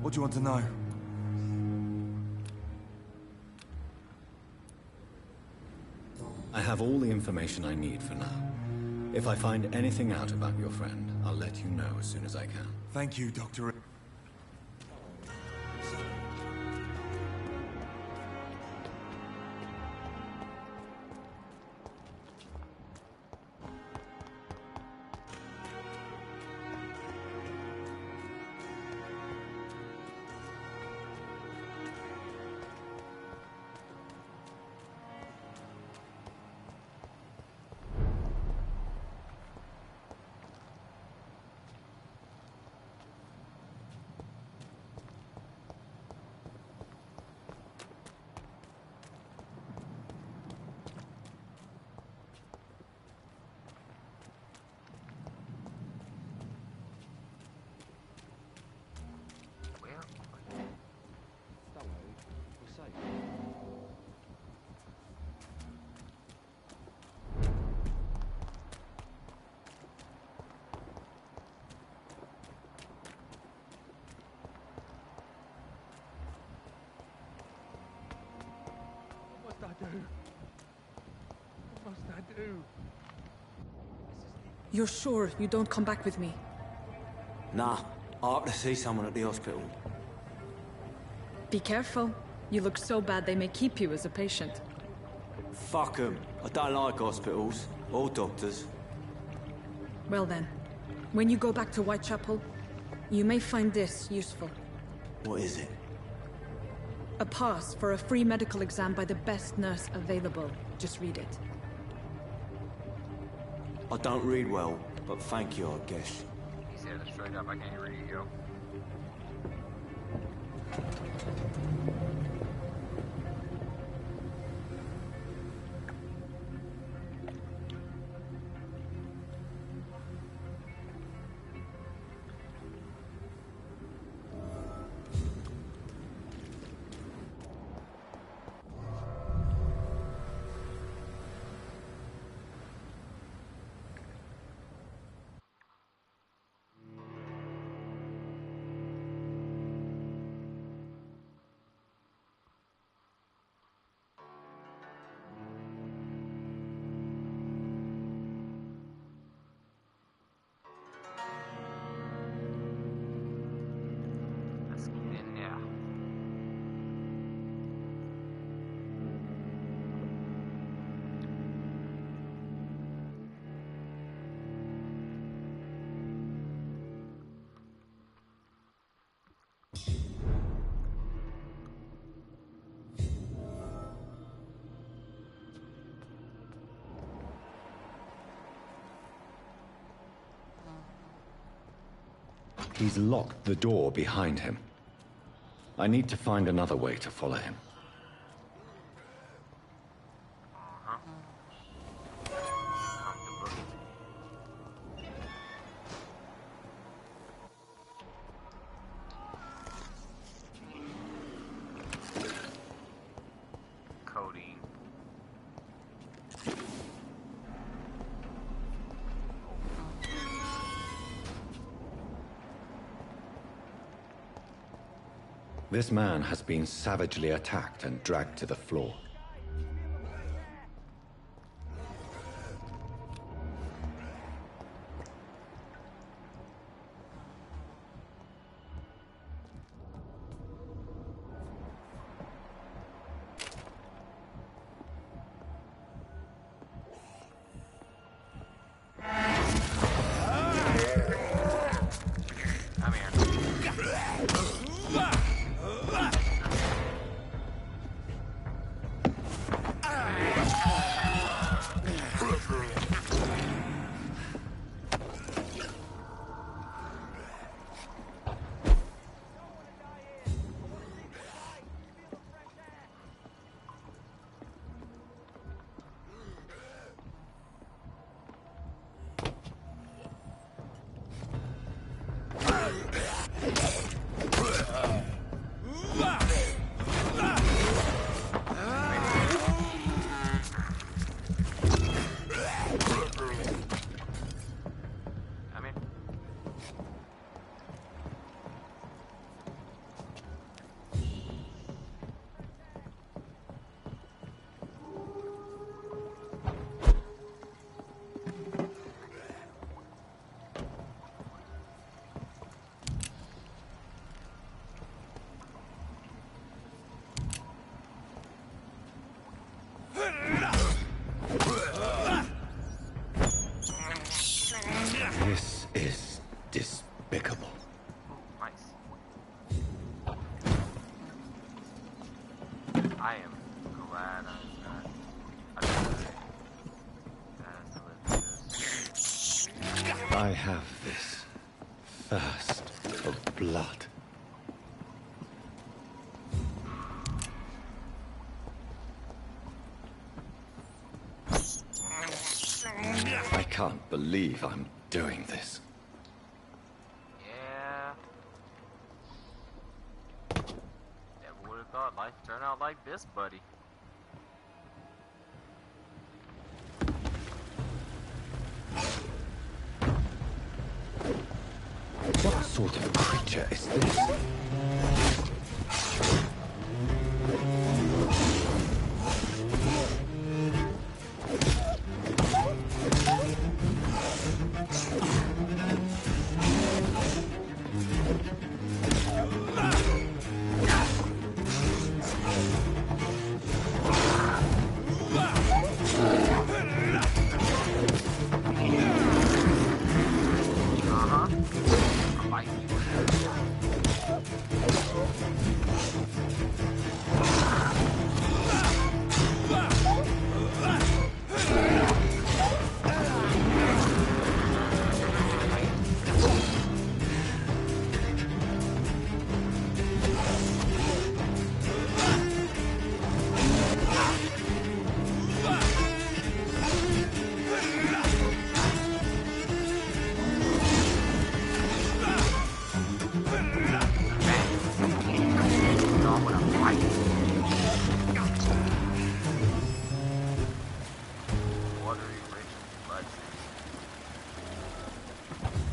What do you want to know? I have all the information I need for now. If I find anything out about your friend, I'll let you know as soon as I can. Thank you, Dr. What must I do? You're sure you don't come back with me? Nah, I have to see someone at the hospital. Be careful. You look so bad they may keep you as a patient. Fuck 'em. I don't like hospitals. Or doctors. Well then, when you go back to Whitechapel, you may find this useful. What is it? A pass for a free medical exam by the best nurse available. Just read it. I don't read well, but thank you, I guess. He said it straight up, I can't read, yo. Let's get in there. He's locked the door behind him. I need to find another way to follow him. Codeine. This man has been savagely attacked and dragged to the floor. Come here. This is despicable. Nice. I am glad I have this thirst for blood. I can't believe I'm doing this. Yeah. Never would have thought life turned out like this, buddy. What sort of creature is this?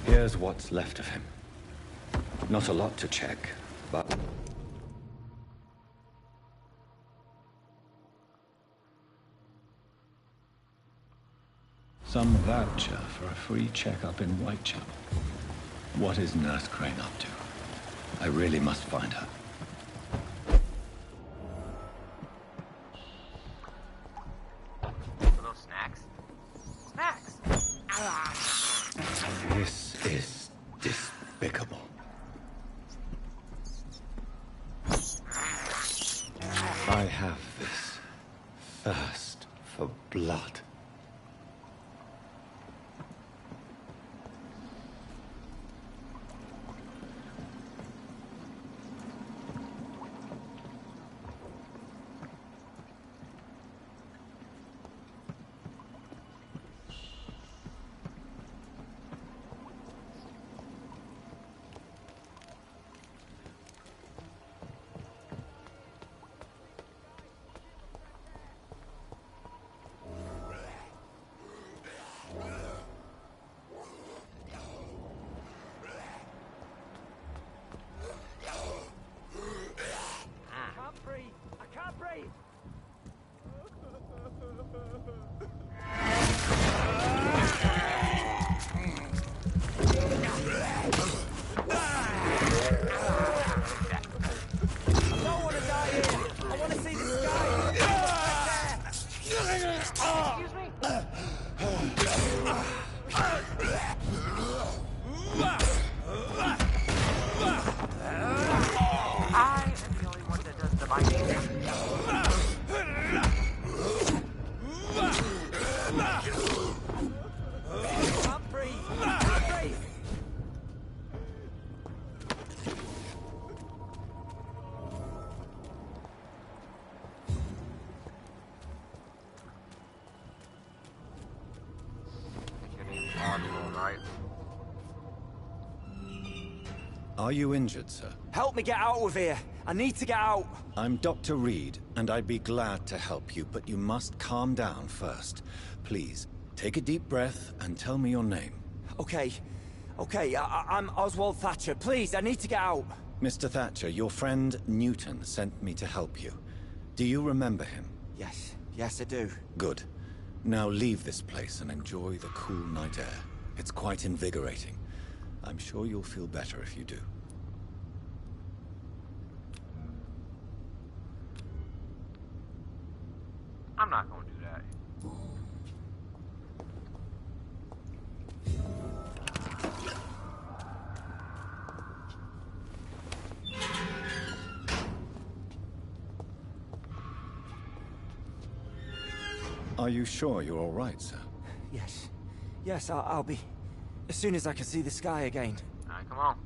Here's what's left of him. Not a lot to check, but... Some voucher for a free checkup in Whitechapel. What is Nurse Crane up to? I really must find her. Little snacks? Snacks! This is despicable. I have this thirst for blood. Are you injured, sir? Help me get out of here. I need to get out. I'm Dr. Reed, and I'd be glad to help you, but you must calm down first. Please, take a deep breath and tell me your name. Okay. I'm Oswald Thatcher. Please, I need to get out. Mr. Thatcher, your friend Newton sent me to help you. Do you remember him? Yes, I do. Good. Now leave this place and enjoy the cool night air. It's quite invigorating. I'm sure you'll feel better if you do. I'm not gonna do that. Are you sure you're all right, sir? Yes, I'll be... as soon as I can see the sky again. Alright, come on.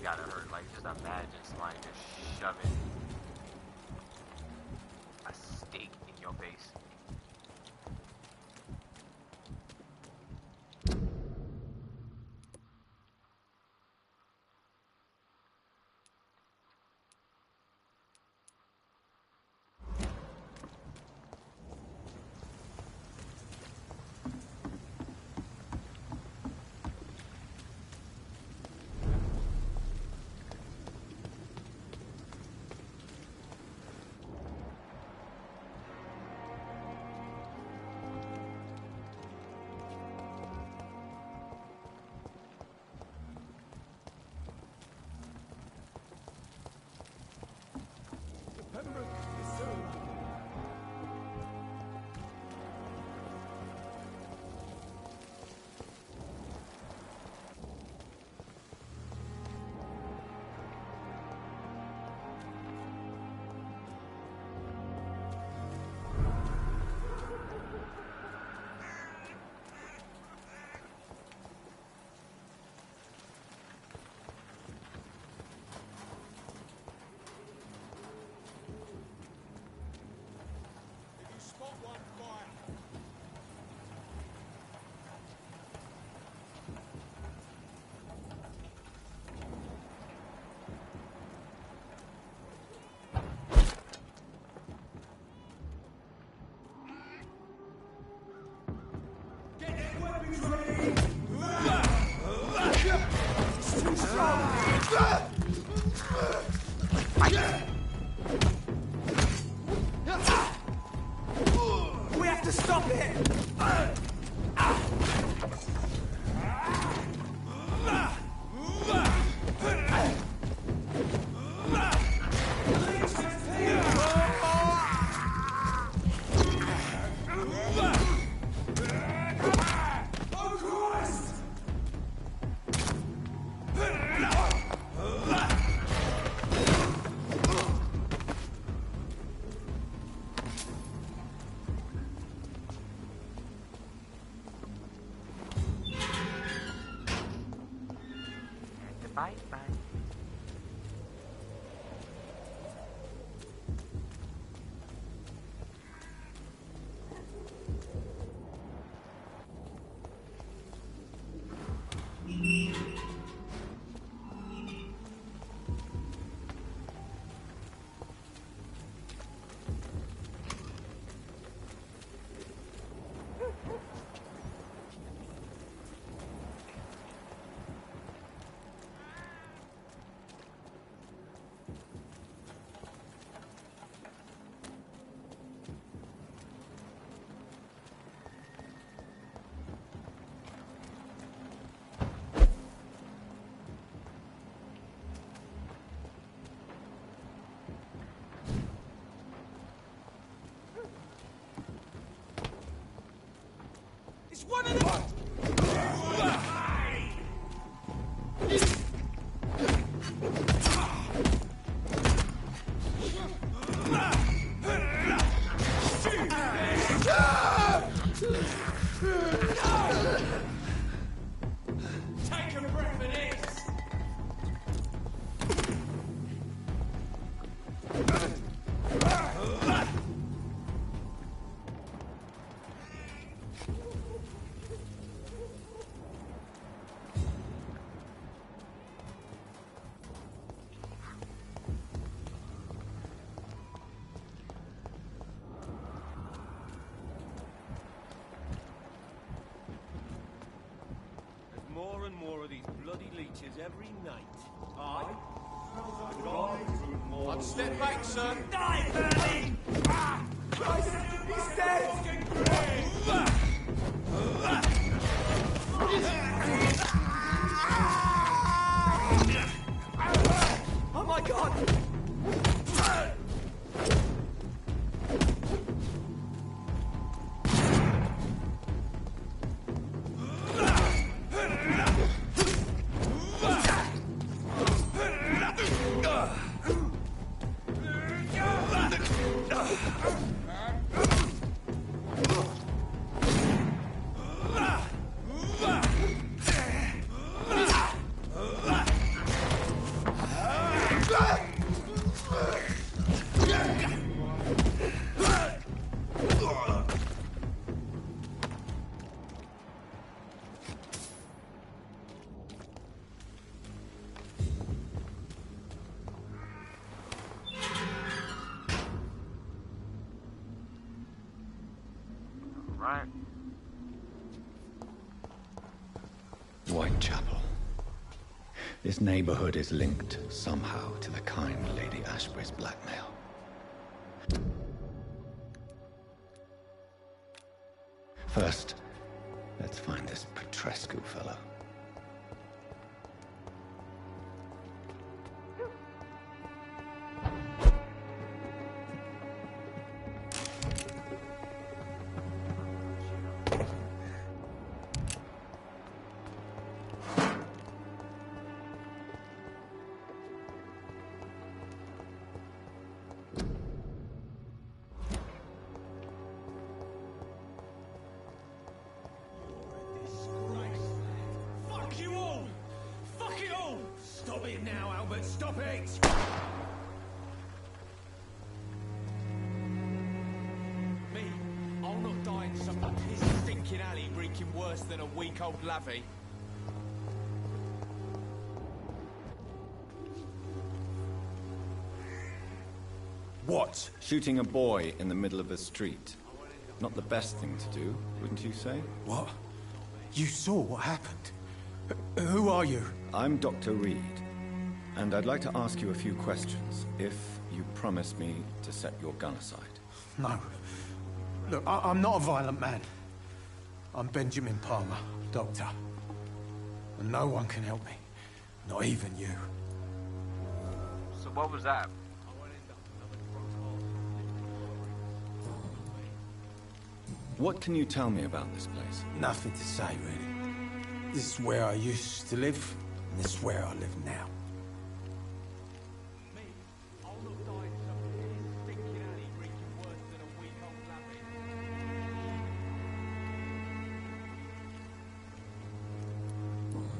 Gotta hurt, like, just imagine somebody just shoving a steak in your face. We have to stop it! one of them! Take a breath of this! More and more of these bloody leeches every night. Aye. One step back, sir. Die, Bernie! He's dead! Oh my god! Right. Whitechapel. This neighborhood is linked somehow to the kind Lady Ashbury's blackmail. First, let's find this Petrescu fellow. Fuck you all! Fuck it all! Stop it now, Albert, stop it! Me, I'll not die in some piss stinking alley reeking worse than a week-old lavvy. What? Shooting a boy in the middle of the street. Not the best thing to do, wouldn't you say? What? You saw what happened? Who are you? I'm Dr. Reed, and I'd like to ask you a few questions, if you promise me to set your gun aside. No. Look, I'm not a violent man. I'm Benjamin Palmer, doctor. And no one can help me. Not even you. So what was that? What can you tell me about this place? Nothing to say, really. This is where I used to live, and this is where I live now.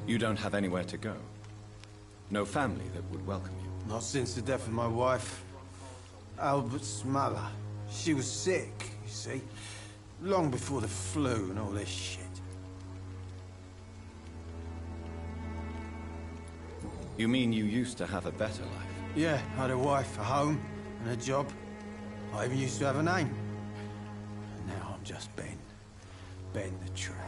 You don't have anywhere to go? No family that would welcome you? Not since the death of my wife, Albert's mother. She was sick, you see. Long before the flu and all this shit. You mean you used to have a better life? Yeah, I had a wife, a home, and a job. I even used to have a name. And now I'm just Ben. Ben the Tramp.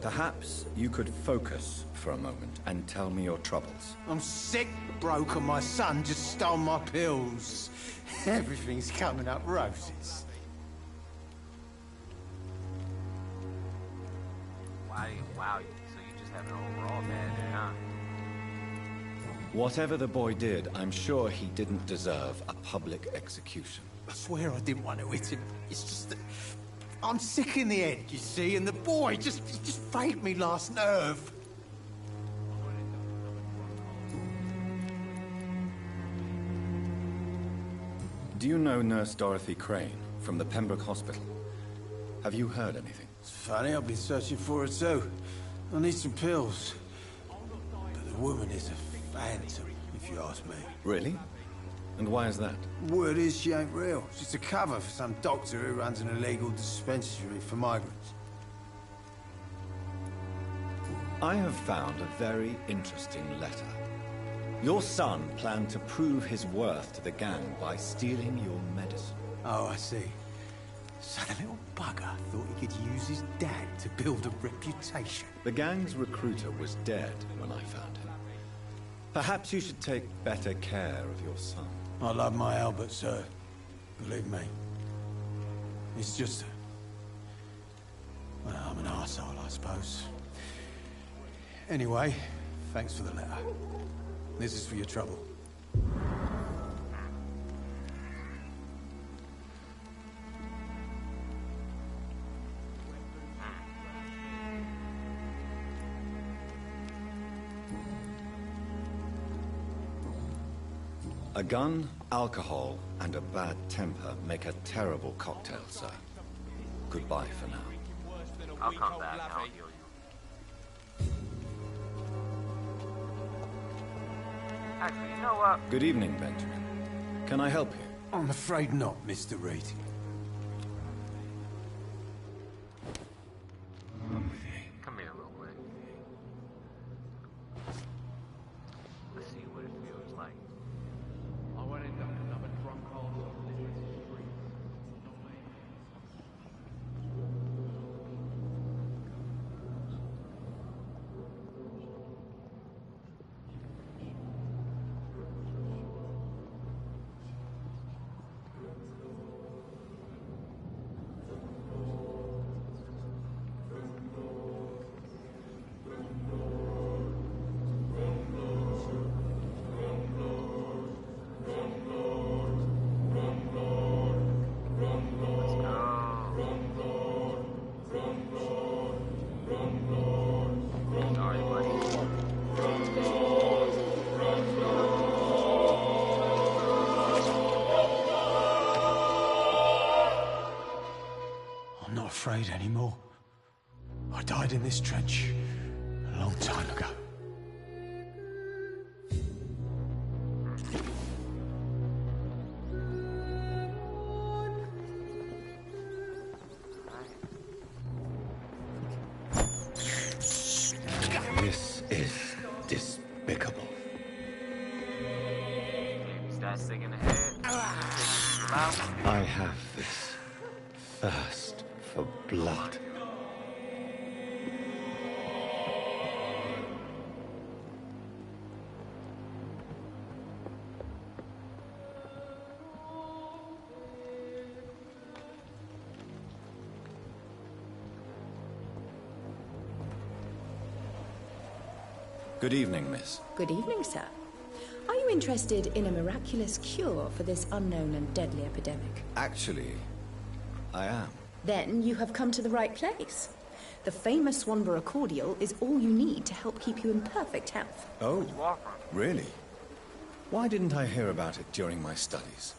Perhaps you could focus for a moment and tell me your troubles. I'm sick, broke, and my son just stole my pills. Everything's coming up roses. Wow, so you just have an overall bad day, huh? Whatever the boy did, I'm sure he didn't deserve a public execution. I swear I didn't want to hit him. It's just that I'm sick in the head, you see, and the boy just faked me last nerve. Do you know Nurse Dorothy Crane from the Pembroke Hospital? Have you heard anything? It's funny, I've been searching for her too. I need some pills. But the woman is a phantom, if you ask me. Really? And why is that? Word is she ain't real. She's a cover for some doctor who runs an illegal dispensary for migrants. I have found a very interesting letter. Your son planned to prove his worth to the gang by stealing your medicine. Oh, I see. So the little bugger thought he could use his dad to build a reputation. The gang's recruiter was dead when I found him. Perhaps you should take better care of your son. I love my Albert, sir. Believe me. It's just... well, I'm an arsehole, I suppose. Anyway, thanks for the letter. This is for your trouble. A gun, alcohol, and a bad temper make a terrible cocktail, sir. Goodbye for now. I'll come back and I'll heal you. Actually, you know what? Good evening, Benjamin. Can I help you? I'm afraid not, Mr. Reed. Come here real quick. Let's see what it feels like. I won't end up another drunk arsehole on this street. I'm not afraid anymore. I died in this trench a long time ago. This is despicable. Start sticking the head. I have this thirst for blood. Good evening, miss. Good evening, sir. Are you interested in a miraculous cure for this unknown and deadly epidemic? Actually, I am. Then you have come to the right place. The famous Swanborough cordial is all you need to help keep you in perfect health. Oh, really? Why didn't I hear about it during my studies?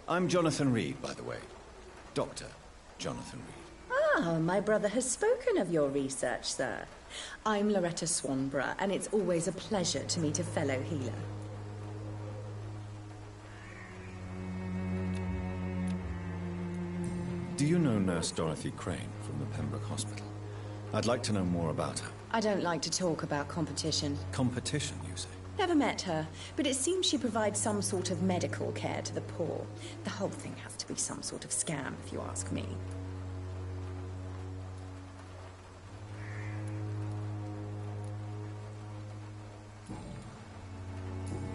I'm Jonathan Reed, by the way. Dr. Jonathan Reed. Ah, my brother has spoken of your research, sir. I'm Loretta Swanborough, and it's always a pleasure to meet a fellow healer. Do you know Nurse Dorothy Crane from the Pembroke Hospital? I'd like to know more about her. I don't like to talk about competition. Competition, you say? Never met her, but it seems she provides some sort of medical care to the poor. The whole thing has to be some sort of scam, if you ask me.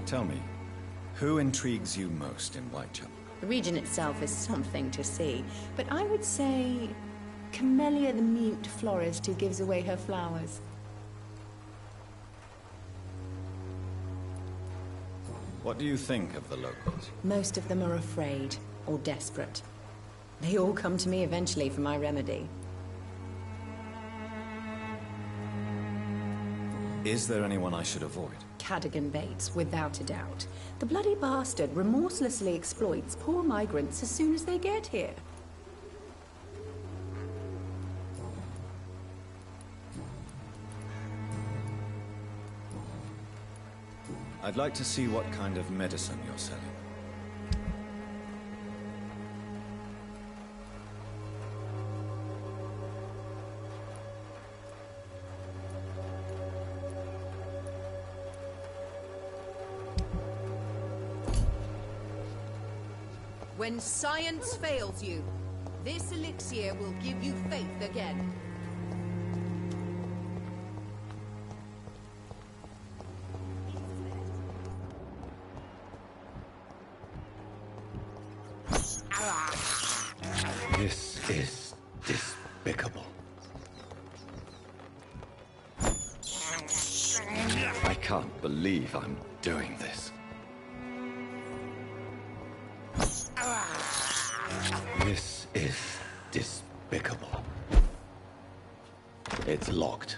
Tell me, who intrigues you most in Whitechapel? The region itself is something to see, but I would say Camellia the mute florist who gives away her flowers. What do you think of the locals? Most of them are afraid or desperate. They all come to me eventually for my remedy. Is there anyone I should avoid? Cadogan Bates, without a doubt. The bloody bastard remorselessly exploits poor migrants as soon as they get here. I'd like to see what kind of medicine you're selling. When science fails you, this elixir will give you faith again. This is despicable. I can't believe I'm doing this. This is despicable. It's locked.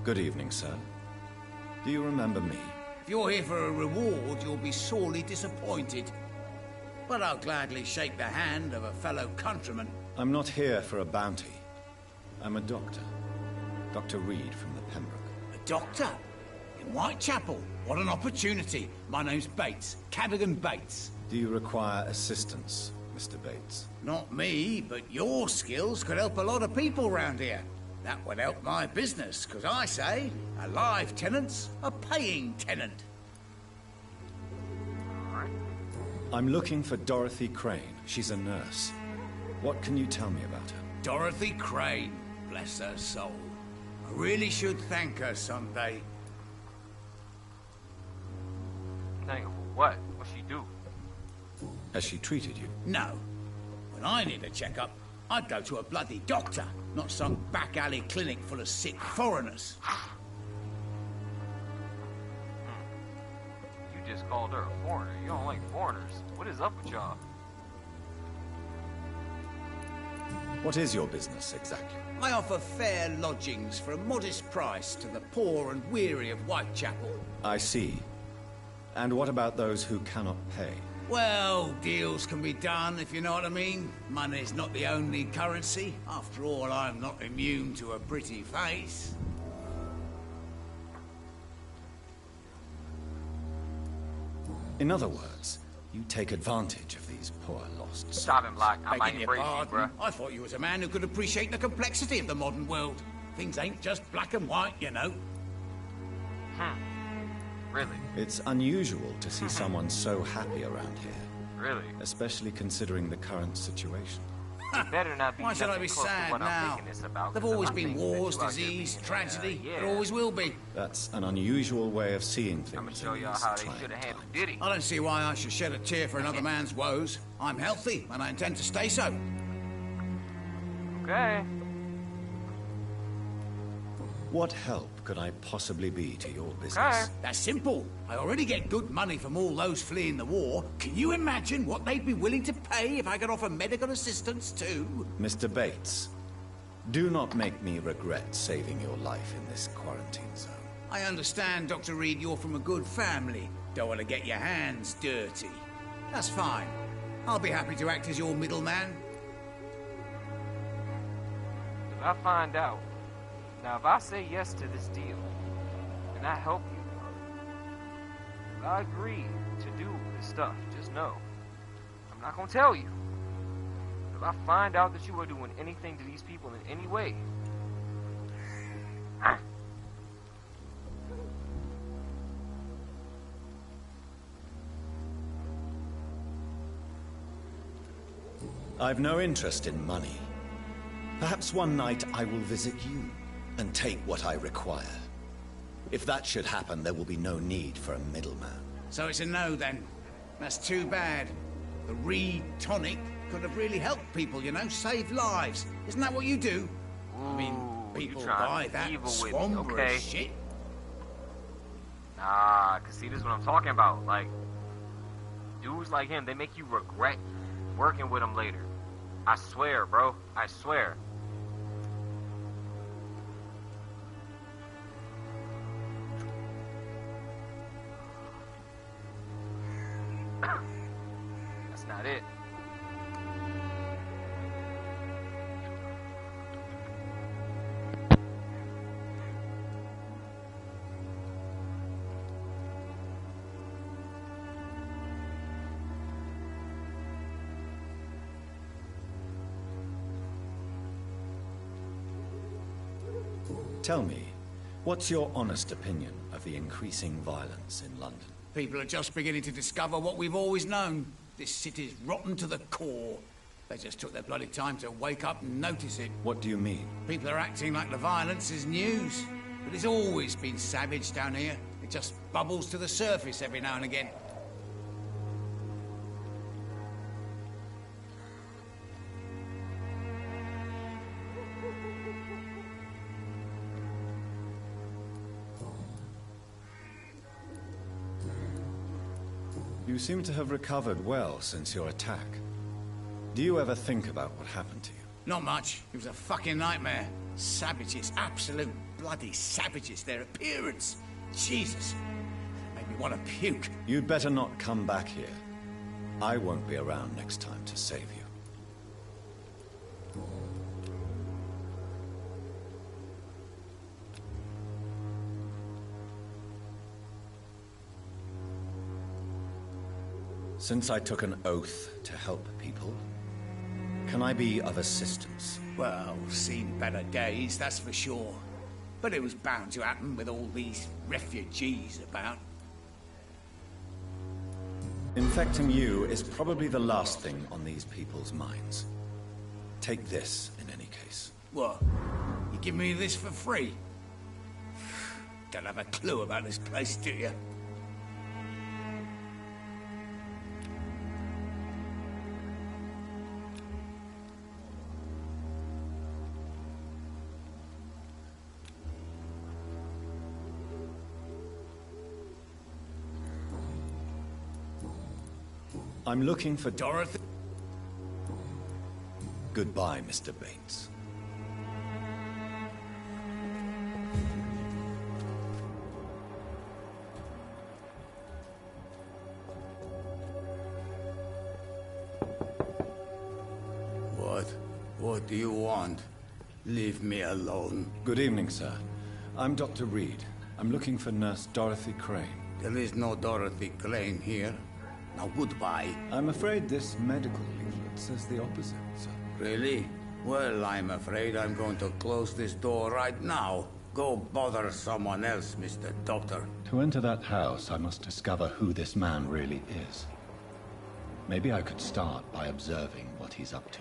Good evening, sir. Do you remember me? If you're here for a reward, you'll be sorely disappointed. But I'll gladly shake the hand of a fellow countryman. I'm not here for a bounty. I'm a doctor. Dr. Reed from the Pembroke. A doctor? In Whitechapel? What an opportunity. My name's Bates. Cadogan Bates. Do you require assistance, Mr. Bates? Not me, but your skills could help a lot of people round here. That would help my business, because I say, a live tenant's a paying tenant. I'm looking for Dorothy Crane. She's a nurse. What can you tell me about her? Dorothy Crane, bless her soul. I really should thank her someday. Thank her for what? What'd she do? Has she treated you? No. When I need a checkup, I'd go to a bloody doctor, not some back alley clinic full of sick foreigners. You just called her a foreigner. You don't like foreigners. What is up with y'all? What is your business, exactly? I offer fair lodgings for a modest price to the poor and weary of Whitechapel. I see. And what about those who cannot pay? Well, deals can be done, if you know what I mean. Money's not the only currency. After all, I'm not immune to a pretty face. In other words, you take advantage of these poor lost souls. Stop him, Block. I might Begging your break you, pardon, bruh. I thought you was a man who could appreciate the complexity of the modern world. Things ain't just black and white, you know. Really? It's unusual to see someone so happy around here. Really? Especially considering the current situation. It better not be Why should I nothing be close to sad what I'm now? thinking it's about, There've 'cause always I been think that wars, you out there disease, being, tragedy. yeah. There always will be. That's an unusual way of seeing things. I'm gonna show y'all how they should have handled Diddy. I don't see why I should shed a tear for another man's woes. I'm healthy, and I intend to stay so. Okay. What help could I possibly be to your business? Okay. That's simple. I already get good money from all those fleeing the war. Can you imagine what they'd be willing to pay if I could offer medical assistance too? Mr. Bates, do not make me regret saving your life in this quarantine zone. I understand, Dr. Reed, you're from a good family. Don't want to get your hands dirty. That's fine. I'll be happy to act as your middleman. If I find out, now if I say yes to this deal, and I help you, if I agree to do this stuff, just know, I'm not gonna tell you. If I find out that you are doing anything to these people in any way, I've no interest in money. Perhaps one night I will visit you and take what I require. If that should happen, there will be no need for a middleman. So it's a no, then. That's too bad. The Reed tonic could have really helped people, you know, save lives. Isn't that what you do? I mean, people buy that swamper okay? shit. Nah, cause see, this is what I'm talking about. Like, dudes like him, they make you regret working with him later. I swear, bro. I swear. That's not it. Tell me, what's your honest opinion of the increasing violence in London? People are just beginning to discover what we've always known. This city's rotten to the core. They just took their bloody time to wake up and notice it. What do you mean? People are acting like the violence is news. But it's always been savage down here. It just bubbles to the surface every now and again. You seem to have recovered well since your attack. Do you ever think about what happened to you? Not much. It was a fucking nightmare. Savages, absolute bloody savages, their appearance. Jesus. Made me want to puke. You'd better not come back here. I won't be around next time to save you. Since I took an oath to help people, can I be of assistance? Well, seen better days, that's for sure. But it was bound to happen with all these refugees about. Infecting you is probably the last thing on these people's minds. Take this, in any case. What? You give me this for free? Don't have a clue about this place, do you? I'm looking for Dorothy. Goodbye, Mr. Bates. What do you want? Leave me alone. Good evening, sir. I'm Dr. Reed. I'm looking for Nurse Dorothy Crane. There is no Dorothy Crane here. Now, goodbye. I'm afraid this medical leaflet says the opposite, sir. Really? Well, I'm afraid I'm going to close this door right now. Go bother someone else, Mr. Doctor. To enter that house, I must discover who this man really is. Maybe I could start by observing what he's up to.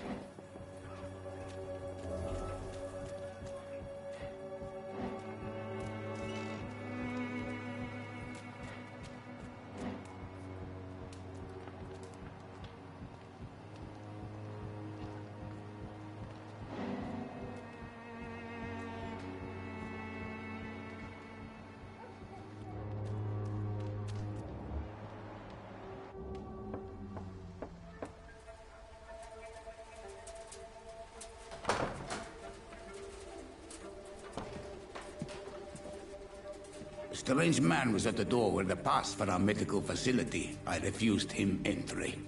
A strange man was at the door with a pass for our medical facility. I refused him entry.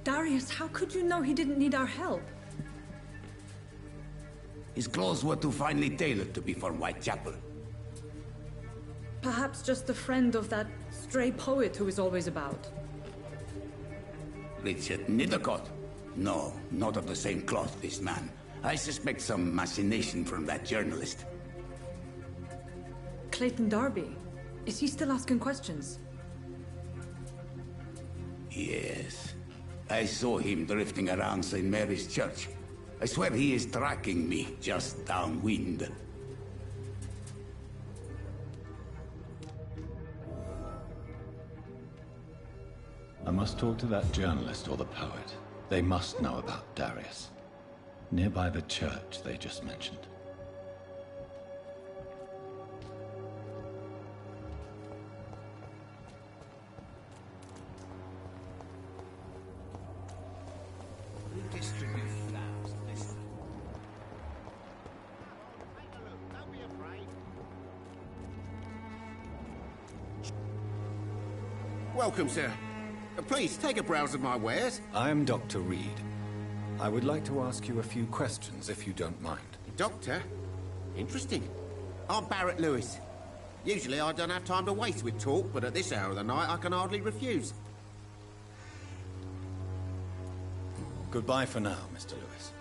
Darius, how could you know he didn't need our help? His clothes were too finely tailored to be for Whitechapel. Perhaps just a friend of that stray poet who is always about. Richard Nithercott? No, not of the same cloth, this man. I suspect some machination from that journalist. Clayton Darby. Is he still asking questions? Yes. I saw him drifting around St. Mary's Church. I swear he is tracking me just downwind. I must talk to that journalist or the poet. They must know about Darius. Nearby the church they just mentioned. Welcome, sir. Please, take a browse of my wares. I am Dr. Reed. I would like to ask you a few questions, if you don't mind. Doctor? Interesting. I'm Barrett Lewis. Usually I don't have time to waste with talk, but at this hour of the night I can hardly refuse. Goodbye for now, Mr. Lewis.